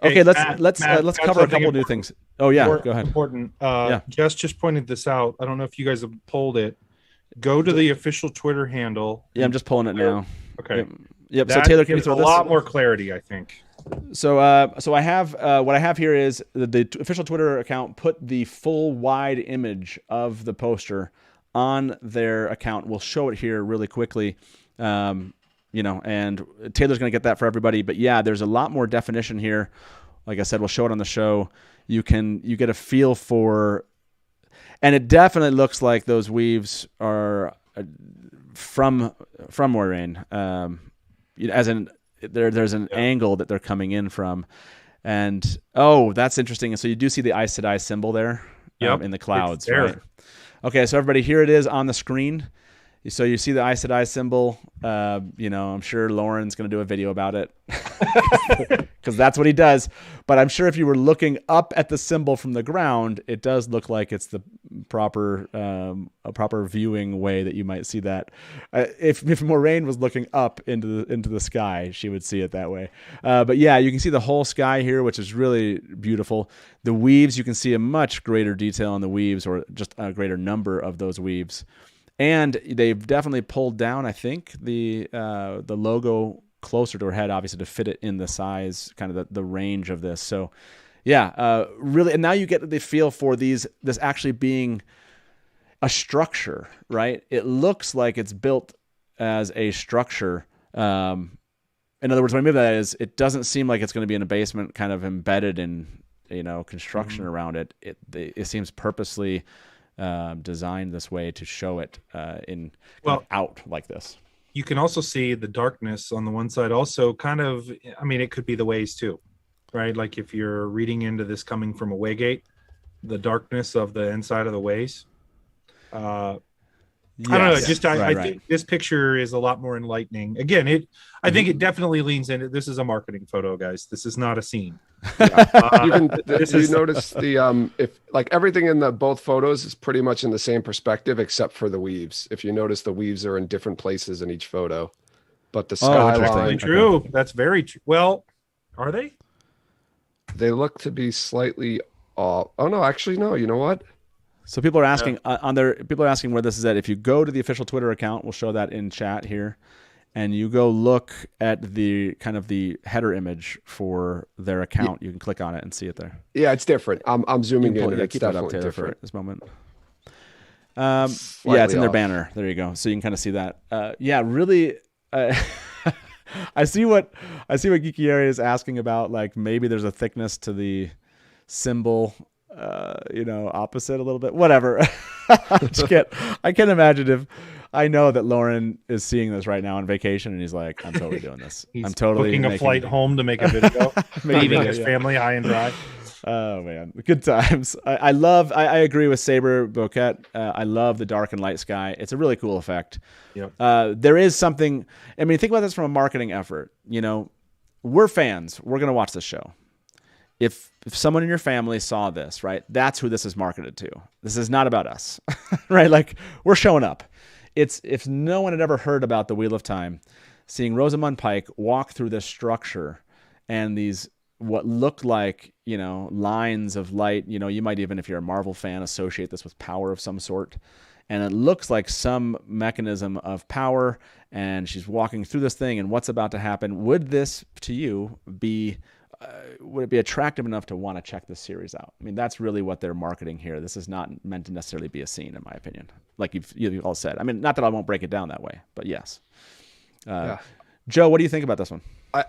Speaker 3: Okay,
Speaker 5: Hey,
Speaker 3: let's
Speaker 5: Matt,
Speaker 3: cover a couple new things. Oh yeah, go ahead.
Speaker 5: Important.
Speaker 3: Yeah.
Speaker 5: Jess just pointed this out. I don't know if you guys have pulled it. Go to the official Twitter handle.
Speaker 3: Yeah, I'm just pulling it now.
Speaker 5: Okay.
Speaker 3: Yep. So
Speaker 5: That
Speaker 3: Taylor, can you
Speaker 5: gives
Speaker 3: throw
Speaker 5: a
Speaker 3: this?
Speaker 5: lot more clarity, I think.
Speaker 3: So I have what I have here is the official Twitter account put the full wide image of the poster on their account. We'll show it here really quickly, and Taylor's going to get that for everybody. But yeah, there's a lot more definition here. Like I said, we'll show it on the show. You get a feel for, and it definitely looks like those weaves are from Moiraine, as in. There's an angle that they're coming in from, and that's interesting. And so you do see the Aes Sedai symbol there in the clouds, right? Okay, so everybody, here it is on the screen. So you see the Aes Sedai symbol. I'm sure Lauren's going to do a video about it because that's what he does. But I'm sure if you were looking up at the symbol from the ground, it does look like it's the proper viewing way that you might see that. If Moiraine was looking up into the sky, she would see it that way. But yeah, you can see the whole sky here, which is really beautiful. The weaves, you can see a much greater detail on the weaves, or just a greater number of those weaves. And they've definitely pulled down, I think, the logo closer to her head, obviously, to fit it in the size, kind of the range of this. So, yeah, really. And now you get the feel for this actually being a structure, right? It looks like it's built as a structure. In other words, what I mean by that is it doesn't seem like it's going to be in a basement kind of embedded in, construction around it. It seems purposely designed this way to show it out like this.
Speaker 5: You can also see the darkness on the one side. Also, kind of, it could be the ways too, right? Like if you're reading into this coming from a waygate, the darkness of the inside of the ways. I don't know. I think this picture is a lot more enlightening. Again, I think it definitely leans into. This is a marketing photo, guys. This is not a scene.
Speaker 15: You notice if like everything in both photos is pretty much in the same perspective except for the weaves. If you notice, the weaves are in different places in each photo, but the skyline.
Speaker 5: True. That's very true. Well, are they?
Speaker 15: They look to be slightly off. Oh no, actually no. You know what?
Speaker 3: So people are asking people are asking where this is at. If you go to the official Twitter account, we'll show that in chat here, and you go look at the kind of the header image for their account, you can click on it and see it there.
Speaker 15: Yeah, it's different. I'm zooming in.
Speaker 3: Yeah,
Speaker 15: it's
Speaker 3: keep that up,
Speaker 15: definitely
Speaker 3: Taylor,
Speaker 15: different
Speaker 3: for this moment. Yeah, it's in their banner. There you go. So you can kind of see that. Yeah, really. I see what Geekieri is asking about. Like maybe there's a thickness to the symbol opposite a little bit. Whatever. I can't imagine if I know that Lauren is seeing this right now on vacation and he's like, I'm totally doing this. I'm totally
Speaker 5: booking a flight home to make a video, leaving his family high and dry.
Speaker 3: Oh man, good times. I agree with Saber Bouquet. I love the dark and light sky. It's a really cool effect.
Speaker 5: Yep.
Speaker 3: There is something, I mean, think about this from a marketing effort. We're fans. We're going to watch this show. If someone in your family saw this, right, that's who this is marketed to. This is not about us, right? Like, we're showing up. It's if no one had ever heard about the Wheel of Time, seeing Rosamund Pike walk through this structure and these what looked like, lines of light, you might even, if you're a Marvel fan, associate this with power of some sort. And it looks like some mechanism of power, and she's walking through this thing, and what's about to happen. Would this, to you, would it be attractive enough to want to check this series out? I mean, that's really what they're marketing here. This is not meant to necessarily be a scene, in my opinion. Like you've all said. I mean, not that I won't break it down that way, but yes. Joe, what do you think about this one?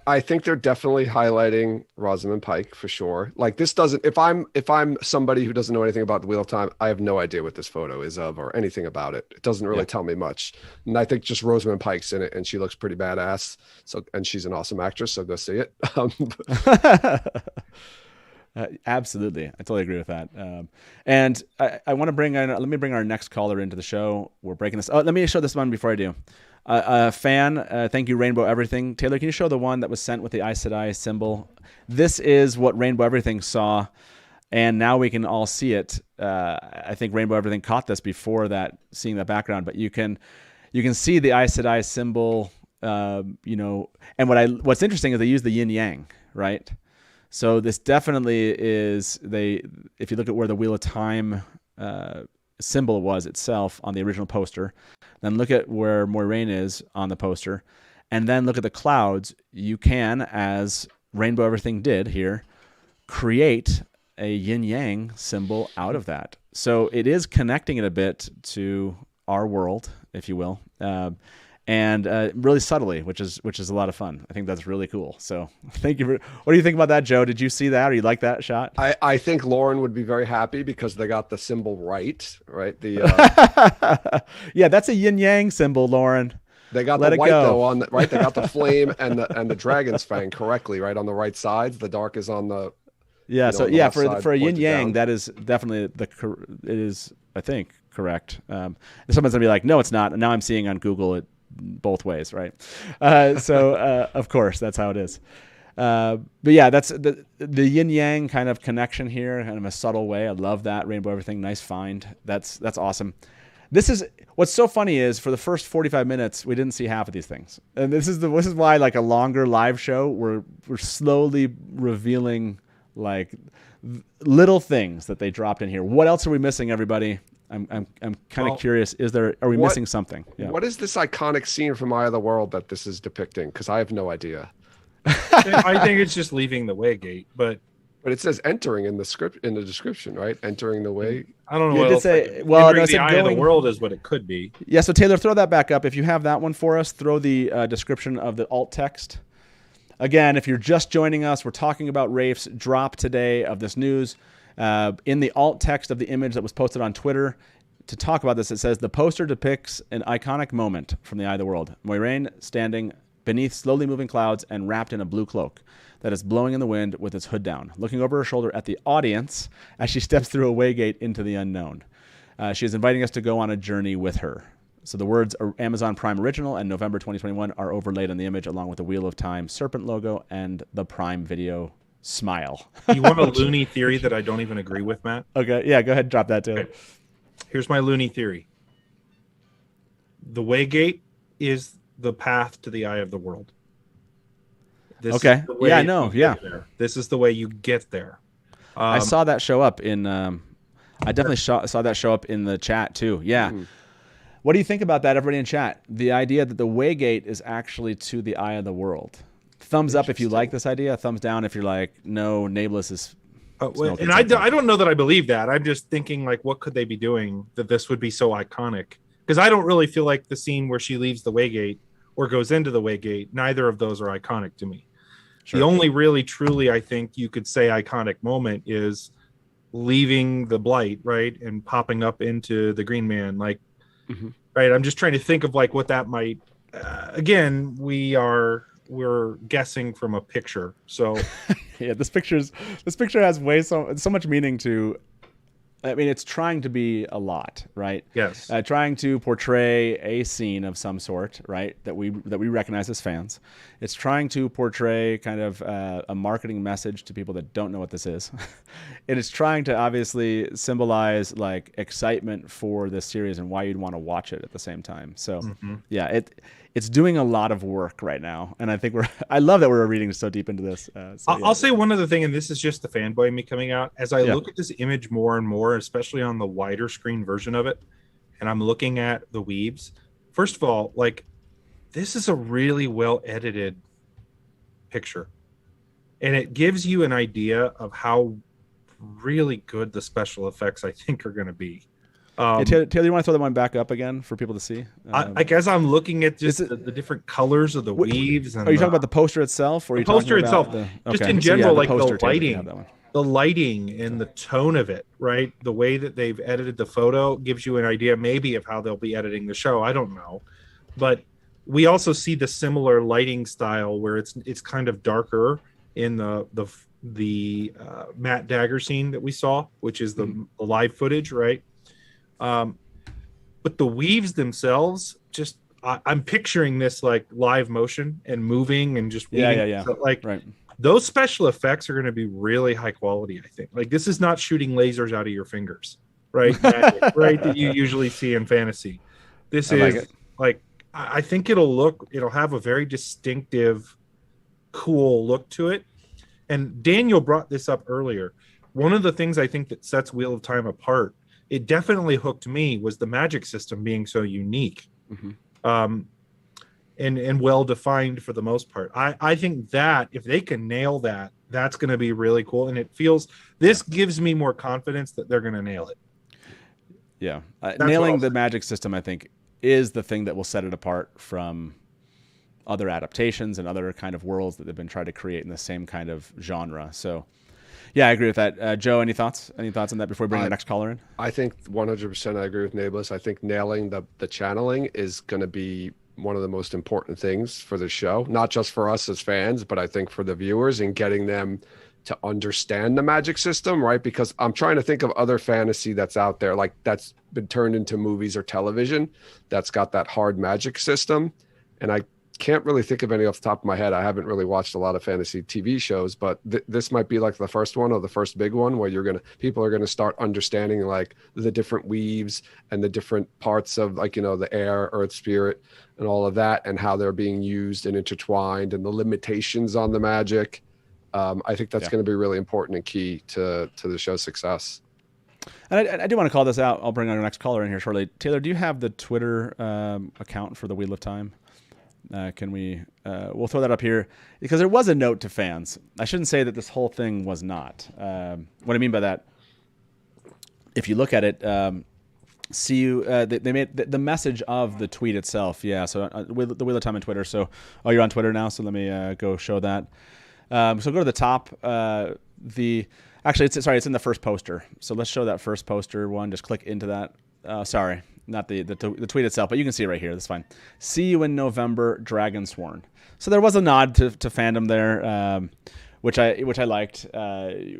Speaker 15: I think they're definitely highlighting Rosamund Pike for sure. Like, this doesn't, if I'm somebody who doesn't know anything about the Wheel of Time, I have no idea what this photo is of or anything about it. It doesn't really tell me much. And I think just Rosamund Pike's in it and she looks pretty badass. So, and she's an awesome actress. So go see it.
Speaker 3: Absolutely. I totally agree with that. And I want to let me bring our next caller into the show. We're breaking this. Oh, let me show this one before I do. Fan, thank you, Rainbow Everything. Taylor, can you show the one that was sent with the Aes Sedai symbol? This is what Rainbow Everything saw, and now we can all see it. I think Rainbow Everything caught this before that, seeing the background, but you can see the Aes Sedai symbol, and what's interesting is they use the yin yang, right? So this definitely is, if you look at where the Wheel of Time symbol was itself on the original poster, then look at where Moiraine is on the poster, and then look at the clouds. You can, as Rainbow Everything did here, create a yin-yang symbol out of that. So it is connecting it a bit to our world, if you will, and really subtly, which is a lot of fun. I think that's really cool. So thank you. What do you think about that, Joe? Did you see that, or you like that shot?
Speaker 15: I think Lauren would be very happy because they got the symbol right?
Speaker 3: Yeah, that's a yin-yang symbol, Lauren.
Speaker 15: They got the white though on right. They got the flame and the dragon's fang correctly right on the right sides. The dark is on the
Speaker 3: for a yin-yang, that is definitely it is, I think, correct. Someone's gonna be like, no, it's not. And now I'm seeing on Google it both ways, right? Of course, that's how it is. But yeah, that's the yin-yang kind of connection here, kind of a subtle way. I love that. Rainbow Everything, nice find. That's awesome. This is what's so funny is for the first 45 minutes we didn't see half of these things, and this is why, like, a longer live show, we're slowly revealing like little things that they dropped in here. What else are we missing, everybody? I'm kind of curious. Are we missing something? Yeah.
Speaker 15: What is this iconic scene from Eye of the World that this is depicting? Because I have no idea.
Speaker 5: I think it's just leaving the way gate, but
Speaker 15: it says entering in the description, right? Entering the way.
Speaker 5: I don't know.
Speaker 3: It did say, well, no,
Speaker 5: the Eye of the World is what it could be.
Speaker 3: Yeah. So Taylor, throw that back up if you have that one for us. Throw the description of the alt text. Again, if you're just joining us, we're talking about Rafe's drop today of this news. In the alt text of the image that was posted on Twitter to talk about this, it says, the poster depicts an iconic moment from the Eye of the World. Moiraine standing beneath slowly moving clouds and wrapped in a blue cloak that is blowing in the wind with its hood down, looking over her shoulder at the audience as she steps through a waygate into the unknown. She is inviting us to go on a journey with her. So the words Amazon Prime Original and November 2021 are overlaid on the image, along with the Wheel of Time serpent logo and the Prime Video smile.
Speaker 5: You want a loony theory that I don't even agree with, Matt?
Speaker 3: Okay, yeah, go ahead and drop that too. Okay.
Speaker 5: Here's my loony theory. The Waygate is the path to the Eye of the World.
Speaker 3: Okay. Yeah, I know. Yeah.
Speaker 5: This is the way you get there.
Speaker 3: I saw that show up in. I definitely saw that show up in the chat too. Yeah. What do you think about that, everybody in chat? The idea that the Waygate is actually to the Eye of the World. Thumbs up if you like this idea. Thumbs down if you're like, no, Nae'blis is.
Speaker 5: And I don't know that I believe that. I'm just thinking, like, what could they be doing that this would be so iconic? Because I don't really feel like the scene where she leaves the Waygate or goes into the Waygate, neither of those are iconic to me. Sure. The only really, truly, I think you could say iconic moment is leaving the blight, right, and popping up into the Green Man, like,
Speaker 3: Mm-hmm.
Speaker 5: right. I'm just trying to think of like what that might. Again, we're guessing from a picture, so
Speaker 3: Yeah, this picture has so much meaning to. I mean, it's trying to be a lot, right?
Speaker 5: Yes.
Speaker 3: Trying to portray a scene of some sort, right? That we recognize as fans. It's trying to portray kind of a marketing message to people that don't know what this is. And it's trying to obviously symbolize like excitement for this series and why you'd want to watch it at the same time. So yeah, it's doing a lot of work right now. And I think I love that we're reading so deep into this.
Speaker 5: I'll say one other thing, and this is just the fanboy in me coming out. As I look at this image more and more, especially on the wider screen version of it, and I'm looking at the weaves, first of all, like, this is a really well edited picture. And it gives you an idea of how really good the special effects, I think, are going to be.
Speaker 3: Taylor, you want to throw that one back up again for people to see?
Speaker 5: I guess I'm looking at just the different colors of the weaves. And
Speaker 3: are you talking about the poster itself, or are you
Speaker 5: the poster
Speaker 3: talking about
Speaker 5: itself?
Speaker 3: The,
Speaker 5: just
Speaker 3: okay.
Speaker 5: in general, like
Speaker 3: poster,
Speaker 5: the lighting and the tone of it, right? The way that they've edited the photo gives you an idea, maybe, of how they'll be editing the show. I don't know, but we also see the similar lighting style where it's kind of darker in the Matt Dagger scene that we saw, which is the live footage, right? But the weaves themselves, just I'm picturing this like live motion and moving and just weaving.
Speaker 3: Yeah.
Speaker 5: So, like,
Speaker 3: right.
Speaker 5: Those special effects are going to be really high quality, I think. Like, this is not shooting lasers out of your fingers, right? Right, that you usually see in fantasy. This is like I think it'll have a very distinctive, cool look to it. And Daniel brought this up earlier. One of the things I think that sets Wheel of Time apart, it definitely hooked me, was the magic system being so unique, and well defined for the most part. I think that if they can nail that, that's going to be really cool. And this gives me more confidence that they're going to nail it.
Speaker 3: Yeah, nailing the magic system, I think, is the thing that will set it apart from other adaptations and other kind of worlds that they've been trying to create in the same kind of genre. So. Yeah, I agree with that. Joe, any thoughts? Any thoughts on that before we bring the next caller in?
Speaker 15: I think 100% I agree with Nae'blis. I think nailing the channeling is going to be one of the most important things for the show, not just for us as fans, but I think for the viewers, and getting them to understand the magic system, right? Because I'm trying to think of other fantasy that's out there, like that's been turned into movies or television, that's got that hard magic system. And I can't really think of any off the top of my head. I haven't really watched a lot of fantasy TV shows, but this might be like the first one or the first big one where people are going to start understanding like the different weaves and the different parts of, like, the air, earth, spirit, and all of that, and how they're being used and intertwined, and the limitations on the magic. I think that's going to be really important and key to the show's success.
Speaker 3: And I do want to call this out. I'll bring our next caller in here shortly. Taylor, do you have the Twitter account for the Wheel of Time? Can we? We'll throw that up here because there was a note to fans. I shouldn't say that this whole thing was not. What I mean by that, if you look at it, they made the message of the tweet itself. Yeah. So the Wheel of Time on Twitter. So you're on Twitter now. So let me go show that. So go to the top. It's in the first poster. So let's show that first poster one. Just click into that. Sorry. Not the tweet itself, but you can see it right here. That's fine. See you in November, Dragonsworn. So there was a nod to fandom there, which I liked.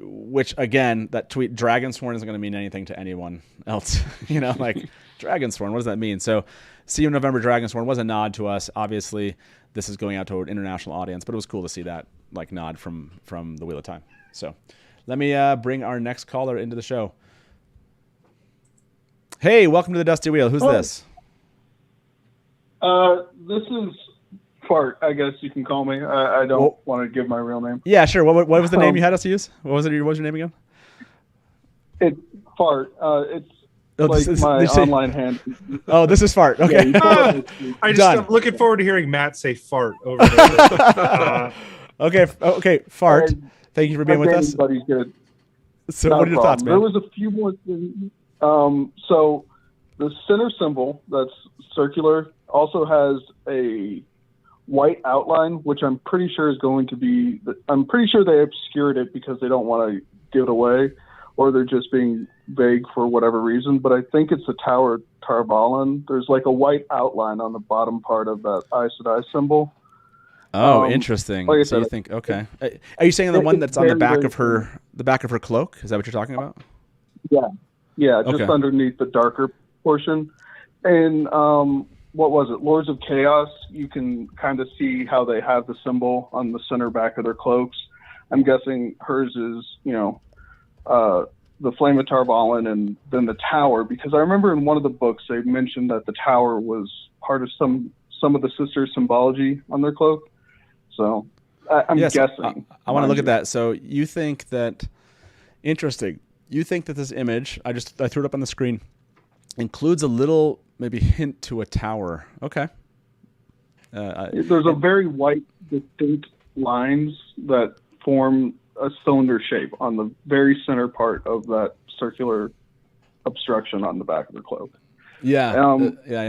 Speaker 3: Which again, that tweet, Dragonsworn isn't going to mean anything to anyone else. Like Dragonsworn. What does that mean? So see you in November, Dragonsworn was a nod to us. Obviously, this is going out to an international audience, but it was cool to see that like nod from the Wheel of Time. So let me bring our next caller into the show. Hey, welcome to the Dusty Wheel. Who's this?
Speaker 17: This is Fart, I guess you can call me. I don't want to give my real name.
Speaker 3: Yeah, sure. What was the name you had us use? What was your name again?
Speaker 17: It's Fart. It's my online hand.
Speaker 3: Oh, this is Fart. Okay.
Speaker 5: I'm looking forward to hearing Matt say Fart over there.
Speaker 3: Okay, Fart. Thank you for being with us.
Speaker 17: Everybody's good.
Speaker 3: So what are your thoughts, man?
Speaker 17: There was a few more things. So the center symbol that's circular also has a white outline, which I'm pretty sure is going to be. I'm pretty sure they obscured it because they don't want to give it away, or they're just being vague for whatever reason. But I think it's the Tower Tarvalon. There's like a white outline on the bottom part of that Aes Sedai symbol.
Speaker 3: Oh, interesting.
Speaker 17: like I
Speaker 3: So you
Speaker 17: said,
Speaker 3: think, okay. Are you saying the one
Speaker 17: it's
Speaker 3: that's on the
Speaker 17: very,
Speaker 3: back
Speaker 17: very
Speaker 3: of her cloak? Is that what you're talking about?
Speaker 17: Yeah, just
Speaker 3: Okay.
Speaker 17: underneath the darker portion. And what was it? Lords of Chaos, you can kind of see how they have the symbol on the center back of their cloaks. I'm guessing hers is, the Flame of Tarvalon and then the tower, because I remember in one of the books they mentioned that the tower was part of some of the sister symbology on their cloak. So I'm guessing.
Speaker 3: I want to look at that. So you think that, interesting. You think that this image, I threw it up on the screen, includes a little maybe hint to a tower. Okay.
Speaker 17: There's a very white, distinct lines that form a cylinder shape on the very center part of that circular obstruction on the back of the cloak.
Speaker 3: Yeah.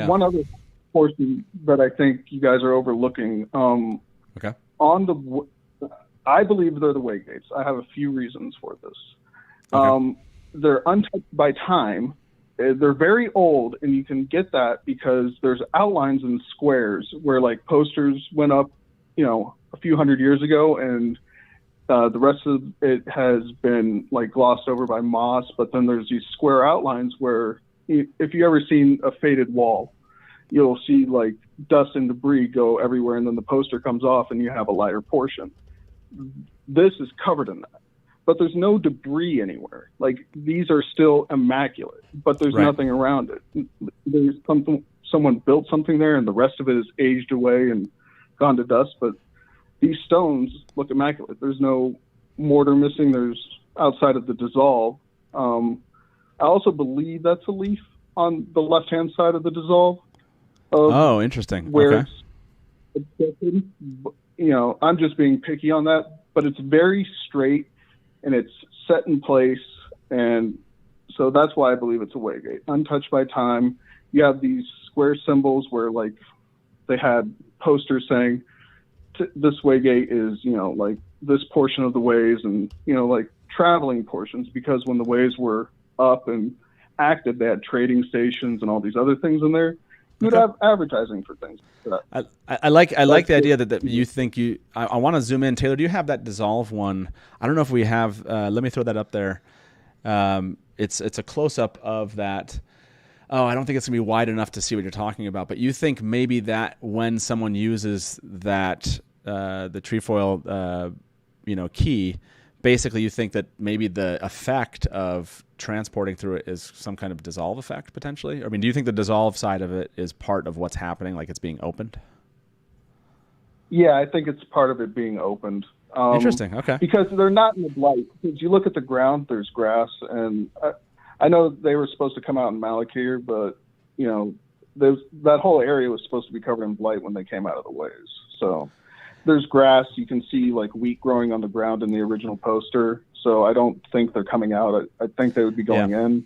Speaker 17: One other portion that I think you guys are overlooking.
Speaker 3: Okay.
Speaker 17: I believe they're the way gates. I have a few reasons for this.
Speaker 3: Okay.
Speaker 17: They're untouched by time. They're very old, and you can get that because there's outlines and squares where like posters went up, a few hundred years ago, and the rest of it has been like glossed over by moss. But then there's these square outlines where, if you ever seen a faded wall, you'll see like dust and debris go everywhere, and then the poster comes off, and you have a lighter portion. This is covered in that. But there's no debris anywhere. Like, these are still immaculate, but there's nothing around it. There's someone built something there, and the rest of it is aged away and gone to dust. But these stones look immaculate. There's no mortar missing. There's outside of the dissolve. I also believe that's a leaf on the left-hand side of the dissolve.
Speaker 3: Oh, interesting.
Speaker 17: Where
Speaker 3: Okay.
Speaker 17: it's I'm just being picky on that, but it's very straight and it's set in place, and so that's why I believe it's a waygate. Untouched by time. You have these square symbols where like they had posters saying this waygate is like this portion of the ways, and like traveling portions, because when the ways were up and active, they had trading stations and all these other things in there. You would have advertising for things.
Speaker 3: I like the idea that you think I want to zoom in. Taylor, do you have that dissolve one? I don't know if we have. Let me throw that up there. It's a close up of that. Oh, I don't think it's gonna be wide enough to see what you're talking about. But you think maybe that when someone uses that the trefoil key, basically you think that maybe the effect of transporting through it is some kind of dissolve effect potentially? I mean, do you think the dissolve side of it is part of what's happening, like it's being opened?
Speaker 17: Yeah, I think it's part of it being opened.
Speaker 3: Interesting. Okay.
Speaker 17: Because they're not in the blight. Because you look at the ground, there's grass, and I know they were supposed to come out in Malakir, but that whole area was supposed to be covered in blight when they came out of the ways. So there's grass. You can see like wheat growing on the ground in the original poster. So I don't think they're coming out. I think they would be going in.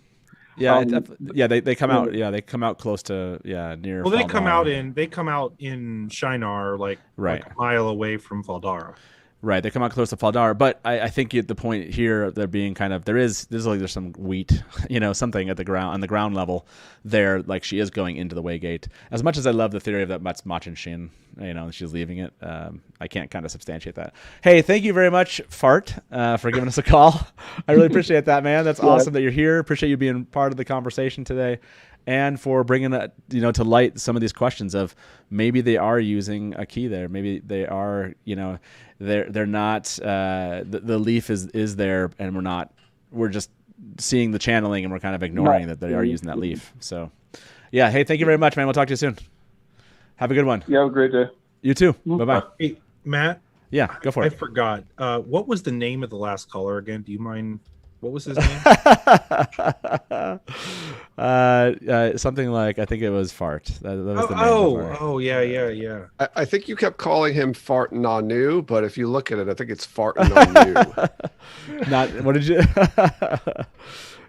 Speaker 3: Yeah, they come out. Yeah, they come out close to near.
Speaker 5: Well, they come
Speaker 3: Faldara.
Speaker 5: out in Shinar, like a mile away from Faldara.
Speaker 3: Right, they come out close to Faldar, but I think the point here they're being kind of there's some wheat, something at the ground on the ground level there, like she is going into the waygate. As much as I love the theory of that that's Machin Shin, she's leaving it. I can't kind of substantiate that. Hey, thank you very much, Fart, for giving us a call. I really appreciate that, man. That's awesome that you're here. Appreciate you being part of the conversation today, and for bringing to light some of these questions of maybe they are using a key there, maybe they are they're not the leaf is there, and we're just seeing the channeling, and we're kind of ignoring that they are using that leaf. So yeah, hey, thank you very much, man. We'll talk to you soon. Have a good one.
Speaker 17: Yeah, have a great day.
Speaker 3: You too. Bye-bye.
Speaker 5: Hey, Matt.
Speaker 3: Yeah, go for it.
Speaker 5: I forgot. What was the name of the last caller again? Do you mind? What was his name?
Speaker 3: Something like, I think it was Fart. That was the name.
Speaker 5: Yeah.
Speaker 15: I think you kept calling him Fart Nanu, but if you look at it, I think it's Fart Nanu.
Speaker 3: What did you?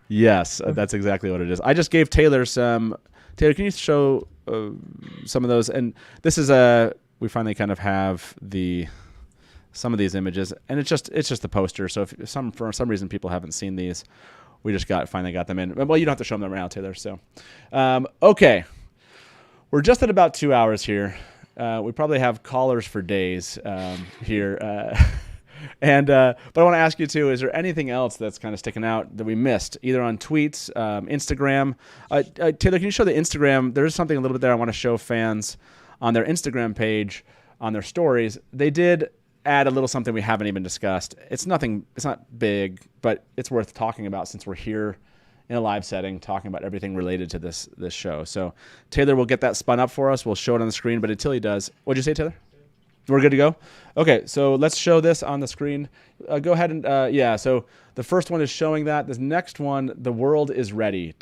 Speaker 3: Yes, that's exactly what it is. I just gave Taylor some. Taylor, can you show some of those? And this is we finally kind of have some of these images, and it's just the poster. So if for some reason people haven't seen these, we just finally got them in. Well, you don't have to show them right now, Taylor. So, okay, we're just at about 2 hours here. We probably have callers for days here. But I want to ask you too, is there anything else that's kind of sticking out that we missed, either on tweets, Instagram? Taylor, can you show the Instagram? There's something a little bit there I want to show fans on their Instagram page, on their stories. They did add a little something we haven't even discussed. It's not big, but it's worth talking about since we're here in a live setting talking about everything related to this show. So Taylor will get that spun up for us. We'll show it on the screen, but until he does, what'd you say, Taylor? We're good to go? Okay, so let's show this on the screen. Go ahead and, so the first one is showing that. This next one, the world is ready, ...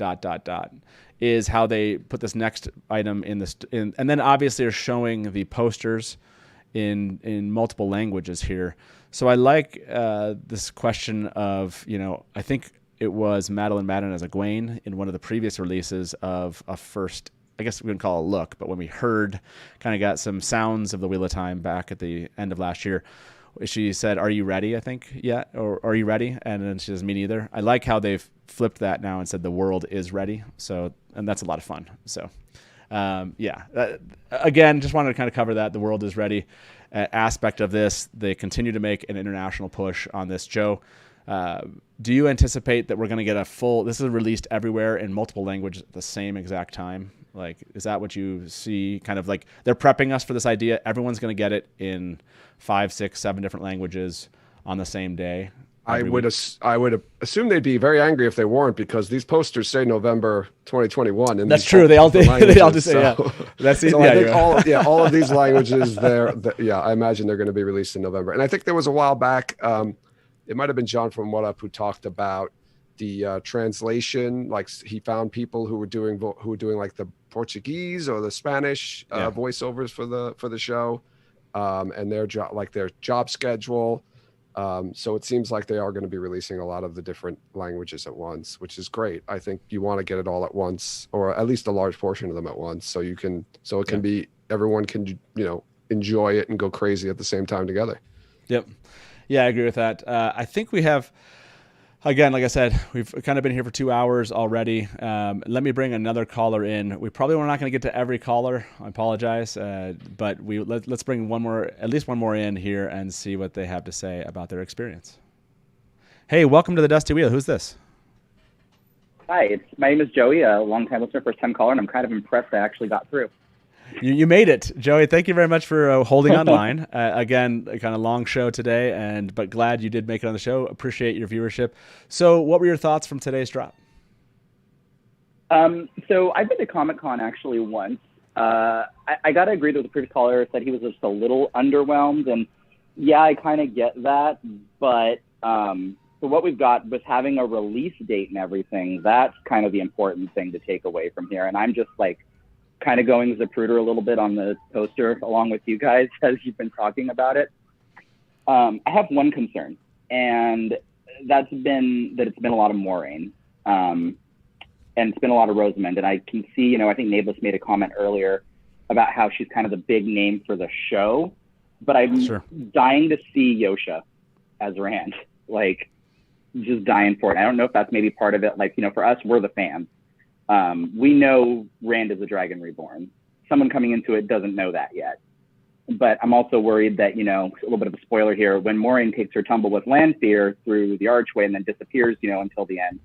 Speaker 3: is how they put this next item in this. And then obviously are showing the posters in multiple languages here. So I like this question of, I think it was Madeline Madden as Egwene in one of the previous releases of a first, I guess we wouldn't call it a look, but when we kind of got some sounds of the Wheel of Time back at the end of last year, she said, "Are you ready?" I think, yeah, or "Are you ready?" And then she says, "Me neither." I like how they've flipped that now and said the world is ready. So, and that's a lot of fun. So, again, just wanted to kind of cover that the world is ready aspect of this. They continue to make an international push on this. Joe, do you anticipate that we're going to get this is released everywhere in multiple languages at the same exact time? Like, is that what you see? Kind of like they're prepping us for this idea. Everyone's going to get it in 5, 6, 7 different languages on the same day.
Speaker 15: I would assume they'd be very angry if they weren't, because these posters say November 2021. And
Speaker 3: that's true. They all just say, yeah. That's
Speaker 15: so I think all of these languages I imagine they're going to be released in November. And I think there was a while back, it might have been John from What Up who talked about the translation. Like, he found people who were doing like the Portuguese or the Spanish voiceovers for the show, and their job schedule. So it seems like they are going to be releasing a lot of the different languages at once, which is great. I think you want to get it all at once, or at least a large portion of them at once, so everyone can enjoy it and go crazy at the same time together.
Speaker 3: Yep. Yeah, I agree with that. I think we have, again, like I said, we've kind of been here for 2 hours already. Let me bring another caller in. We probably were not going to get to every caller. I apologize. But let's bring at least one more in here and see what they have to say about their experience. Hey, welcome to the Dusty Wheel. Who's this?
Speaker 18: Hi, my name is Joey, a long-time listener, first-time caller, and I'm kind of impressed I actually got through.
Speaker 3: You made it, Joey. Thank you very much for holding online. Again, a kind of long show today, but glad you did make it on the show. Appreciate your viewership. So what were your thoughts from today's drop?
Speaker 18: So I've been to Comic-Con actually once. I got to agree with the previous caller, said he was just a little underwhelmed. And yeah, I kind of get that. But for what we've got with having a release date and everything, that's kind of the important thing to take away from here. And I'm just kind of going Zapruder a little bit on the poster along with you guys as you've been talking about it. I have one concern, and that's been that it's been a lot of Moiraine, and it's been a lot of Rosamund. And I can see, I think Nae'blis made a comment earlier about how she's kind of the big name for the show, but I'm dying to see Yosha as Rand, just dying for it. I don't know if that's maybe part of it. For us, we're the fans. We know Rand is a dragon reborn. Someone coming into it doesn't know that yet. But I'm also worried that, a little bit of a spoiler here, when Moiraine takes her tumble with Lanfear through the archway and then disappears, until the end,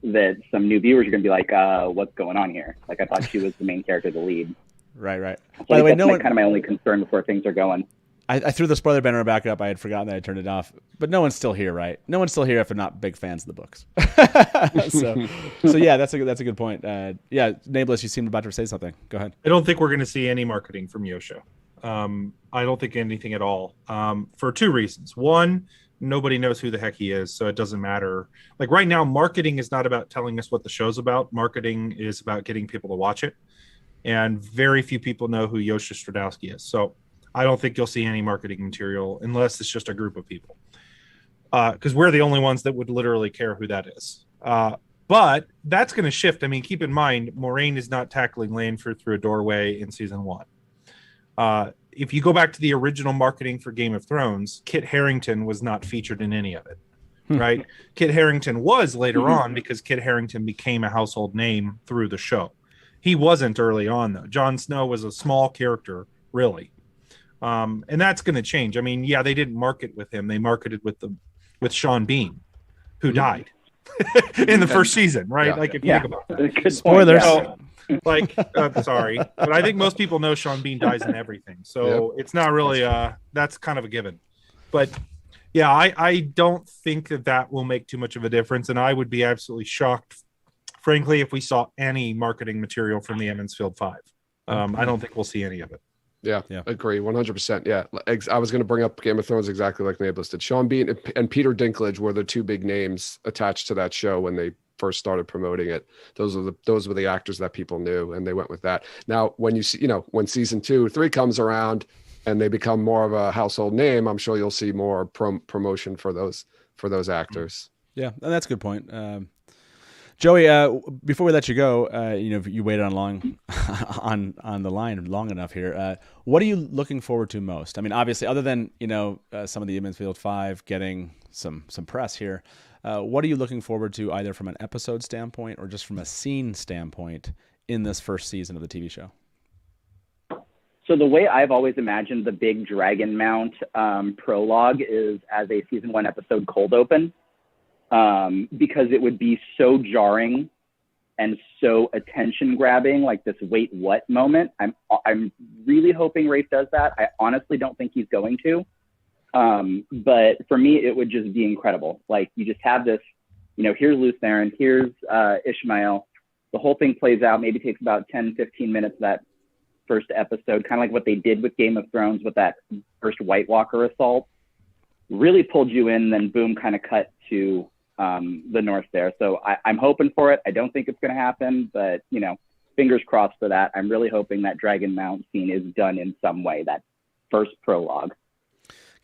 Speaker 18: that some new viewers are going to be like, what's going on here? I thought she was the main character, the lead.
Speaker 3: Right.
Speaker 18: So by the way, that's kind of my only concern before things are going.
Speaker 3: I threw the spoiler banner back up. I had forgotten that I turned it off. But no one's still here, right? No one's still here if they're not big fans of the books. so yeah, that's a good point. Nae'blis, you seemed about to say something. Go ahead.
Speaker 5: I don't think we're going to see any marketing from Yosha. I don't think anything at all. For 2 reasons. One, nobody knows who the heck he is, so it doesn't matter. Right now, marketing is not about telling us what the show's about. Marketing is about getting people to watch it. And very few people know who Yosha Stradowski is. So I don't think you'll see any marketing material unless it's just a group of people. Because we're the only ones that would literally care who that is. But that's going to shift. I mean, keep in mind, Moiraine is not tackling Lanfear through a doorway in season 1. If you go back to the original marketing for Game of Thrones, Kit Harington was not featured in any of it. right? Kit Harington was later on because Kit Harington became a household name through the show. He wasn't early on, though. Jon Snow was a small character, really. And that's going to change. I mean, yeah, they didn't market with him. They marketed with Sean Bean, who died in the first season, right?
Speaker 15: Yeah.
Speaker 5: Like, if you think about that.
Speaker 10: Good
Speaker 3: Spoilers.
Speaker 5: So, like, sorry, but I think most people know Sean Bean dies in everything, so it's not really that's kind of a given. But yeah, I don't think that will make too much of a difference, and I would be absolutely shocked, frankly, if we saw any marketing material from the Emmonsfield 5. I don't think we'll see any of it.
Speaker 15: Yeah, agree, 100%. Yeah, I was going to bring up Game of Thrones exactly like Nae'blis did. Sean Bean and Peter Dinklage were the two big names attached to that show when they first started promoting it. Those were the actors that people knew, and they went with that. Now, when you see, when season 2, 3 comes around, and they become more of a household name, I'm sure you'll see more promotion for those actors.
Speaker 3: Yeah, and that's a good point. Joey, before we let you go, you waited on the line long enough here. What are you looking forward to most? I mean, obviously, other than some of the Emmonsfield 5 getting some press here, what are you looking forward to either from an episode standpoint or just from a scene standpoint in this first season of the TV show?
Speaker 18: So the way I've always imagined the big Dragon Mount prologue is as a season 1 episode cold open, because it would be so jarring and so attention grabbing, like this wait what moment. I'm really hoping Rafe does that. I honestly don't think he's going to. But for me, it would just be incredible. Like, you just have this, here's Luce Theron, here's Ishmael. The whole thing plays out, maybe takes about 10, 15 minutes, that first episode, kind of like what they did with Game of Thrones with that first White Walker assault. Really pulled you in, then boom, kind of cut to the north there. So I'm hoping for it. I don't think it's going to happen, but, fingers crossed for that. I'm really hoping that Dragon Mount scene is done in some way, that first prologue.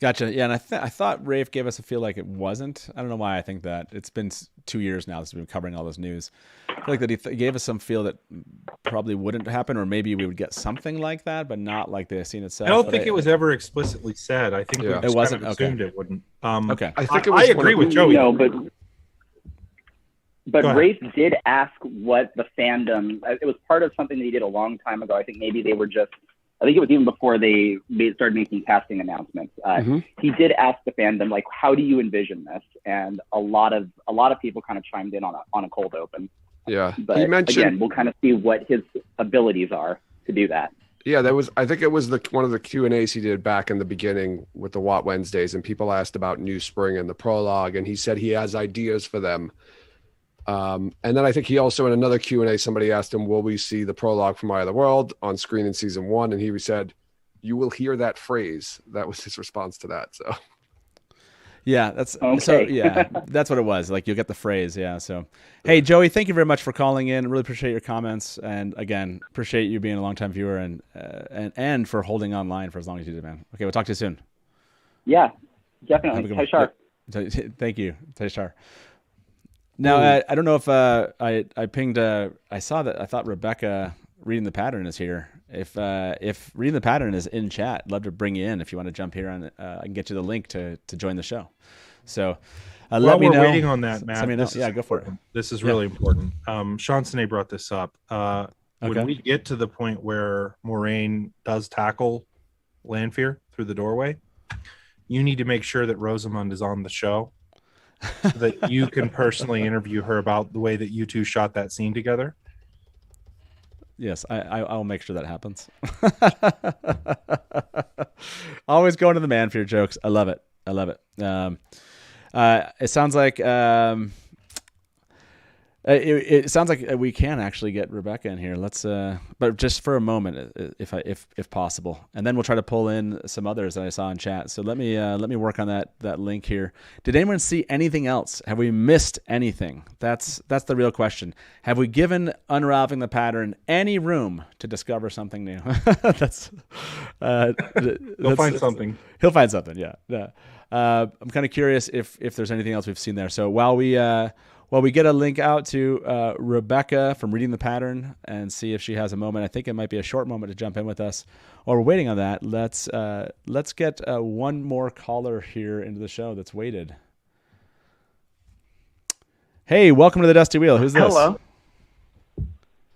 Speaker 3: Gotcha. Yeah, and I thought Rafe gave us a feel like it wasn't. I don't know why I think that. It's been 2 years now since we've been covering all this news. I feel like that he gave us some feel that probably wouldn't happen, or maybe we would get something like that, but not like the scene itself.
Speaker 5: I don't think it was ever explicitly said. I think we just
Speaker 3: it wasn't.
Speaker 5: kind of assumed it wouldn't.
Speaker 3: Okay.
Speaker 15: I think it was.
Speaker 5: I agree with Joey.
Speaker 18: No, but Rafe did ask what the fandom. It was part of something that he did a long time ago. I think maybe they were just. I think it was even before they started making casting announcements. He did ask the fandom, like, how do you envision this? And a lot of people kind of chimed in on a cold open.
Speaker 15: Yeah,
Speaker 18: but
Speaker 15: he mentioned,
Speaker 18: again, we'll kind of see what his abilities are to do that.
Speaker 15: Yeah, I think it was one of the Q&As he did back in the beginning with the Watt Wednesdays, and people asked about New Spring and the prologue, and he said he has ideas for them. And then I think he also, in another Q&A, somebody asked him, will we see the prologue from Eye of the World on screen in season 1? And he said, you will hear that phrase. That was his response to that. So
Speaker 3: yeah, that's
Speaker 18: okay.
Speaker 3: So yeah, that's what it was. Like, you'll get the phrase. Yeah. So, hey, Joey, thank you very much for calling in. Really appreciate your comments. And again, appreciate you being a longtime viewer and for holding online for as long as you did, man. Okay. We'll talk to you soon.
Speaker 18: Yeah, definitely. Tayshar.
Speaker 3: Thank you. Tayshar. Now, I don't know if I pinged. I thought Rebecca Reading the Pattern is here. If Reading the Pattern is in chat, I'd love to bring you in if you want to jump here, and I can get you the link to join the show. So let me know.
Speaker 5: While we're waiting on that, Matt,
Speaker 3: go for it.
Speaker 5: This is really important. Sean Sinead brought this up. When we get to the point where Moraine does tackle Lanfear through the doorway, you need to make sure that Rosamund is on the show, so that you can personally interview her about the way that you two shot that scene together.
Speaker 3: Yes, I'll make sure that happens. Always going to the Manfear jokes. I love it. It sounds like it sounds like we can actually get Rebecca in here. Let's, but just for a moment, if possible, and then we'll try to pull in some others that I saw in chat. So let me work on that link here. Did anyone see anything else? Have we missed anything? That's the real question. Have we given Unraveling the Pattern any room to discover something new?
Speaker 5: He'll find something.
Speaker 3: He'll find something. Yeah. I'm kind of curious if there's anything else we've seen there. So while we get a link out to Rebecca from Reading the Pattern and see if she has a moment. I think it might be a short moment to jump in with us. While we're waiting on that, let's get one more caller here into the show that's waited. Hey, welcome to the Dusty Wheel. Who's this?
Speaker 19: Hello.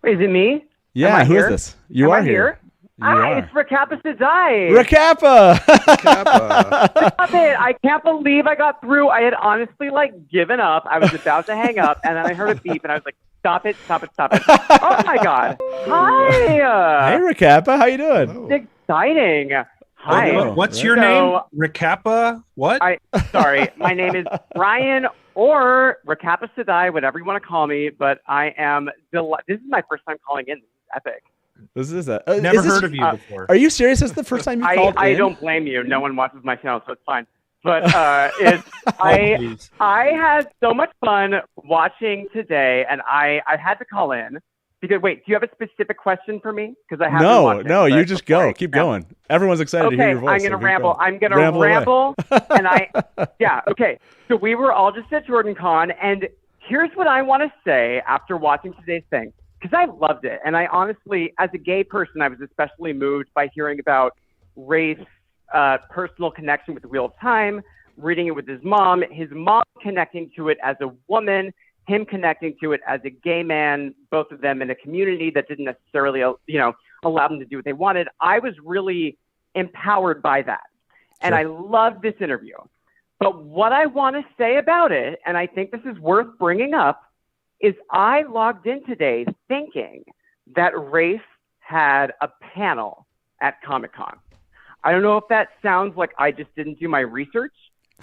Speaker 19: Wait, is it me?
Speaker 3: Yeah,
Speaker 19: Am I
Speaker 3: who is
Speaker 19: here?
Speaker 3: this? You
Speaker 19: Am
Speaker 3: are
Speaker 19: I
Speaker 3: here. You are.
Speaker 19: It's Recappa Sedai.
Speaker 3: Recappa!
Speaker 19: Stop it. I can't believe I got through. I had honestly given up. I was about to hang up, and then I heard a beep, and I was like, stop it. Oh my God. Hi.
Speaker 3: Hey, Recappa. How you doing?
Speaker 19: It's exciting. Hi.
Speaker 5: What's your name? Recappa? What?
Speaker 19: Sorry. My name is Brian or Recappa Sedai, whatever you want to call me, but I am this is my first time calling in. This is epic.
Speaker 3: This is
Speaker 5: Never heard of you before.
Speaker 3: Are you serious? This is the first time you called
Speaker 19: I
Speaker 3: in?
Speaker 19: don't blame you. No one watches my channel, so it's fine. But I had so much fun watching today, and I had to call in because wait, do you have a specific question for me? Because I have
Speaker 3: no, you just go. Keep going. Everyone's excited to hear your voice.
Speaker 19: I'm gonna ramble. I'm gonna ramble, and okay. So we were all just at JordanCon, and here's what I want to say after watching today's thing. Because I loved it. And I honestly, as a gay person, I was especially moved by hearing about Rafe's personal connection with the Wheel of Time, reading it with his mom connecting to it as a woman, him connecting to it as a gay man, both of them in a community that didn't necessarily, allow them to do what they wanted. I was really empowered by that. And I loved this interview. But what I want to say about it, and I think this is worth bringing up, is I logged in today thinking that Rafe had a panel at Comic-Con. I don't know if that sounds like I just didn't do my research,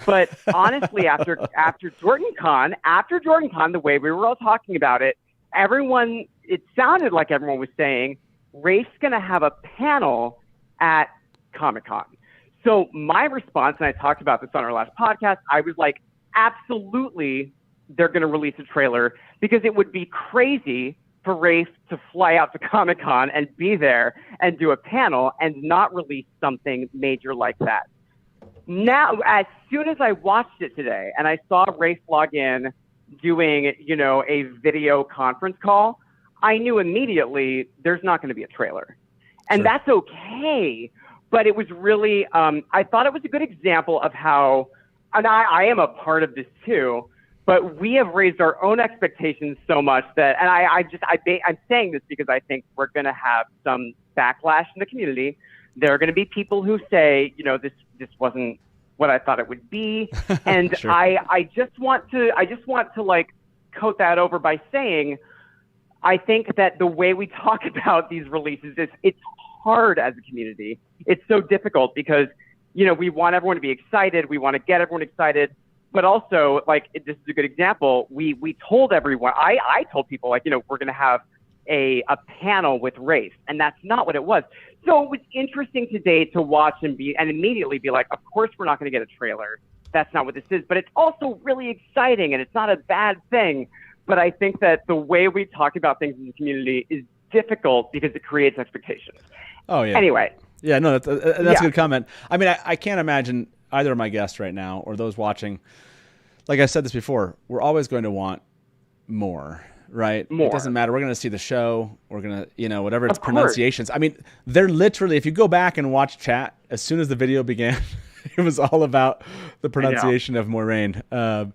Speaker 19: but honestly, after JordanCon, the way we were all talking about it, it sounded like everyone was saying Rafe's going to have a panel at Comic-Con. So my response, and I talked about this on our last podcast, I was like, absolutely, they're going to release a trailer because it would be crazy for Rafe to fly out to Comic-Con and be there and do a panel and not release something major like that. Now, as soon as I watched it today and I saw Rafe log in doing, a video conference call, I knew immediately there's not going to be a trailer. And that's okay. But it was really, I thought it was a good example of how, and I am a part of this too, but we have raised our own expectations so much that, and I'm saying this because I think we're going to have some backlash in the community. There are going to be people who say, this wasn't what I thought it would be, and I just want to coat that over by saying, I think that the way we talk about these releases it's hard as a community. It's so difficult because we want everyone to be excited, we want to get everyone excited. But also, this is a good example. We told everyone, I told people, we're going to have a panel with Rafe, and that's not what it was. So it was interesting today to watch and immediately be like, of course we're not going to get a trailer. That's not what this is. But it's also really exciting, and it's not a bad thing. But I think that the way we talk about things in the community is difficult because it creates expectations.
Speaker 3: Oh, yeah.
Speaker 19: Anyway.
Speaker 3: Yeah, no, that's a good comment. I mean, I can't imagine either of my guests right now or those watching, like I said this before, we're always going to want more, right?
Speaker 19: More.
Speaker 3: It doesn't matter. We're going to see the show. We're going to, whatever its pronunciations. I mean, they're literally, if you go back and watch chat, as soon as the video began, it was all about the pronunciation of Moiraine. I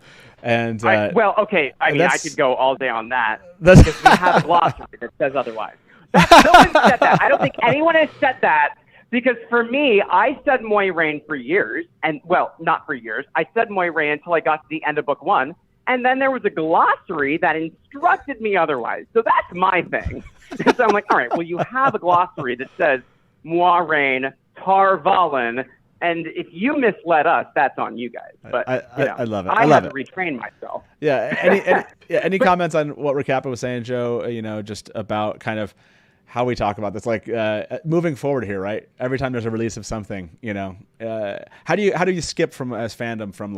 Speaker 3: could go all day on that because we have a glossary that says otherwise. No one said that. I don't think anyone has said that. Because for me, I said Moiraine for years, and not for years. I said Moiraine until I got to the end of book 1, and then there was a glossary that instructed me otherwise. So that's my thing. So I'm like, all right, well, you have a glossary that says Moiraine, Tar Valon, and if you misled us, that's on you guys. But I love it.
Speaker 19: I had to retrain myself.
Speaker 3: Yeah. Any comments on what Recappa was saying, Joe? Just about kind of how we talk about this, moving forward here, right? Every time there's a release of something, how do you skip from as fandom from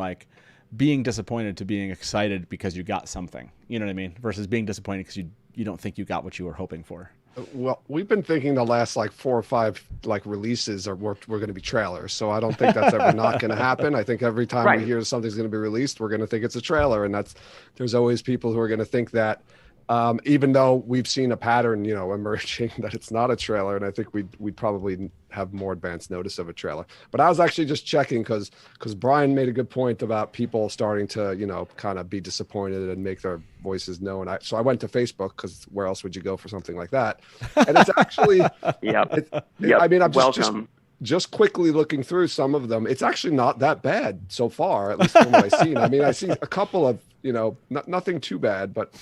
Speaker 3: being disappointed to being excited because you got something, you know what I mean? Versus being disappointed because you don't think you got what you were hoping for.
Speaker 15: Well, we've been thinking the last 4 or 5 releases we're going to be trailers. So I don't think that's ever not going to happen. I think every time we hear something's going to be released, we're going to think it's a trailer, and there's always people who are going to think that. Even though we've seen a pattern, emerging that it's not a trailer, and I think we'd probably have more advanced notice of a trailer. But I was actually just checking because Brian made a good point about people starting to, kind of be disappointed and make their voices known. So I went to Facebook because where else would you go for something like that? And it's actually, I mean, I'm just quickly looking through some of them. It's actually not that bad so far, at least from what I've seen. I mean, I see a couple of, nothing too bad, but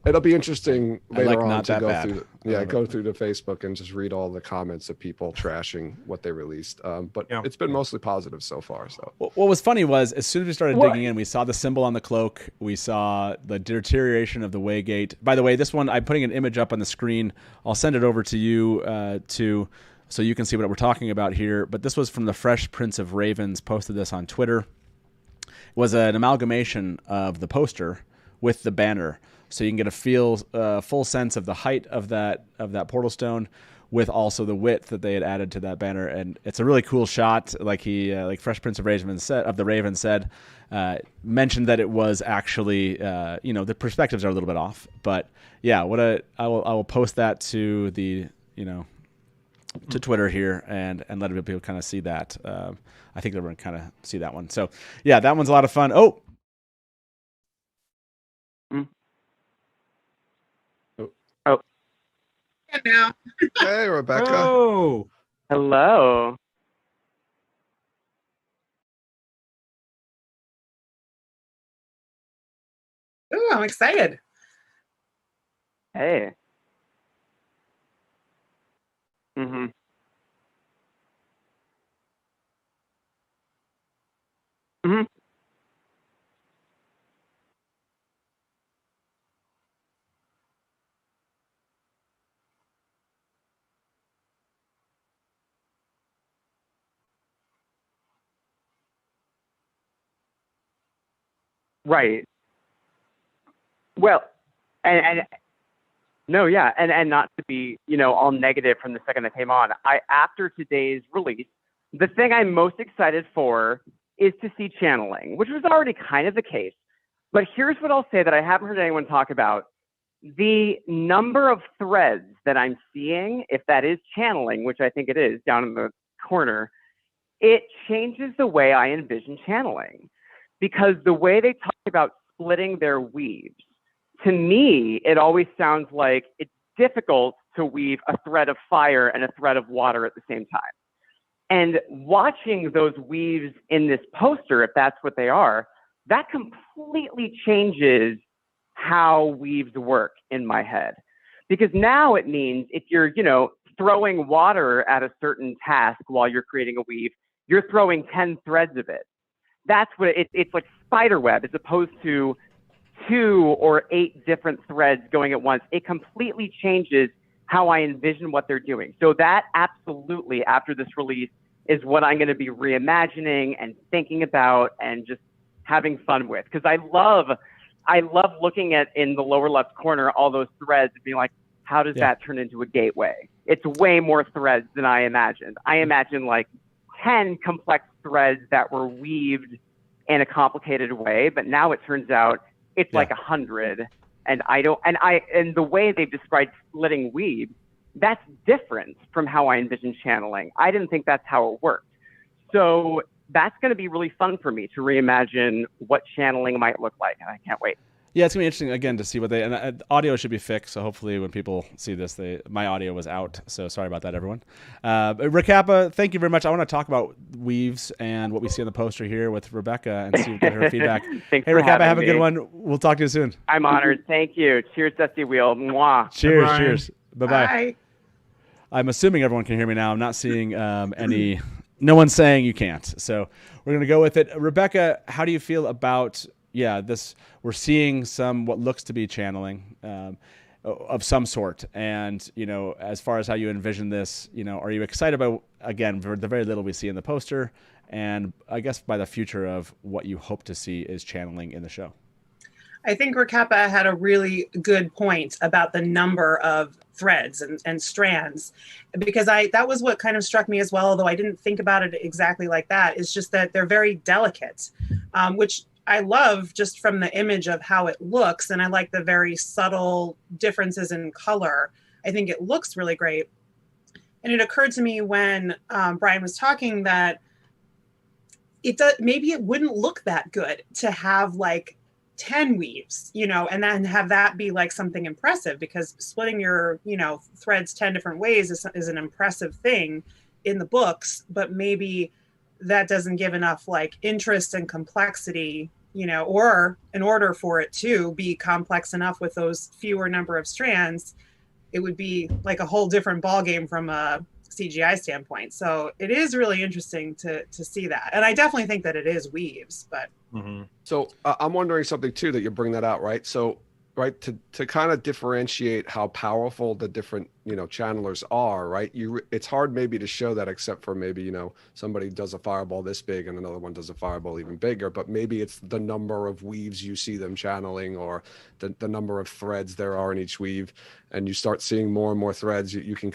Speaker 15: it'll be interesting later on to go through the Facebook and just read all the comments of people trashing what they released. But it's been mostly positive so far. So
Speaker 3: what was funny was as soon as we started digging in, we saw the symbol on the cloak. We saw the deterioration of the waygate. By the way, this one, I'm putting an image up on the screen. I'll send it over to you so you can see what we're talking about here. But this was from the Fresh Prince of Ravens, posted this on Twitter. It was an amalgamation of the poster with the banner. So you can get a full sense of the height of that portal stone, with also the width that they had added to that banner, and it's a really cool shot. Like Fresh Prince of Ravens said, mentioned that it was actually the perspectives are a little bit off, but yeah, I will post that to the to Twitter here and let people kind of see that. I think everyone kind of see that one. So yeah, that one's a lot of fun.
Speaker 19: Now.
Speaker 15: Hey, Rebecca.
Speaker 14: Oh,
Speaker 19: hello.
Speaker 20: Ooh, I'm excited.
Speaker 19: Hey. Mm-hmm. Mm-hmm. Right. Well, and no, yeah, and not to be, all negative from the second that came on. After today's release, the thing I'm most excited for is to see channeling, which was already kind of the case. But here's what I'll say that I haven't heard anyone talk about. The number of threads that I'm seeing, if that is channeling, which I think it is down in the corner, it changes the way I envision channeling. Because the way they talk about splitting their weaves, to me, it always sounds like it's difficult to weave a thread of fire and a thread of water at the same time. And watching those weaves in this poster, if that's what they are, that completely changes how weaves work in my head. Because now it means if you're, throwing water at a certain task while you're creating a weave, you're throwing 10 threads of it. That's what it's like spider web as opposed to 2 or 8 different threads going at once. It completely changes how I envision what they're doing. So that absolutely, after this release, is what I'm going to be reimagining and thinking about and just having fun with. Because I love looking at in the lower left corner all those threads and being like, how does that turn into a gateway? It's way more threads than I imagined. I imagined like 10 complex threads that were weaved in a complicated way, but now it turns out it's like 100. And the way they've described splitting weave, that's different from how I envision channeling. I didn't think that's how it worked. So that's going to be really fun for me to reimagine what channeling might look like, and I can't wait.
Speaker 3: Yeah, it's gonna be interesting again to see what audio should be fixed. So hopefully, when people see this, my audio was out. So sorry about that, everyone. Recappa, thank you very much. I want to talk about weaves and what we see on the poster here with Rebecca and get her feedback.
Speaker 19: Thanks
Speaker 3: hey,
Speaker 19: for
Speaker 3: Recappa, have a
Speaker 19: me.
Speaker 3: good one. We'll talk to you soon.
Speaker 19: I'm honored. Thank you. Cheers, Dusty Wheel. Mwah.
Speaker 3: Cheers.
Speaker 19: Bye.
Speaker 3: Cheers. Bye-bye.
Speaker 20: Bye.
Speaker 3: I'm assuming everyone can hear me now. I'm not seeing any. No one's saying you can't. So we're gonna go with it. Rebecca, how do you feel about? Yeah, we're seeing what looks to be channeling of some sort. And, as far as how you envision this, are you excited about, again, for the very little we see in the poster, and I guess by the future of what you hope to see is channeling in the show?
Speaker 20: I think Recappa had a really good point about the number of threads and strands, because that was what kind of struck me as well, although I didn't think about it exactly like that. It's just that they're very delicate, which I love just from the image of how it looks, and I like the very subtle differences in color. I think it looks really great. And it occurred to me when Brian was talking that maybe it wouldn't look that good to have like 10 weaves, and then have that be like something impressive, because splitting your, threads 10 different ways is an impressive thing in the books, but maybe that doesn't give enough like interest and complexity, or in order for it to be complex enough with those fewer number of strands, it would be like a whole different ballgame from a CGI standpoint. So it is really interesting to see that. And I definitely think that it is weaves, but.
Speaker 15: So I'm wondering something too, that you bring that out, right? So, right, to kind of differentiate how powerful the different, channelers are, right? It's hard maybe to show that, except for maybe, somebody does a fireball this big and another one does a fireball even bigger, but maybe it's the number of weaves you see them channeling, or the number of threads there are in each weave. And you start seeing more and more threads, you can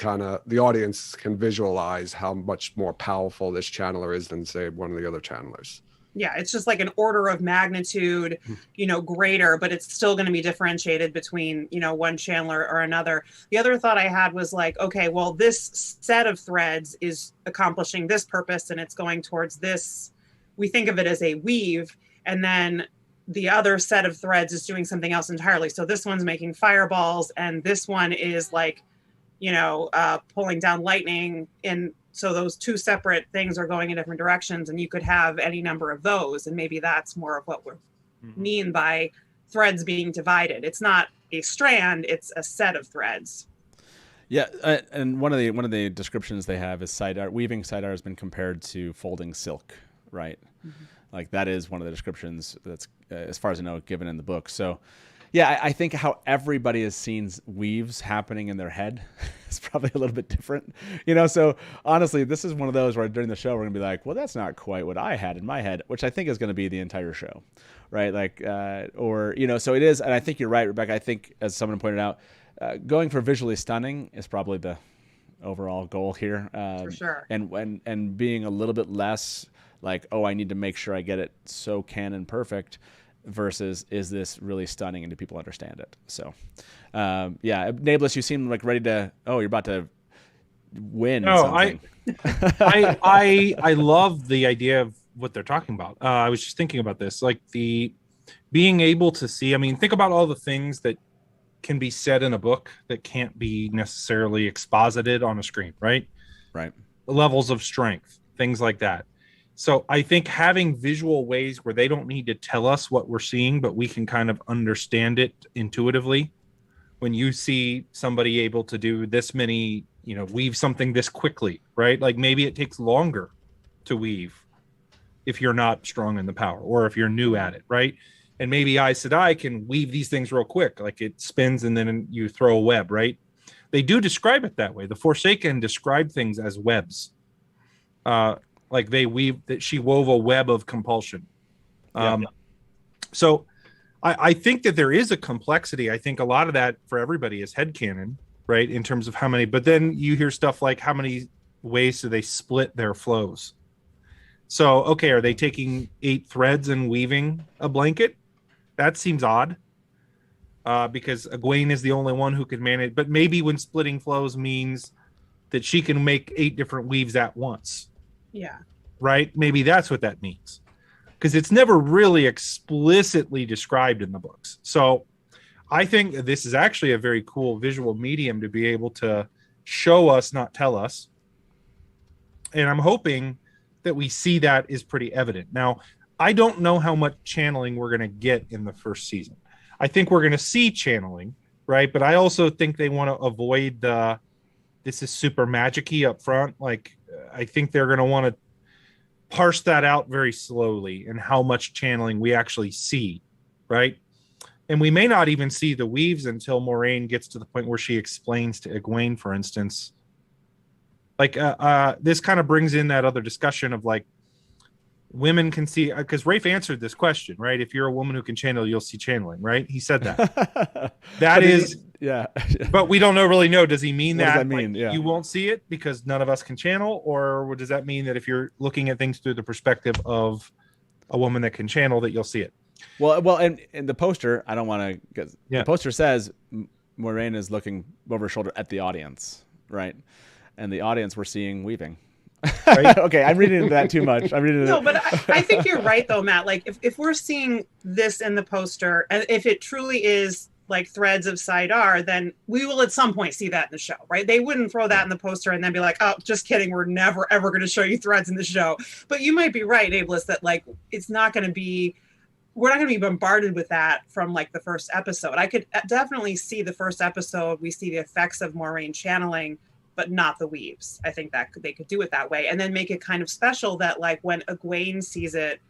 Speaker 15: the audience can visualize how much more powerful this channeler is than, say, one of the other channelers.
Speaker 20: Yeah, it's just like an order of magnitude, greater, but it's still going to be differentiated between, one channeler or another. The other thought I had was like, okay, well, this set of threads is accomplishing this purpose and it's going towards this. We think of it as a weave, and then the other set of threads is doing something else entirely. So this one's making fireballs, and this one is like, pulling down lightning. And so those two separate things are going in different directions, and you could have any number of those. And maybe that's more of what we mean by threads being divided. It's not a strand, it's a set of threads.
Speaker 3: Yeah, and one of the descriptions they have is sidear. Weaving sidear has been compared to folding silk, right? Like that is one of the descriptions that's, as far as I know, given in the book. So, yeah, I think how everybody has seen weaves happening in their head is probably a little bit different, So honestly, this is one of those where during the show we're gonna be like, well, that's not quite what I had in my head, which I think is going to be the entire show, right? Like, so it is, and I think you're right, Rebecca. I think, as someone pointed out, going for visually stunning is probably the overall goal here.
Speaker 20: For sure.
Speaker 3: And being a little bit less like, oh, I need to make sure I get it so canon perfect, versus is this really stunning and do people understand it? So, Nae'blis, you seem like ready to. Oh, you're about to win.
Speaker 5: No,
Speaker 3: something.
Speaker 5: I love the idea of what they're talking about. I was just thinking about this, like the being able to see. I mean, think about all the things that can be said in a book that can't be necessarily exposited on a screen, right?
Speaker 3: Right.
Speaker 5: Levels of strength, things like that. So I think having visual ways where they don't need to tell us what we're seeing, but we can kind of understand it intuitively. When you see somebody able to do this many, weave something this quickly, right? Like maybe it takes longer to weave if you're not strong in the power, or if you're new at it, right? And maybe Sedai can weave these things real quick, like it spins and then you throw a web, right? They do describe it that way. The Forsaken describe things as webs. Like they weave, that she wove a web of compulsion. So I think that there is a complexity. I think a lot of that for everybody is headcanon, right? In terms of how many, but then you hear stuff like how many ways do they split their flows? So, okay, are they taking 8 threads and weaving a blanket? That seems odd. Because Egwene is the only one who can manage, but maybe when splitting flows means that she can make 8 different weaves at once.
Speaker 20: Yeah.
Speaker 5: Right? Maybe that's what that means. Because it's never really explicitly described in the books. So I think this is actually a very cool visual medium to be able to show us, not tell us. And I'm hoping that we see that is pretty evident. Now, I don't know how much channeling we're going to get in the first season. I think we're going to see channeling, right? But I also think they want to avoid this is super magic-y up front. Like, I think they're going to want to parse that out very slowly and how much channeling we actually see, right? And we may not even see the weaves until Moraine gets to the point where she explains to Egwene, for instance. Like, this kind of brings in that other discussion of like, women can see, because Rafe answered this question, right? If you're a woman who can channel, you'll see channeling, right? He said that. That is,
Speaker 3: yeah.
Speaker 5: But we don't really know. Does he mean
Speaker 3: What
Speaker 5: that?
Speaker 3: does that mean?
Speaker 5: Like,
Speaker 3: Yeah.
Speaker 5: you won't see it because none of us can channel, or does that mean that if you're looking at things through the perspective of a woman that can channel, that you'll see it?
Speaker 3: Well, and the poster, I don't want to. The poster says Moiraine is looking over her shoulder at the audience, right? And the audience we're seeing weaving. Right? Okay, I'm reading into that too much. I'm reading.
Speaker 20: No, but I think you're right though, Matt. Like if we're seeing this in the poster, and if it truly is like threads of Sidar, then we will at some point see that in the show, right? They wouldn't throw that in the poster and then be like, oh, just kidding, we're never ever going to show you threads in the show. But you might be right, Nae'blis, that like it's not going to be. We're not going to be bombarded with that from like the first episode. I could definitely see the first episode. We see the effects of Moiraine channeling, but not the weaves. I think that they could do it that way, and then make it kind of special that like when Egwene sees it,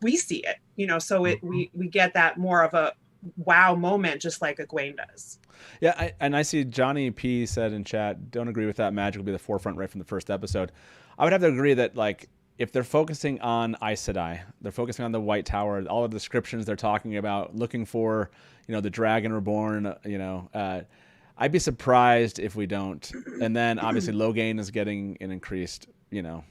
Speaker 20: we see it, you know. So we get that more of a wow moment, just like Egwene does.
Speaker 3: Yeah, I see Johnny P said in chat, don't agree with that. Magic will be the forefront right from the first episode. I would have to agree that like if they're focusing on Aes Sedai, they're focusing on the White Tower, all of the descriptions they're talking about, looking for, you know, the Dragon Reborn, you know. I'd be surprised if we don't. And then obviously Logain is getting an increased, you know,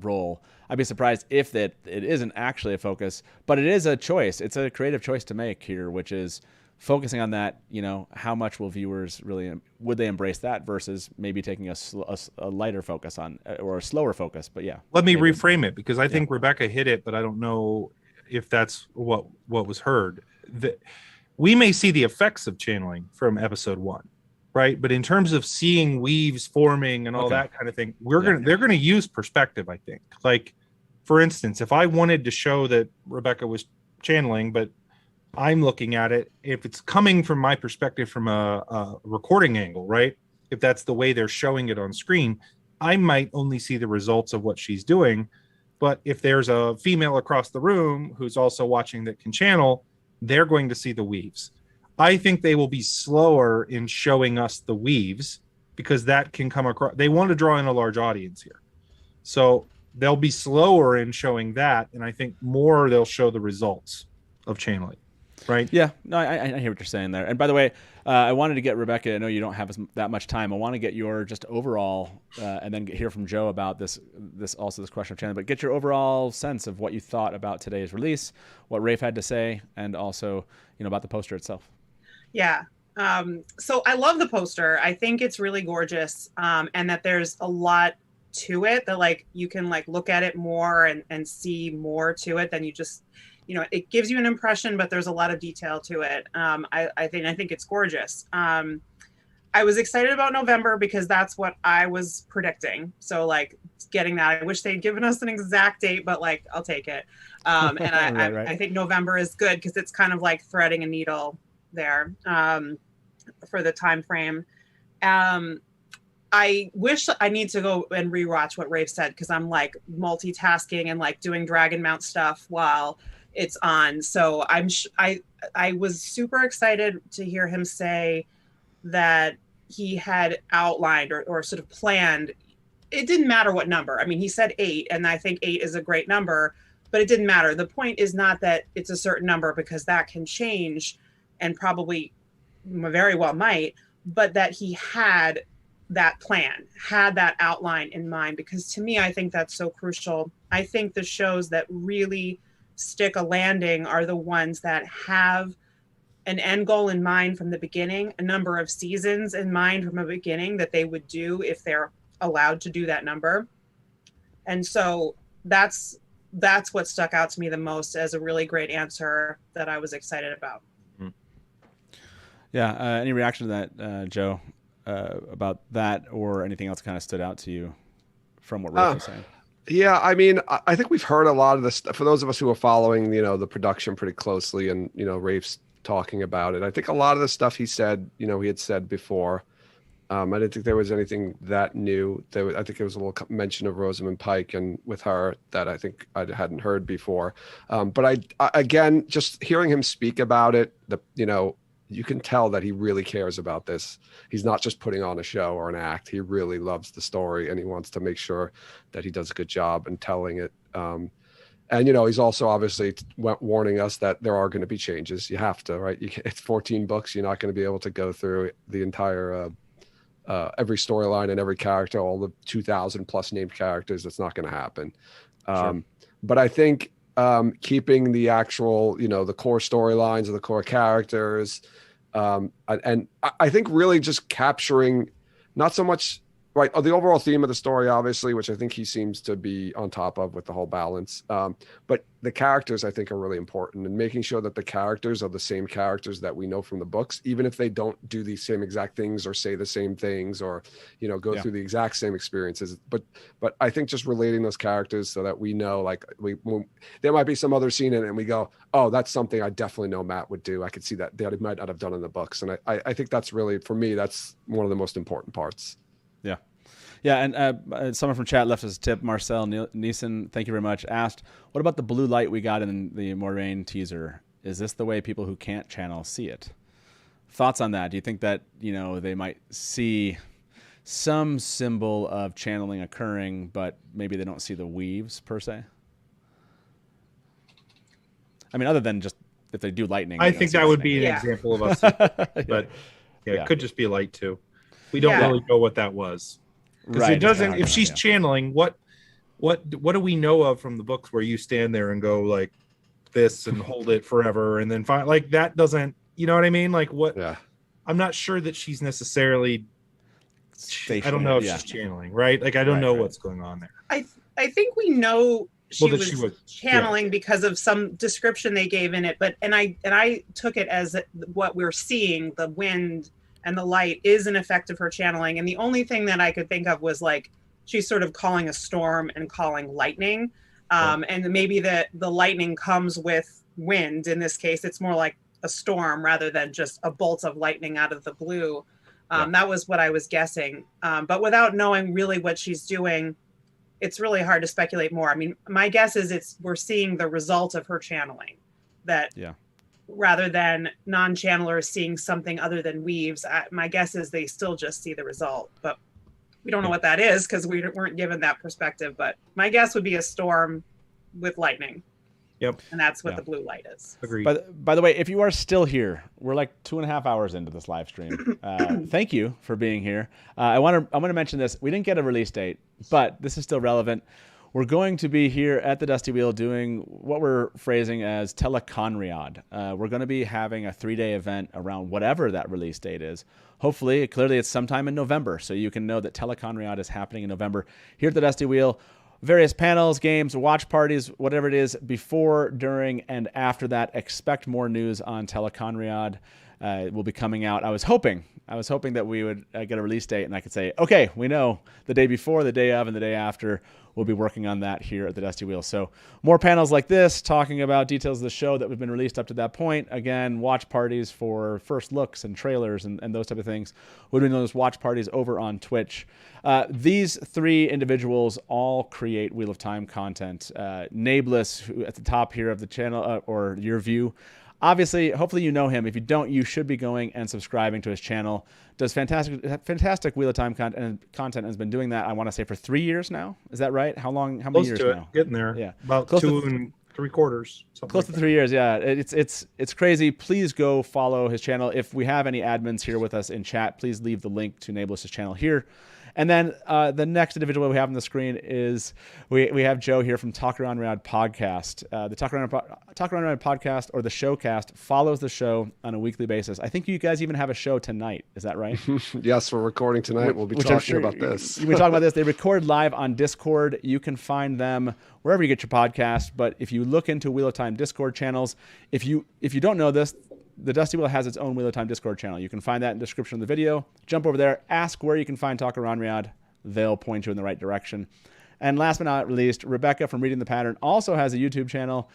Speaker 3: role. I'd be surprised if it isn't actually a focus, but it is a choice. It's a creative choice to make here, which is focusing on that. You know, how much will viewers really would they embrace that versus maybe taking a lighter focus on or a slower focus? But yeah,
Speaker 5: let me reframe it because I think Rebecca hit it, but I don't know if that's what was heard. We may see the effects of channeling from episode 1, right? But in terms of seeing weaves forming and all that kind of thing, they're gonna use perspective, I think. Like, for instance, if I wanted to show that Rebecca was channeling, but I'm looking at it, if it's coming from my perspective from a recording angle, right? If that's the way they're showing it on screen, I might only see the results of what she's doing. But if there's a female across the room who's also watching that can channel, they're going to see the weaves. I think they will be slower in showing us the weaves because that can come across. They want to draw in a large audience here. So they'll be slower in showing that. And I think more they'll show the results of channeling. Right?
Speaker 3: Yeah. No, I hear what you're saying there. And by the way, I wanted to get Rebecca. I know you don't have that much time. I want to get your just overall, and then hear from Joe about this question of channeling. But get your overall sense of what you thought about today's release, what Rafe had to say, and also about the poster itself.
Speaker 20: Yeah. So I love the poster. I think it's really gorgeous, and that there's a lot to it that like you can like look at it more and see more to it than you just. It gives you an impression, but there's a lot of detail to it. I think it's gorgeous. I was excited about November because that's what I was predicting. So like getting that, I wish they'd given us an exact date, but like I'll take it. And right. I think November is good because it's kind of like threading a needle there for the time frame. I wish I need to go and rewatch what Rafe said because I'm like multitasking and like doing Dragon Mount stuff while it's on. So I was super excited to hear him say that he had outlined or sort of planned. It didn't matter what number. I mean, he said 8, and I think 8 is a great number, but it didn't matter. The point is not that it's a certain number because that can change and probably very well might, but that he had that plan, had that outline in mind, because to me, I think that's so crucial. I think the shows that really stick a landing are the ones that have an end goal in mind from the beginning, a number of seasons in mind from the beginning that they would do if they're allowed to do that number. And so that's what stuck out to me the most as a really great answer that I was excited about.
Speaker 3: Yeah. Any reaction to that, Joe, about that or anything else kind of stood out to you from what Rafe was saying?
Speaker 15: Yeah, I mean, I think we've heard a lot of this for those of us who are following, the production pretty closely, and Rafe's talking about it. I think a lot of the stuff he said, he had said before. I didn't think there was anything that new. I think there was a little mention of Rosamund Pike and with her that I think I hadn't heard before. But I again, just hearing him speak about it, you can tell that he really cares about this. He's not just putting on a show or an act. He really loves the story and he wants to make sure that he does a good job in telling it. And, he's also obviously warning us that there are going to be changes. You have to, right? It's 14 books. You're not going to be able to go through the entire, every storyline and every character, all the 2,000 plus named characters. That's not going to happen.
Speaker 3: Sure.
Speaker 15: But I think keeping the actual, the core storylines of the core characters. And I think really just capturing not so much the overall theme of the story, obviously, which I think he seems to be on top of with the whole balance. But the characters, I think, are really important, and making sure that the characters are the same characters that we know from the books, even if they don't do the same exact things or say the same things or, go through the exact same experiences. But I think just relating those characters so that we know, there might be some other scene in it and we go, oh, that's something I definitely know Matt would do. I could see that he might not have done in the books. And I think that's really, for me, that's one of the most important parts.
Speaker 3: Yeah. Yeah, and someone from chat left us a tip. Marcel Neeson, thank you very much, asked, what about the blue light we got in the Moraine teaser? Is this the way people who can't channel see it? Thoughts on that? Do you think that, they might see some symbol of channeling occurring, but maybe they don't see the weaves per se? I mean, other than just if they do lightning.
Speaker 5: I think that would be an example of us. But it could just be light too. We don't really know what that was. Because it doesn't. If she's channeling, what do we know of from the books where you stand there and go like this and hold it forever and then find that doesn't. You know what I mean? Like what? Yeah. I'm not sure that she's necessarily. I don't know if she's channeling, right? Like I don't know what's going on there.
Speaker 20: I think we know she was channeling because of some description they gave in it, but I took it as what we're seeing, the wind and the light is an effect of her channeling. And the only thing that I could think of was she's sort of calling a storm and calling lightning. And maybe the lightning comes with wind. In this case, it's more like a storm rather than just a bolt of lightning out of the blue. That was what I was guessing. But without knowing really what she's doing, it's really hard to speculate more. I mean, my guess is we're seeing the result of her channeling rather than non-channelers seeing something other than weaves. My guess is they still just see the result, but we don't know what that is because we weren't given that perspective. But my guess would be a storm with lightning.
Speaker 5: Yep.
Speaker 20: And that's what the blue light is.
Speaker 5: Agreed.
Speaker 3: By the way, if you are still here, we're like 2.5 hours into this live stream. Thank you for being here. I want to mention this. We didn't get a release date, but this is still relevant. We're going to be here at the Dusty Wheel doing what we're phrasing as Teleconriad. We're going to be having a 3-day event around whatever that release date is. Hopefully, clearly it's sometime in November, so you can know that Teleconriad is happening in November here at the Dusty Wheel. Various panels, games, watch parties, whatever it is, before, during, and after that. Expect more news on Teleconriad. It will be coming out. I was hoping that we would get a release date and I could say, okay, we know the day before, the day of, and the day after. We'll be working on that here at the Dusty Wheel. So more panels like this, talking about details of the show that have been released up to that point. Again, watch parties for first looks and trailers and those type of things. We're doing those watch parties over on Twitch. These 3 individuals all create Wheel of Time content. Nae'blis, who at the top here of the channel, or your view, obviously, hopefully you know him. If you don't, you should be going and subscribing to his channel. Does fantastic Wheel of Time content and has been doing that, I want to say, for 3 years now. Is that right? How long? How many years now?
Speaker 5: Getting there.
Speaker 3: Yeah.
Speaker 5: About close 2 3/4.
Speaker 3: Close to 3 years, yeah. It's crazy. Please go follow his channel. If we have any admins here with us in chat, please leave the link to Nae'blis' channel here. And then the next individual we have on the screen is we have Joe here from Talk Around Rad Podcast. The Talk Around Rad Podcast, or the Showcast, follows the show on a weekly basis. I think you guys even have a show tonight. Is that right?
Speaker 15: Yes, we're recording tonight. We'll be talking about this.
Speaker 3: We'll be talking about this. They record live on Discord. You can find them wherever you get your podcast. But if you look into Wheel of Time Discord channels, if you don't know this, the Dusty Wheel has its own Wheel of Time Discord channel. You can find that in the description of the video. Jump over there, ask where you can find Talk Around Riyadh. They'll point you in the right direction. And last but not least, Rebecca from Reading the Pattern also has a YouTube channel.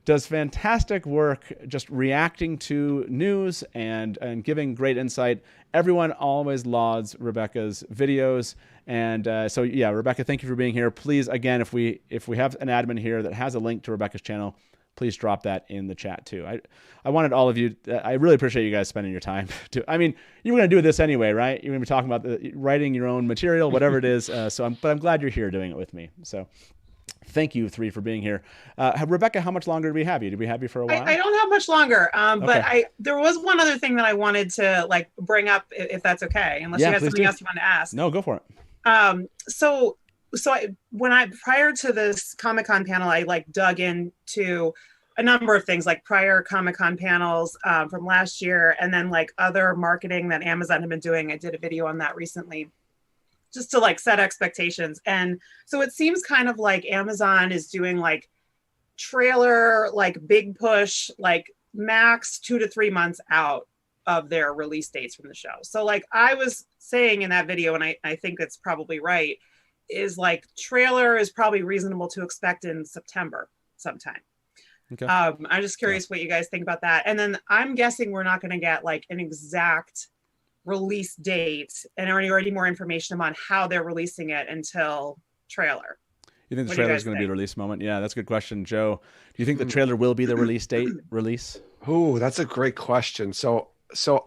Speaker 3: Does fantastic work just reacting to news and giving great insight. Everyone always lauds Rebecca's videos. And so, yeah, Rebecca, thank you for being here. Please, again, if we have an admin here that has a link to Rebecca's channel, please drop that in the chat too. I wanted all of you, I really appreciate you guys spending your time. I mean, you were going to do this anyway, right? You're going to be talking about writing your own material, whatever it is. But I'm glad you're here doing it with me. So thank you 3 for being here. Rebecca, how much longer do we have you? Did we have you for a while?
Speaker 20: I don't have much longer, but
Speaker 3: Okay.
Speaker 20: there was one other thing that I wanted to bring up, if that's okay, unless you had something else you want to ask.
Speaker 3: No, go for it.
Speaker 20: So prior to this Comic-Con panel, I like dug into a number of things, like prior Comic-Con panels from last year, and then like other marketing that Amazon had been doing. I did a video on that recently, just to like set expectations. And so it seems kind of like Amazon is doing like trailer, like big push, like max 2 to 3 months out of their release dates from the show. So like I was saying in that video, and I think it's probably right, is like trailer is probably reasonable to expect in September sometime.
Speaker 3: Okay.
Speaker 20: I'm just curious what you guys think about that. And then I'm guessing we're not going to get like an exact release date and already more information on how they're releasing it until trailer.
Speaker 3: You think the
Speaker 20: What do you
Speaker 3: trailer is
Speaker 20: guys
Speaker 3: going to be
Speaker 20: think?
Speaker 3: a release moment? Yeah, that's a good question, Joe. Do you think the trailer will be the release date release?
Speaker 15: Oh, that's a great question. So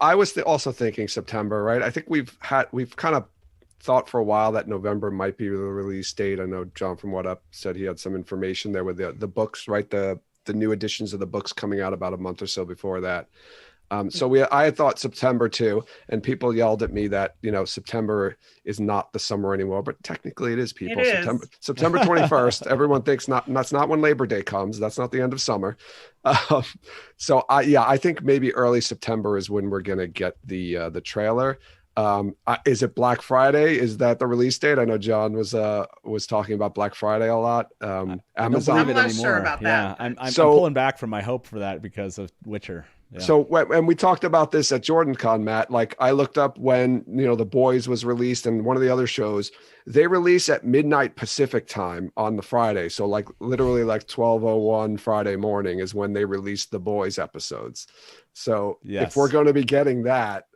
Speaker 15: I was also thinking September, right? I think we've kind of thought for a while that November might be the release date. I know John from What Up said he had some information there with the books, right? The new editions of the books coming out about a month or so before that. I had thought September too, and people yelled at me that, September is not the summer anymore, but technically it is, people.
Speaker 20: It is.
Speaker 15: September 21st, everyone thinks that's not when Labor Day comes. That's not the end of summer. I think maybe early September is when we're going to get the trailer. Is it Black Friday? Is that the release date? I know John was talking about Black Friday a lot. Amazon.
Speaker 3: I don't believe it
Speaker 20: not
Speaker 3: anymore.
Speaker 20: sure about that.
Speaker 3: Yeah, I'm pulling back from my hope for that because of Witcher. Yeah.
Speaker 15: So when we talked about this at JordanCon, Matt, like I looked up when, The Boys was released and one of the other shows, they release at midnight Pacific time on the Friday. So like literally like 12:01 Friday morning is when they release the Boys episodes. So
Speaker 3: Yes.
Speaker 15: if we're going to be getting that,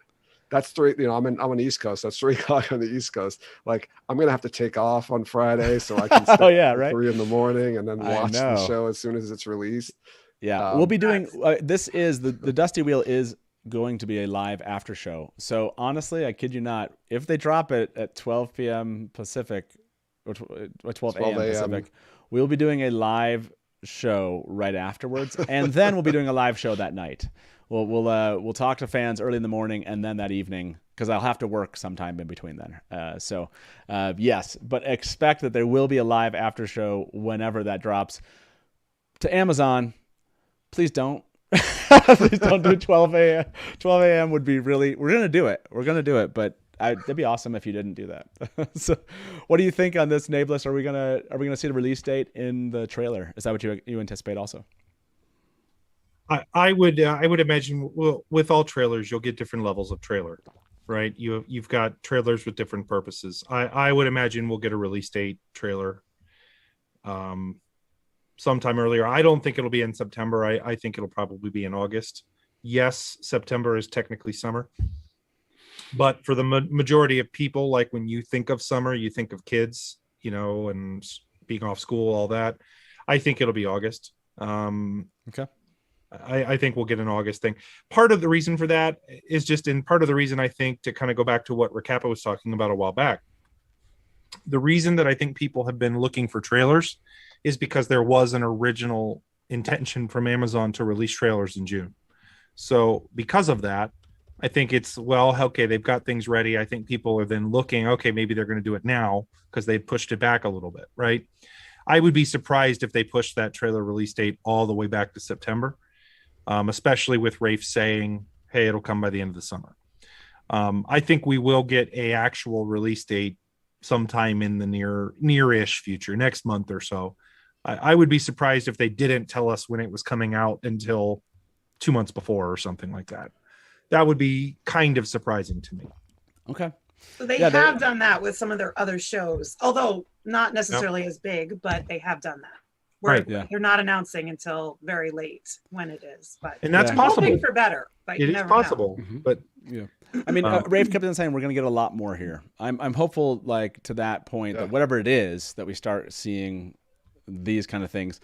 Speaker 15: that's 3, I'm on the East Coast. That's 3 o'clock on the East Coast. Like I'm going to have to take off on Friday so I can stay at 3 a.m. and then watch the show as soon as it's released.
Speaker 3: Yeah, we'll be doing this is the Dusty Wheel is going to be a live after show. So honestly, I kid you not, if they drop it at 12 p.m. Pacific or 12 a.m. Pacific, we'll be doing a live show right afterwards, and then we'll be doing a live show that night. We'll talk to fans early in the morning and then that evening because I'll have to work sometime in between then. Yes, but expect that there will be a live after show whenever that drops. To Amazon, please don't. Please don't do 12 a.m. 12 a.m. would be really. We're gonna do it. But it'd be awesome if you didn't do that. So, what do you think on this, Nae'blis? Are we gonna see the release date in the trailer? Is that what you anticipate also?
Speaker 5: I would imagine with all trailers you'll get different levels of trailer, right? You've got trailers with different purposes. I would imagine we'll get a release date trailer sometime earlier. I don't think it'll be in September. I think it'll probably be in August. Yes, September is technically summer, but for the majority of people, like when you think of summer, you think of kids, and being off school, all that. I think it'll be August.
Speaker 3: Okay.
Speaker 5: I think we'll get an August thing. Part of the reason for that is part of the reason I think, to kind of go back to what Recappa was talking about a while back, the reason that I think people have been looking for trailers is because there was an original intention from Amazon to release trailers in June. So because of that, I think it's, okay, they've got things ready. I think people are then looking, okay, maybe they're going to do it now because they pushed it back a little bit, right? I would be surprised if they pushed that trailer release date all the way back to September. Especially with Rafe saying, hey, it'll come by the end of the summer. I think we will get a actual release date sometime in the near-ish future, next month or so. I would be surprised if they didn't tell us when it was coming out until 2 months before or something like that. That would be kind of surprising to me.
Speaker 3: Okay.
Speaker 20: So they have done that with some of their other shows, although not necessarily as big, but they have done that. Where they're not announcing until very late when it is, and
Speaker 5: that's possible.
Speaker 20: Hoping for better, but
Speaker 5: it is possible. But
Speaker 3: yeah, I mean, Rafe kept on saying we're going to get a lot more here. I'm hopeful, like to that point, that whatever it is, that we start seeing these kind of things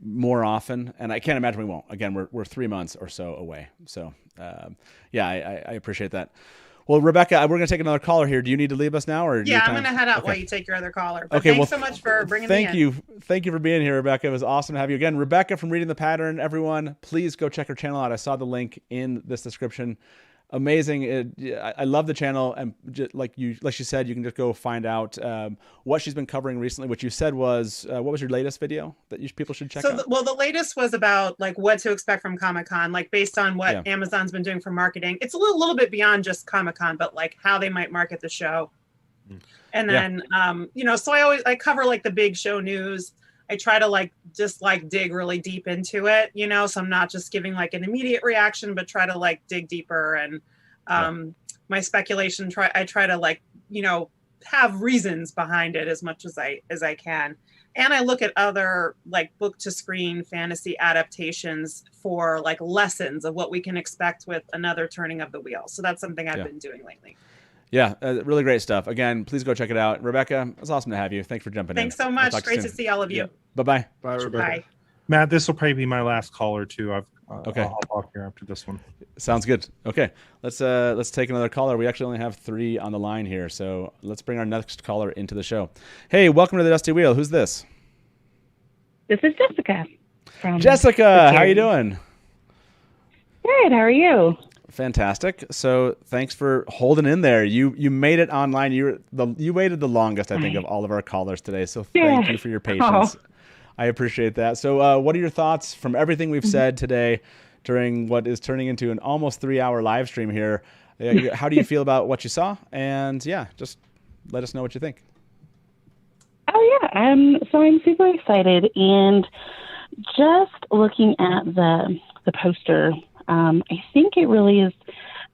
Speaker 3: more often. And I can't imagine we won't. Again, we're 3 months or so away. So I appreciate that. Well, Rebecca, we're going to take another caller here. Do you need to leave us now? Or
Speaker 20: I'm going to head out while you take your other caller. But
Speaker 3: okay,
Speaker 20: thanks so much for bringing me in.
Speaker 3: Thank you for being here, Rebecca. It was awesome to have you again. Rebecca from Reading the Pattern, everyone, please go check her channel out. I saw the link in this description. amazing. I love the channel, and like she said, you can just go find out what she's been covering recently. Which you said was what was your latest video that people should check out?
Speaker 20: The latest was about like what to expect from Comic-Con, like based on what Amazon's been doing for marketing. It's a little bit beyond just Comic-Con, but like how they might market the show. And then so I cover like the big show news. I try to just dig really deep into it, so I'm not just giving like an immediate reaction, but try to dig deeper. And my speculation, I try to have reasons behind it as much as I can. And I look at other book to screen fantasy adaptations for lessons of what we can expect with another turning of the wheel. So that's something I've been doing lately.
Speaker 3: Yeah, really great stuff. Again, please go check it out. Rebecca, it's awesome to have you. Thanks for jumping in.
Speaker 20: Thanks so much. Great to see all of you.
Speaker 3: Yeah. Bye-bye.
Speaker 5: Bye, Rebecca.
Speaker 20: Bye.
Speaker 5: Matt, this will probably be my last caller too.
Speaker 3: Okay.
Speaker 5: I'll hop off here after this one.
Speaker 3: Sounds good. Okay, let's take another caller. We actually only have 3 on the line here, so let's bring our next caller into the show. Hey, welcome to the Dusty Wheel. Who's this?
Speaker 21: This is Jessica. From
Speaker 3: Jessica, how you doing?
Speaker 21: Good. How are you?
Speaker 3: Fantastic. So thanks for holding in there. You made it online. You waited the longest, I think, of all of our callers today. So thank you for your patience. I appreciate that. So what are your thoughts from everything we've said today during what is turning into an almost 3-hour live stream here? How do you feel about what you saw? And just let us know what you think.
Speaker 21: Oh yeah. So I'm super excited, and just looking at the poster. I think it really is.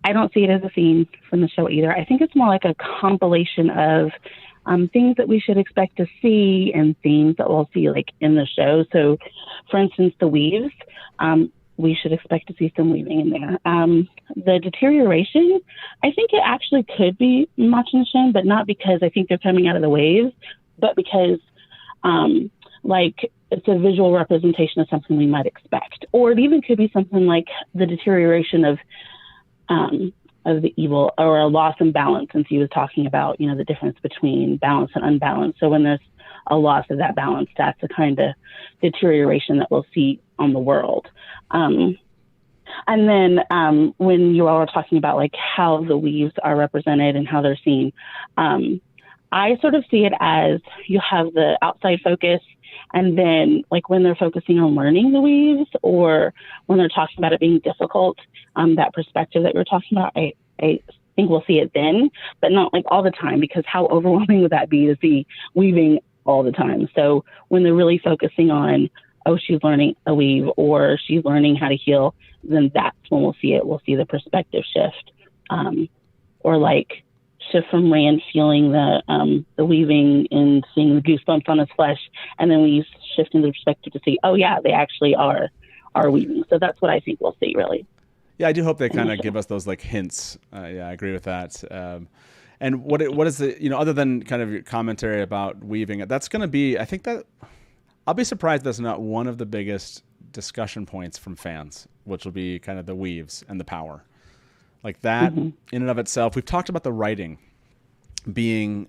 Speaker 21: I don't see it as a scene from the show either. I think it's more like a compilation of things that we should expect to see and themes that we'll see in the show. So, for instance, the weaves. We should expect to see some weaving in there. The deterioration, I think it actually could be Machination, but not because I think they're coming out of the waves, but because it's a visual representation of something we might expect. Or it even could be something like the deterioration of the evil, or a loss in balance, since he was talking about, the difference between balance and unbalance. So when there's a loss of that balance, that's the kind of deterioration that we'll see on the world. And then when you all are talking about how the weaves are represented and how they're seen, I sort of see it as you have the outside focus, and then when they're focusing on learning the weaves, or when they're talking about it being difficult, that perspective that you're talking about, I think we'll see it then, but not all the time, because how overwhelming would that be to see weaving all the time? So when they're really focusing on, oh, she's learning a weave, or she's learning how to heal, then that's when we'll see it. We'll see the perspective shift, or shift from Rand feeling the weaving and seeing the goosebumps on his flesh, and then we shift into the perspective to see, oh yeah, they actually are weaving. So that's what I think we'll see, really.
Speaker 3: Yeah, I do hope they kind of give us those hints. Yeah, I agree with that. And what is the, other than kind of your commentary about weaving, that's going to be, I think that I'll be surprised that's not one of the biggest discussion points from fans, which will be kind of the weaves and the power. That in and of itself. We've talked about the writing being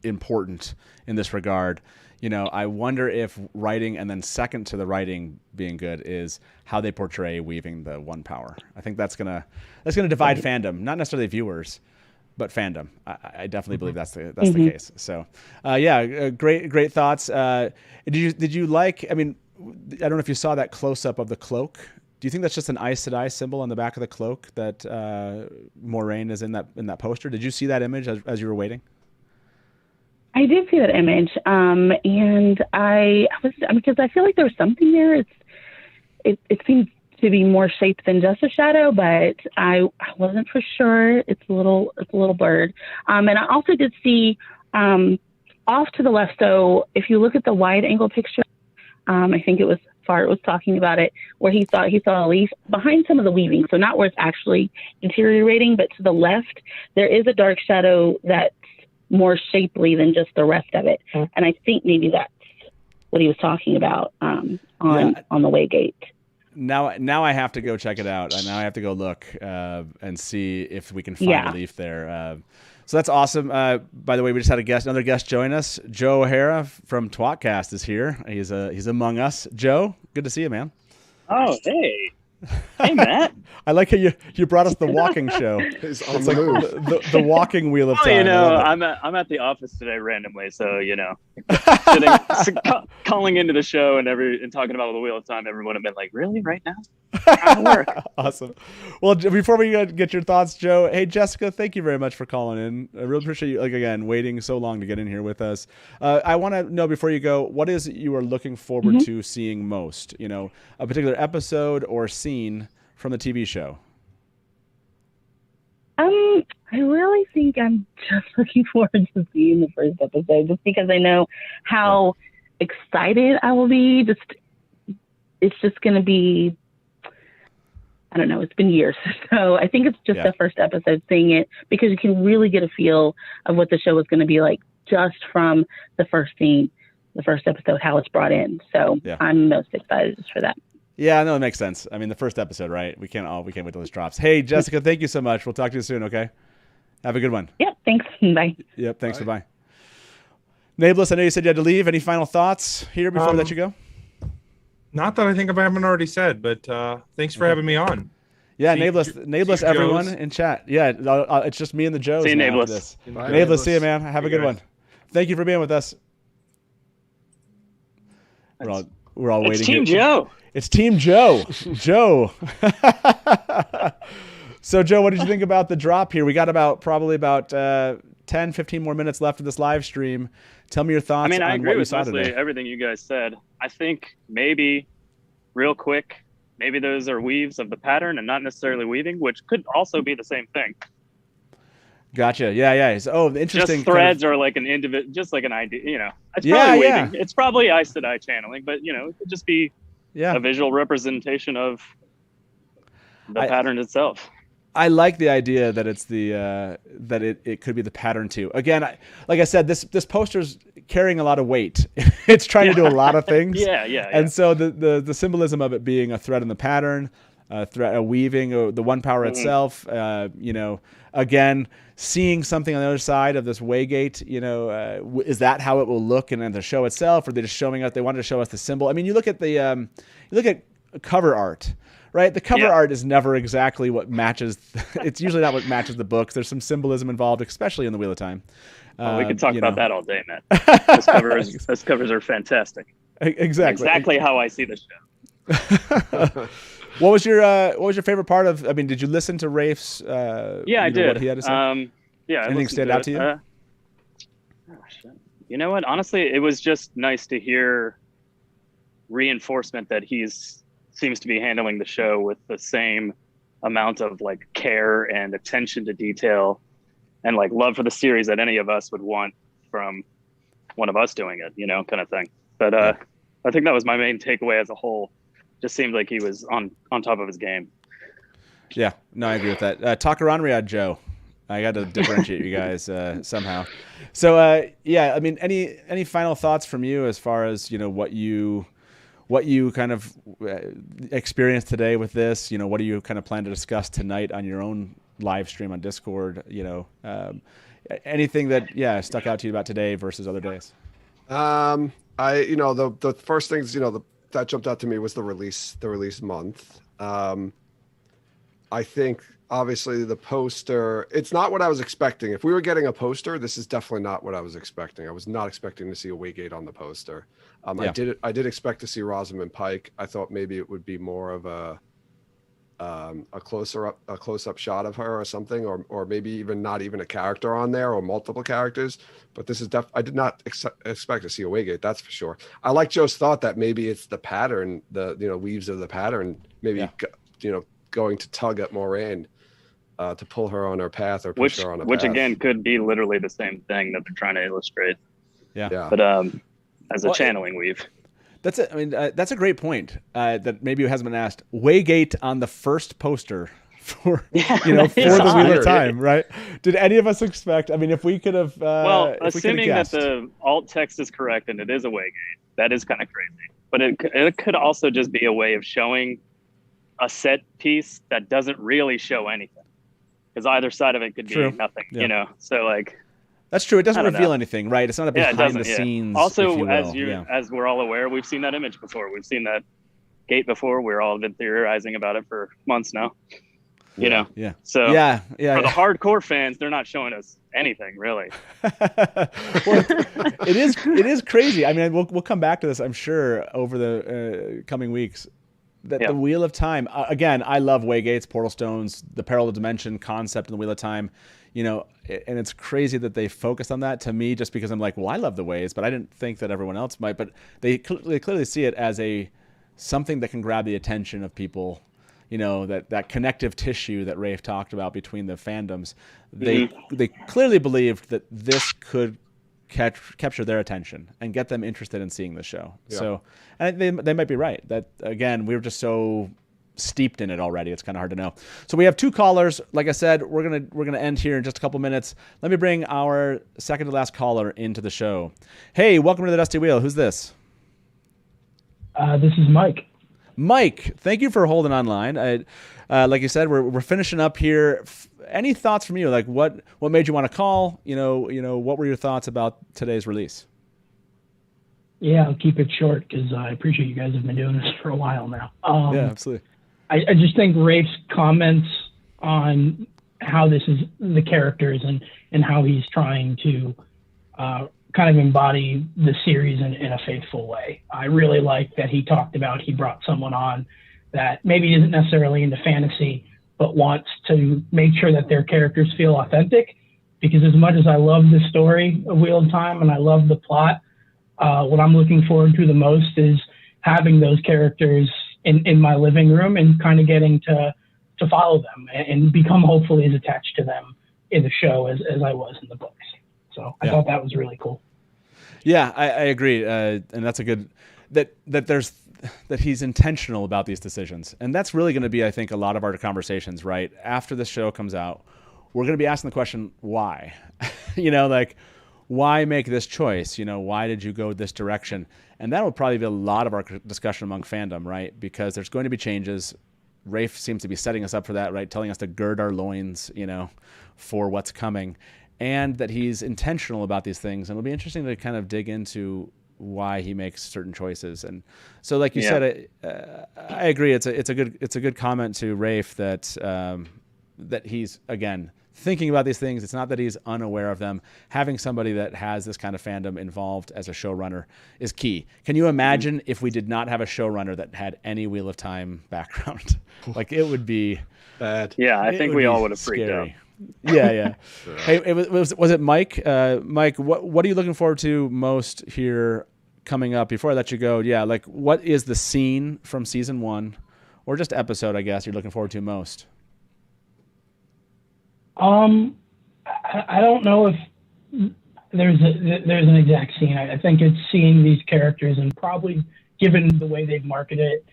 Speaker 3: important in this regard. I wonder if writing, and then second to the writing being good, is how they portray weaving the one power. I think that's gonna divide fandom, not necessarily viewers, but fandom. I definitely believe that's the case. So, great thoughts. Did you like? I mean, I don't know if you saw that close up of the cloak. Do you think that's just an Aes Sedai symbol on the back of the cloak that Moiraine is in that poster? Did you see that image as you were waiting?
Speaker 21: I did see that image, and I was, because I feel like there was something there. It seemed to be more shape than just a shadow, but I wasn't for sure. It's a little blurred. And I also did see off to the left. So if you look at the wide angle picture, I think it was Fart was talking about it, where he saw a leaf behind some of the weaving. So not where it's actually deteriorating, but to the left, there is a dark shadow that's more shapely than just the rest of it. And I think maybe that's what he was talking about on the Waygate.
Speaker 3: Now I have to go check it out. Now I have to go look and see if we can find a leaf there. So that's awesome. By the way, we just had another guest join us. Joe O'Hara from tWoTcast is here. He's among us. Joe, good to see you, man.
Speaker 22: Oh, hey.
Speaker 1: Hey, Matt.
Speaker 3: I like how you brought us the walking show.
Speaker 15: He's on
Speaker 3: It's
Speaker 15: the
Speaker 3: like
Speaker 15: move.
Speaker 3: the walking wheel of
Speaker 1: Well,
Speaker 3: time.
Speaker 1: you
Speaker 3: I
Speaker 1: know,
Speaker 3: love it.
Speaker 1: I'm at the office today randomly, so calling into the show and talking about the Wheel of Time. Everyone would have been like, "Really, right now?" Trying to work.
Speaker 3: Awesome. Well, before we get your thoughts, Joe, hey, Jessica, thank you very much for calling in. I really appreciate you, again, waiting so long to get in here with us. I want to know, before you go, what is it you are looking forward to seeing most? A particular episode or scene from the TV show?
Speaker 21: I really think I'm just looking forward to seeing the first episode, just because I know how excited I will be. It's just going to be, I don't know, it's been years. So I think it's just the first episode, seeing it, because you can really get a feel of what the show is going to be like just from the first scene, the first episode, how it's brought in. So I'm most excited just for that.
Speaker 3: Yeah, no, it makes sense. I mean, the first episode, right? We can't wait till this drops. Hey, Jessica, thank you so much. We'll talk to you soon, okay? Have a good one.
Speaker 21: Yep, thanks. Bye.
Speaker 3: Yep, thanks. Bye. Nae'blis, I know you said you had to leave. Any final thoughts here before we let you go?
Speaker 5: Not that I think I haven't already said, but thanks for having me on.
Speaker 3: Yeah, Nae'blis, everyone in chat. Yeah, it's just me and the Joes.
Speaker 1: See you,
Speaker 3: now
Speaker 1: Nae'blis.
Speaker 3: after this.
Speaker 15: Bye,
Speaker 3: Nae'blis, see you, man. Have a good
Speaker 5: guys.
Speaker 3: one. Thank you for being with us. We're all waiting.
Speaker 1: It's Team
Speaker 3: here.
Speaker 1: Joe.
Speaker 3: It's Team Joe. Joe. So, Joe, what did you think about the drop here? We got probably about 10, 15 more minutes left of this live stream. Tell me your thoughts.
Speaker 1: I mean, I
Speaker 3: on
Speaker 1: agree
Speaker 3: what you
Speaker 1: with
Speaker 3: saw
Speaker 1: mostly
Speaker 3: today.
Speaker 1: everything you guys said. I think maybe, real quick, maybe those are weaves of the pattern and not necessarily weaving, which could also be the same thing.
Speaker 3: Gotcha. Yeah. So, the interesting.
Speaker 1: Just threads are like an individual, just like an idea. It's probably weaving. It's probably Sedai channeling, but it could just be a visual representation of the pattern itself.
Speaker 3: I like the idea that it's that it could be the pattern too. Again, like I said, this poster's carrying a lot of weight. It's trying to do a lot of things.
Speaker 1: Yeah.
Speaker 3: And so the symbolism of it being a thread in the pattern, a weaving, the one power itself. Again, seeing something on the other side of this waygate. Is that how it will look in the show itself, or they're just showing us? They wanted to show us the symbol. I mean, you look at cover art. Right, the cover art is never exactly what matches. It's usually not what matches the books. There's some symbolism involved, especially in the Wheel of Time.
Speaker 1: We could talk about that all day, Matt. Those covers are fantastic.
Speaker 3: Exactly
Speaker 1: how I see the show.
Speaker 3: What was your favorite part of? I mean, did you listen to Rafe's?
Speaker 1: I did.
Speaker 3: What he had to say?
Speaker 1: Anything
Speaker 3: stand out to you?
Speaker 1: You know what? Honestly, it was just nice to hear reinforcement that seems to be handling the show with the same amount of like care and attention to detail and like love for the series that any of us would want from one of us doing it, kind of thing. But I think that was my main takeaway as a whole. Just seemed like he was on top of his game.
Speaker 3: Yeah, no, I agree with that. Takaranriad Joe. I got to differentiate you guys somehow. So I mean, any final thoughts from you as far as what you kind of experienced today with this? What do you kind of plan to discuss tonight on your own live stream on Discord? Anything that stuck out to you about today versus other days?
Speaker 15: The first things that jumped out to me was the release month. I think obviously the poster, it's not what I was expecting. If we were getting a poster, this is definitely not what I was expecting. I was not expecting to see a Waygate on the poster. I did expect to see Rosamund Pike. I thought maybe it would be more of a close up shot of her or something, or maybe even not even a character on there or multiple characters. But this is I did not expect to see a Waygate, that's for sure. I like Joe's thought that maybe it's the pattern, the weaves of the pattern, maybe going to tug at Moraine to pull her on her path or push her on a path.
Speaker 1: Which again could be literally the same thing that they're trying to illustrate.
Speaker 3: Yeah.
Speaker 1: But as a channeling weave.
Speaker 3: That's it. I mean, that's a great point that maybe hasn't been asked. Waygate on the first poster for the Wheel of Time, right? Did any of us expect? I mean, if we could have,
Speaker 1: assuming that the alt text is correct and it is a Waygate, that is kind of crazy. But it could also just be a way of showing a set piece that doesn't really show anything, because either side of it could be nothing. So like.
Speaker 3: That's true. It doesn't reveal anything, right? It's not a behind the scenes.
Speaker 1: Also, as we're all aware, we've seen that image before. We've seen that gate before. We're all been theorizing about it for months now. You know?
Speaker 3: Yeah.
Speaker 1: So
Speaker 3: yeah.
Speaker 1: for the hardcore fans, they're not showing us anything really.
Speaker 3: It is crazy. I mean, we'll come back to this, I'm sure, over the coming weeks. That the Wheel of Time, again, I love waygates, portal stones, the parallel dimension concept in the Wheel of Time, you know, and it's crazy that they focus on that to me, just because I'm like, well, I love the ways, but I didn't think that everyone else might. But they clearly see it as something that can grab the attention of people. You know, that connective tissue that Rafe talked about between the fandoms. They clearly believed that this could capture their attention and get them interested in seeing the show. Yeah. So, and they might be right. That again, we were just so steeped in it already. It's kind of hard to know. So we have 2 callers. Like I said, we're gonna end here in just a couple minutes. Let me bring our second to last caller into the show. Hey, welcome to the Dusty Wheel. Who's this?
Speaker 2: This is Mike.
Speaker 3: Mike, thank you for holding online. Like you said, we're finishing up here. Any thoughts from you? Like what made you want to call? You know, what were your thoughts about today's release?
Speaker 2: Yeah, I'll keep it short because I appreciate you guys have been doing this for a while now.
Speaker 3: Yeah, absolutely.
Speaker 2: I just think Rafe's comments on how this is the characters and how he's trying to kind of embody the series in a faithful way. I really like that he talked about he brought someone on that maybe isn't necessarily into fantasy, but wants to make sure that their characters feel authentic. Because as much as I love the story of Wheel of Time and I love the plot, what I'm looking forward to the most is having those characters in my living room and kind of getting to follow them and become hopefully as attached to them in the show as I was in the books. So I thought that was really cool.
Speaker 3: Yeah, I agree, and that's a good that he's intentional about these decisions, and that's really going to be, I think, a lot of our conversations. Right after the show comes out, we're going to be asking the question, why? You know, like, why make this choice? You know, why did you go this direction? And that will probably be a lot of our discussion among fandom, right? Because there's going to be changes. Rafe seems to be setting us up for that, right? Telling us to gird our loins, you know, for what's coming. And that he's intentional about these things. And it'll be interesting to kind of dig into why he makes certain choices. And so, like you said, I agree. It's a good comment to Rafe that that he's, again, thinking about these things. It's not that he's unaware of them. Having somebody that has this kind of fandom involved as a showrunner is key. Can you imagine if we did not have a showrunner that had any Wheel of Time background? Like, it would be
Speaker 15: bad.
Speaker 1: Yeah, I think we all would have freaked out.
Speaker 3: Yeah. Hey, was it Mike? Mike, what are you looking forward to most here coming up? Before I let you go, like, what is the scene from season 1, or just episode, I guess, you're looking forward to most?
Speaker 2: I don't know if there's an exact scene. I think it's seeing these characters, and probably, given the way they've marketed it,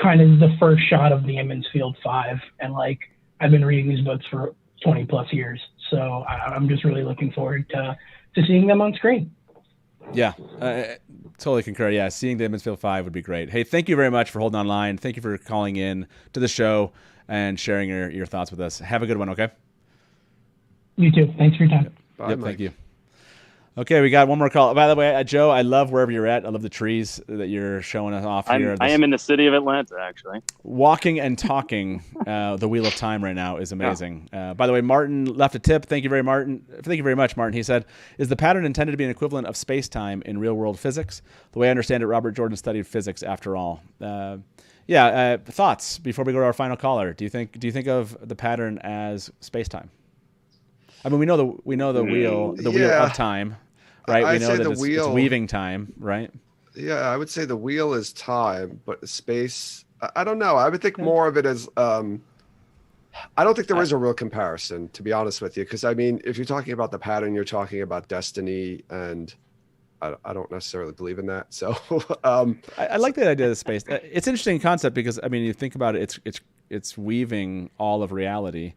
Speaker 2: kind of the first shot of the Emmons Field 5. And like, I've been reading these books for 20 plus years, so I'm just really looking forward to seeing them on screen.
Speaker 3: Yeah, totally concur. Yeah, seeing the Emmons Field 5 would be great. Hey, thank you very much for holding online. Thank you for calling in to the show and sharing your thoughts with us. Have a good one, okay?
Speaker 2: You too. Thanks for your time.
Speaker 15: Bye,
Speaker 3: yep,
Speaker 15: Mike.
Speaker 3: thank you. Okay, we got one more call. By the way, Joe, I love wherever you're at. I love the trees that you're showing us off here.
Speaker 1: I am in the city of Atlanta, actually.
Speaker 3: Walking and talking the Wheel of Time right now is amazing. Yeah. By the way, Martin left a tip. Thank you very much, Martin. He said, is the pattern intended to be an equivalent of space-time in real-world physics? The way I understand it, Robert Jordan studied physics after all. Thoughts before we go to our final caller. Do you think of the pattern as space-time? I mean, we know the wheel of time, right? We know that it's weaving time, right?
Speaker 15: Yeah, I would say the wheel is time, but space, I don't know. I would think more of it as, I don't think there is a real comparison, to be honest with you. Because, I mean, if you're talking about the pattern, you're talking about destiny, and I don't necessarily believe in that. So
Speaker 3: I like the idea of space. It's an interesting concept because, I mean, you think about it, it's weaving all of reality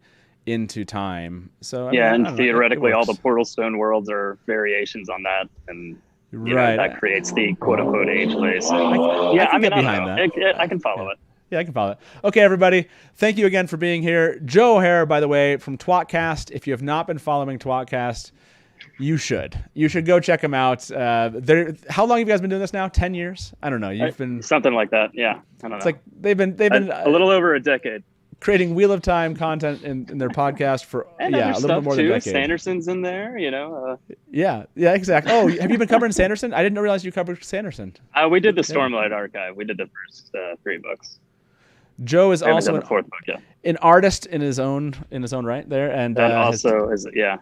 Speaker 3: into time. So
Speaker 1: and theoretically all the portal stone worlds are variations on that, and you know, that creates the quote-unquote age phase.
Speaker 3: I can get behind that.
Speaker 1: I can follow it.
Speaker 3: Yeah, I can follow it. Okay, everybody, thank you again for being here. Joe O'Hare, by the way, from tWoTcast. If you have not been following tWoTcast, You should go check them out. How long have you guys been doing this now? 10 years? I don't know. You've been
Speaker 1: something like that. Yeah, I don't know.
Speaker 3: It's like they've been
Speaker 1: a little over a decade
Speaker 3: creating Wheel of Time content in their podcast for
Speaker 1: and
Speaker 3: a little bit more than a decade.
Speaker 1: Sanderson's in there,
Speaker 3: Yeah, exactly. Oh, have you been covering Sanderson? I didn't realize you covered Sanderson.
Speaker 1: We did the Stormlight Archive. We did the first 3 books.
Speaker 3: Joe is also
Speaker 1: the 4th book,
Speaker 3: an artist in his own right there, and
Speaker 1: also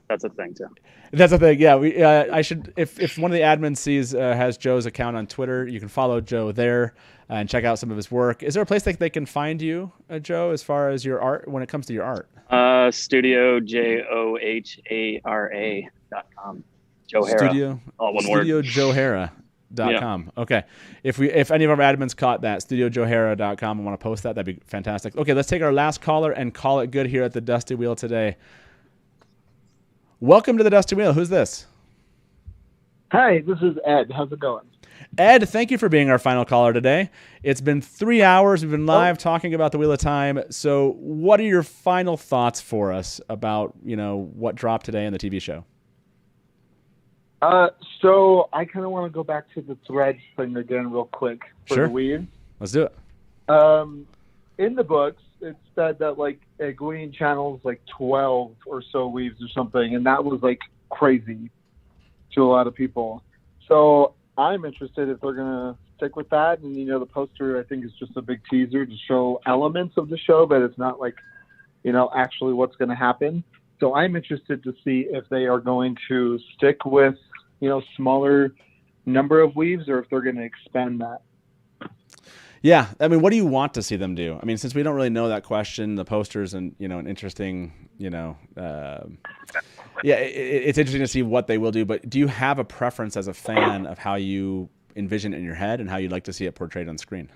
Speaker 1: that's a thing too.
Speaker 3: That's a thing. Yeah, I should if one of the admins sees has Joe's account on Twitter, you can follow Joe there and check out some of his work. Is there a place that they can find you, Joe, as far as your art when it comes to your art?
Speaker 1: Studio JOHARA.com. Johara.
Speaker 3: Studio.
Speaker 1: All one word.
Speaker 3: StudioJohara.com. Okay. If any of our admins caught that, StudioJohara.com and want to post that, that'd be fantastic. Okay, let's take our last caller and call it good here at the Dusty Wheel today. Welcome to the Dusty Wheel. Who's this?
Speaker 7: Hi, this is Ed. How's it going?
Speaker 3: Ed, thank you for being our final caller today. It's been 3 hours. We've been live talking about the Wheel of Time. So what are your final thoughts for us about, what dropped today in the TV show?
Speaker 7: So I kind of want to go back to the threads thing again real quick for
Speaker 3: Sure.
Speaker 7: the weave.
Speaker 3: Let's do it.
Speaker 7: In the books, it said that Greene channels 12 or so weaves or something, and that was crazy to a lot of people. So I'm interested if they're gonna stick with that. And the poster I think is just a big teaser to show elements of the show, but it's not actually what's going to happen. So I'm interested to see if they are going to stick with smaller number of weaves or if they're going to expand that.
Speaker 3: Yeah, I mean, what do you want to see them do? I mean, since we don't really know that question, the posters and an interesting, it's interesting to see what they will do. But do you have a preference as a fan of how you envision it in your head and how you'd like to see it portrayed on screen?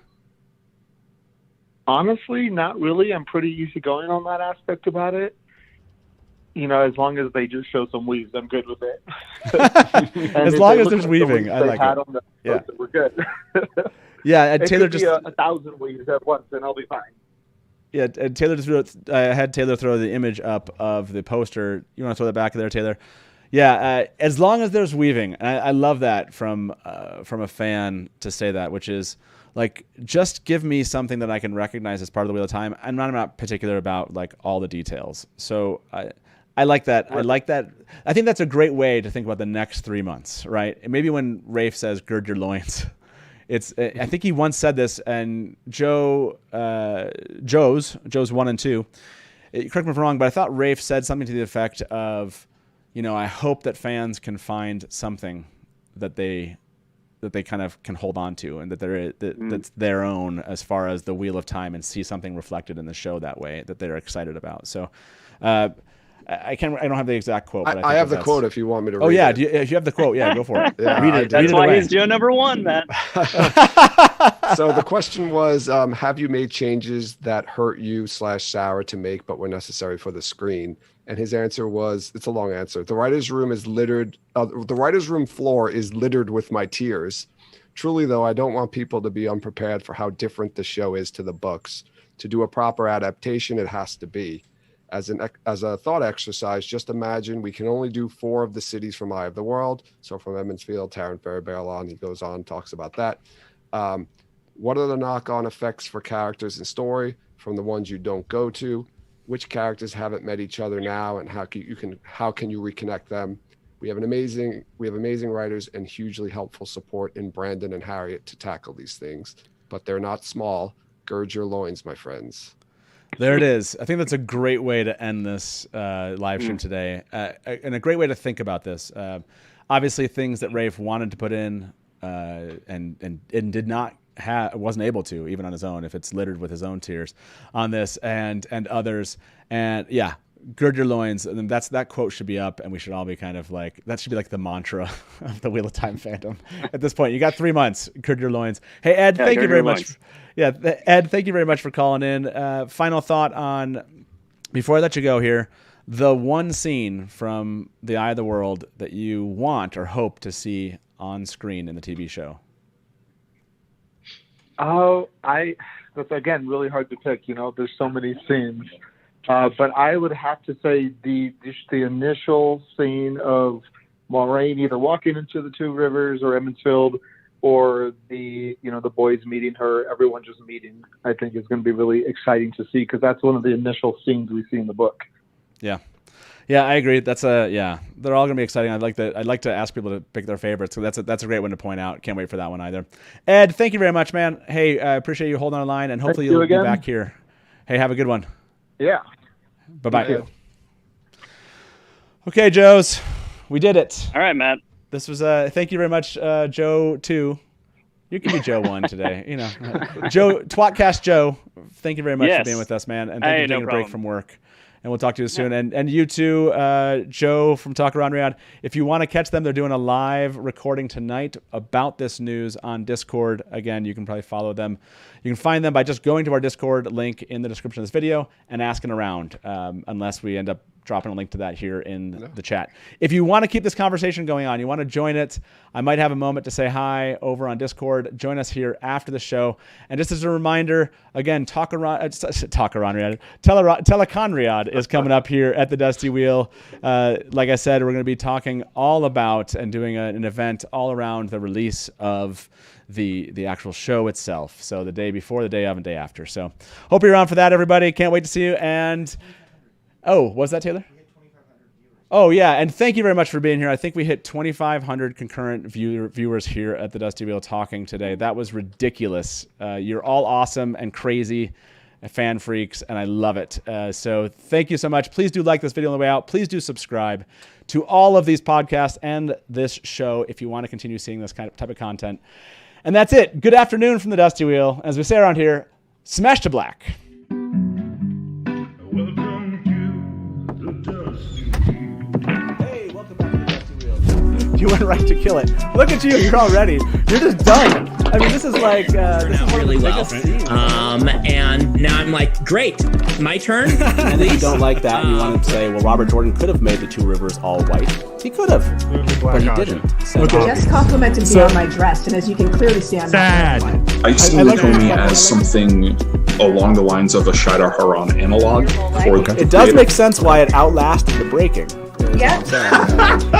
Speaker 7: Honestly, not really. I'm pretty easygoing on that aspect about it. As long as they just show some weaves, I'm good with it.
Speaker 3: As long as there's weaving, I like it.
Speaker 7: Yeah, we're good.
Speaker 3: Yeah, and
Speaker 7: it
Speaker 3: Taylor
Speaker 7: could
Speaker 3: just
Speaker 7: be 1,000 weaves at once, and I'll be fine.
Speaker 3: Yeah, and Taylor just had Taylor throw the image up of the poster. You want to throw that back there, Taylor? Yeah, as long as there's weaving, and I love that from a fan to say that, which is just give me something that I can recognize as part of the Wheel of Time. I'm not particular about all the details. So I like that. I like that. I think that's a great way to think about the next 3 months, right? And maybe when Rafe says "gird your loins." I think he once said this, and Joe's 1 and 2. Correct me if I'm wrong, but I thought Rafe said something to the effect of, I hope that fans can find something that they kind of can hold on to, and that's their own as far as the Wheel of Time, and see something reflected in the show that way that they're excited about. So, I don't have the exact quote. But
Speaker 15: I have the quote if you want me to read it.
Speaker 3: Oh, yeah. If you have the quote, yeah, go for it.
Speaker 15: Yeah,
Speaker 3: read it.
Speaker 1: That's why he's Joe number 1, Matt.
Speaker 15: So the question was, have you made changes that hurt you / sour to make but were necessary for the screen? And his answer was, it's a long answer. The writer's room is littered. The writer's room floor is littered with my tears. Truly, though, I don't want people to be unprepared for how different the show is to the books. To do a proper adaptation, it has to be. As a thought exercise, just imagine we can only do 4 of the cities from Eye of the World. So from Emmonsfield, Tarrant, Ferry, Barrelon, he goes on, talks about that. What are the knock-on effects for characters and story from the ones you don't go to? Which characters haven't met each other now, and how can you reconnect them? We have amazing writers and hugely helpful support in Brandon and Harriet to tackle these things, but they're not small. Gird your loins, my friends.
Speaker 3: There it is. I think that's a great way to end this live stream today, and a great way to think about this. Obviously, things that Rafe wanted to put in and did not wasn't able to, even on his own, if it's littered with his own tears on this and others. And yeah, gird your loins. And that quote should be up, and we should all be kind of that should be the mantra of the Wheel of Time fandom at this point. You got 3 months. Gird your loins. Hey, Ed, thank you very much. Yeah, Ed, thank you very much for calling in. Final thought on, before I let you go here, the one scene from The Eye of the World that you want or hope to see on screen in the TV show.
Speaker 7: Oh, that's again really hard to pick. There's so many scenes, but I would have to say the initial scene of Moraine either walking into the Two Rivers or Emmonsfield, or the boys meeting her, everyone just meeting, I think is going to be really exciting to see, because that's one of the initial scenes we see in the book.
Speaker 3: Yeah. Yeah, I agree. They're all going to be exciting. I'd like to ask people to pick their favorites. So that's a great one to point out. Can't wait for that one either. Ed, thank you very much, man. Hey, I appreciate you holding on the line, and hopefully you'll be back here. Hey, have a good one.
Speaker 7: Yeah.
Speaker 3: Bye-bye. Okay, Joes, we did it.
Speaker 1: All right, Matt.
Speaker 3: This was thank you very much, Joe 2. You can be Joe 1 today. Joe tWoTcast Joe. Thank you very much for being with us, man, and thank you for taking a break from work. And we'll talk to you soon. And you too, Joe from Talk Around Riyadh. If you want to catch them, they're doing a live recording tonight about this news on Discord. Again, you can probably follow them. You can find them by just going to our Discord link in the description of this video and asking around, unless we end up dropping a link to that here in the chat. If you want to keep this conversation going on, you want to join it, I might have a moment to say hi over on Discord. Join us here after the show. And just as a reminder, again, Telecon Riyadh is coming up here at the Dusty Wheel. Like I said, we're going to be talking all about and doing an event all around the release of the actual show itself. So the day before, the day of, and day after. So hope you're around for that, everybody. Can't wait to see you. And was that Taylor? Oh, yeah. And thank you very much for being here. I think we hit 2,500 concurrent viewers here at the Dusty Wheel talking today. That was ridiculous. You're all awesome and crazy fan freaks, and I love it. So thank you so much. Please do like this video on the way out. Please do subscribe to all of these podcasts and this show if you want to continue seeing this type of content. And that's it. Good afternoon from the Dusty Wheel. As we say around here, smash to black. You went right to kill it. Look at you. You're all ready. You're just done. I mean, this is like this is
Speaker 6: really well. And now I'm like, great. My turn.
Speaker 8: And if you don't like that, and you want to say, well, Robert Jordan could have made the Two Rivers all white. He could have, but he didn't. So,
Speaker 22: just complimented me on my dress, and as you can clearly see, I'm sad.
Speaker 23: I see Nakomi as something along the lines of a Shida Haran analog.
Speaker 8: It does make sense why it outlasted the breaking.
Speaker 22: Yeah.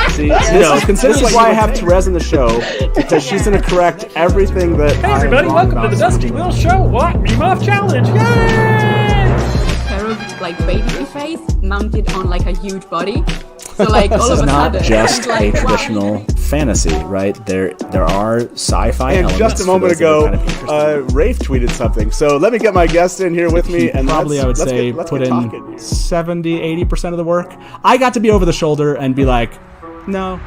Speaker 8: See, this is why I have Therese in the show, because she's going to correct everything that.
Speaker 24: Hey everybody, welcome to the Dusty Wheel Show. What? Meme Off Challenge! Yay!
Speaker 25: Like baby face mounted on like a huge body. So like all of a sudden,
Speaker 8: this is not just
Speaker 25: like,
Speaker 8: a traditional fantasy, right? There are sci-fi
Speaker 3: and
Speaker 8: elements.
Speaker 3: Just a moment ago, Rafe tweeted something. So let me get my guest in here with me, and
Speaker 8: probably I would say put in 70-80% of the work. I got to be over the shoulder and be like, no,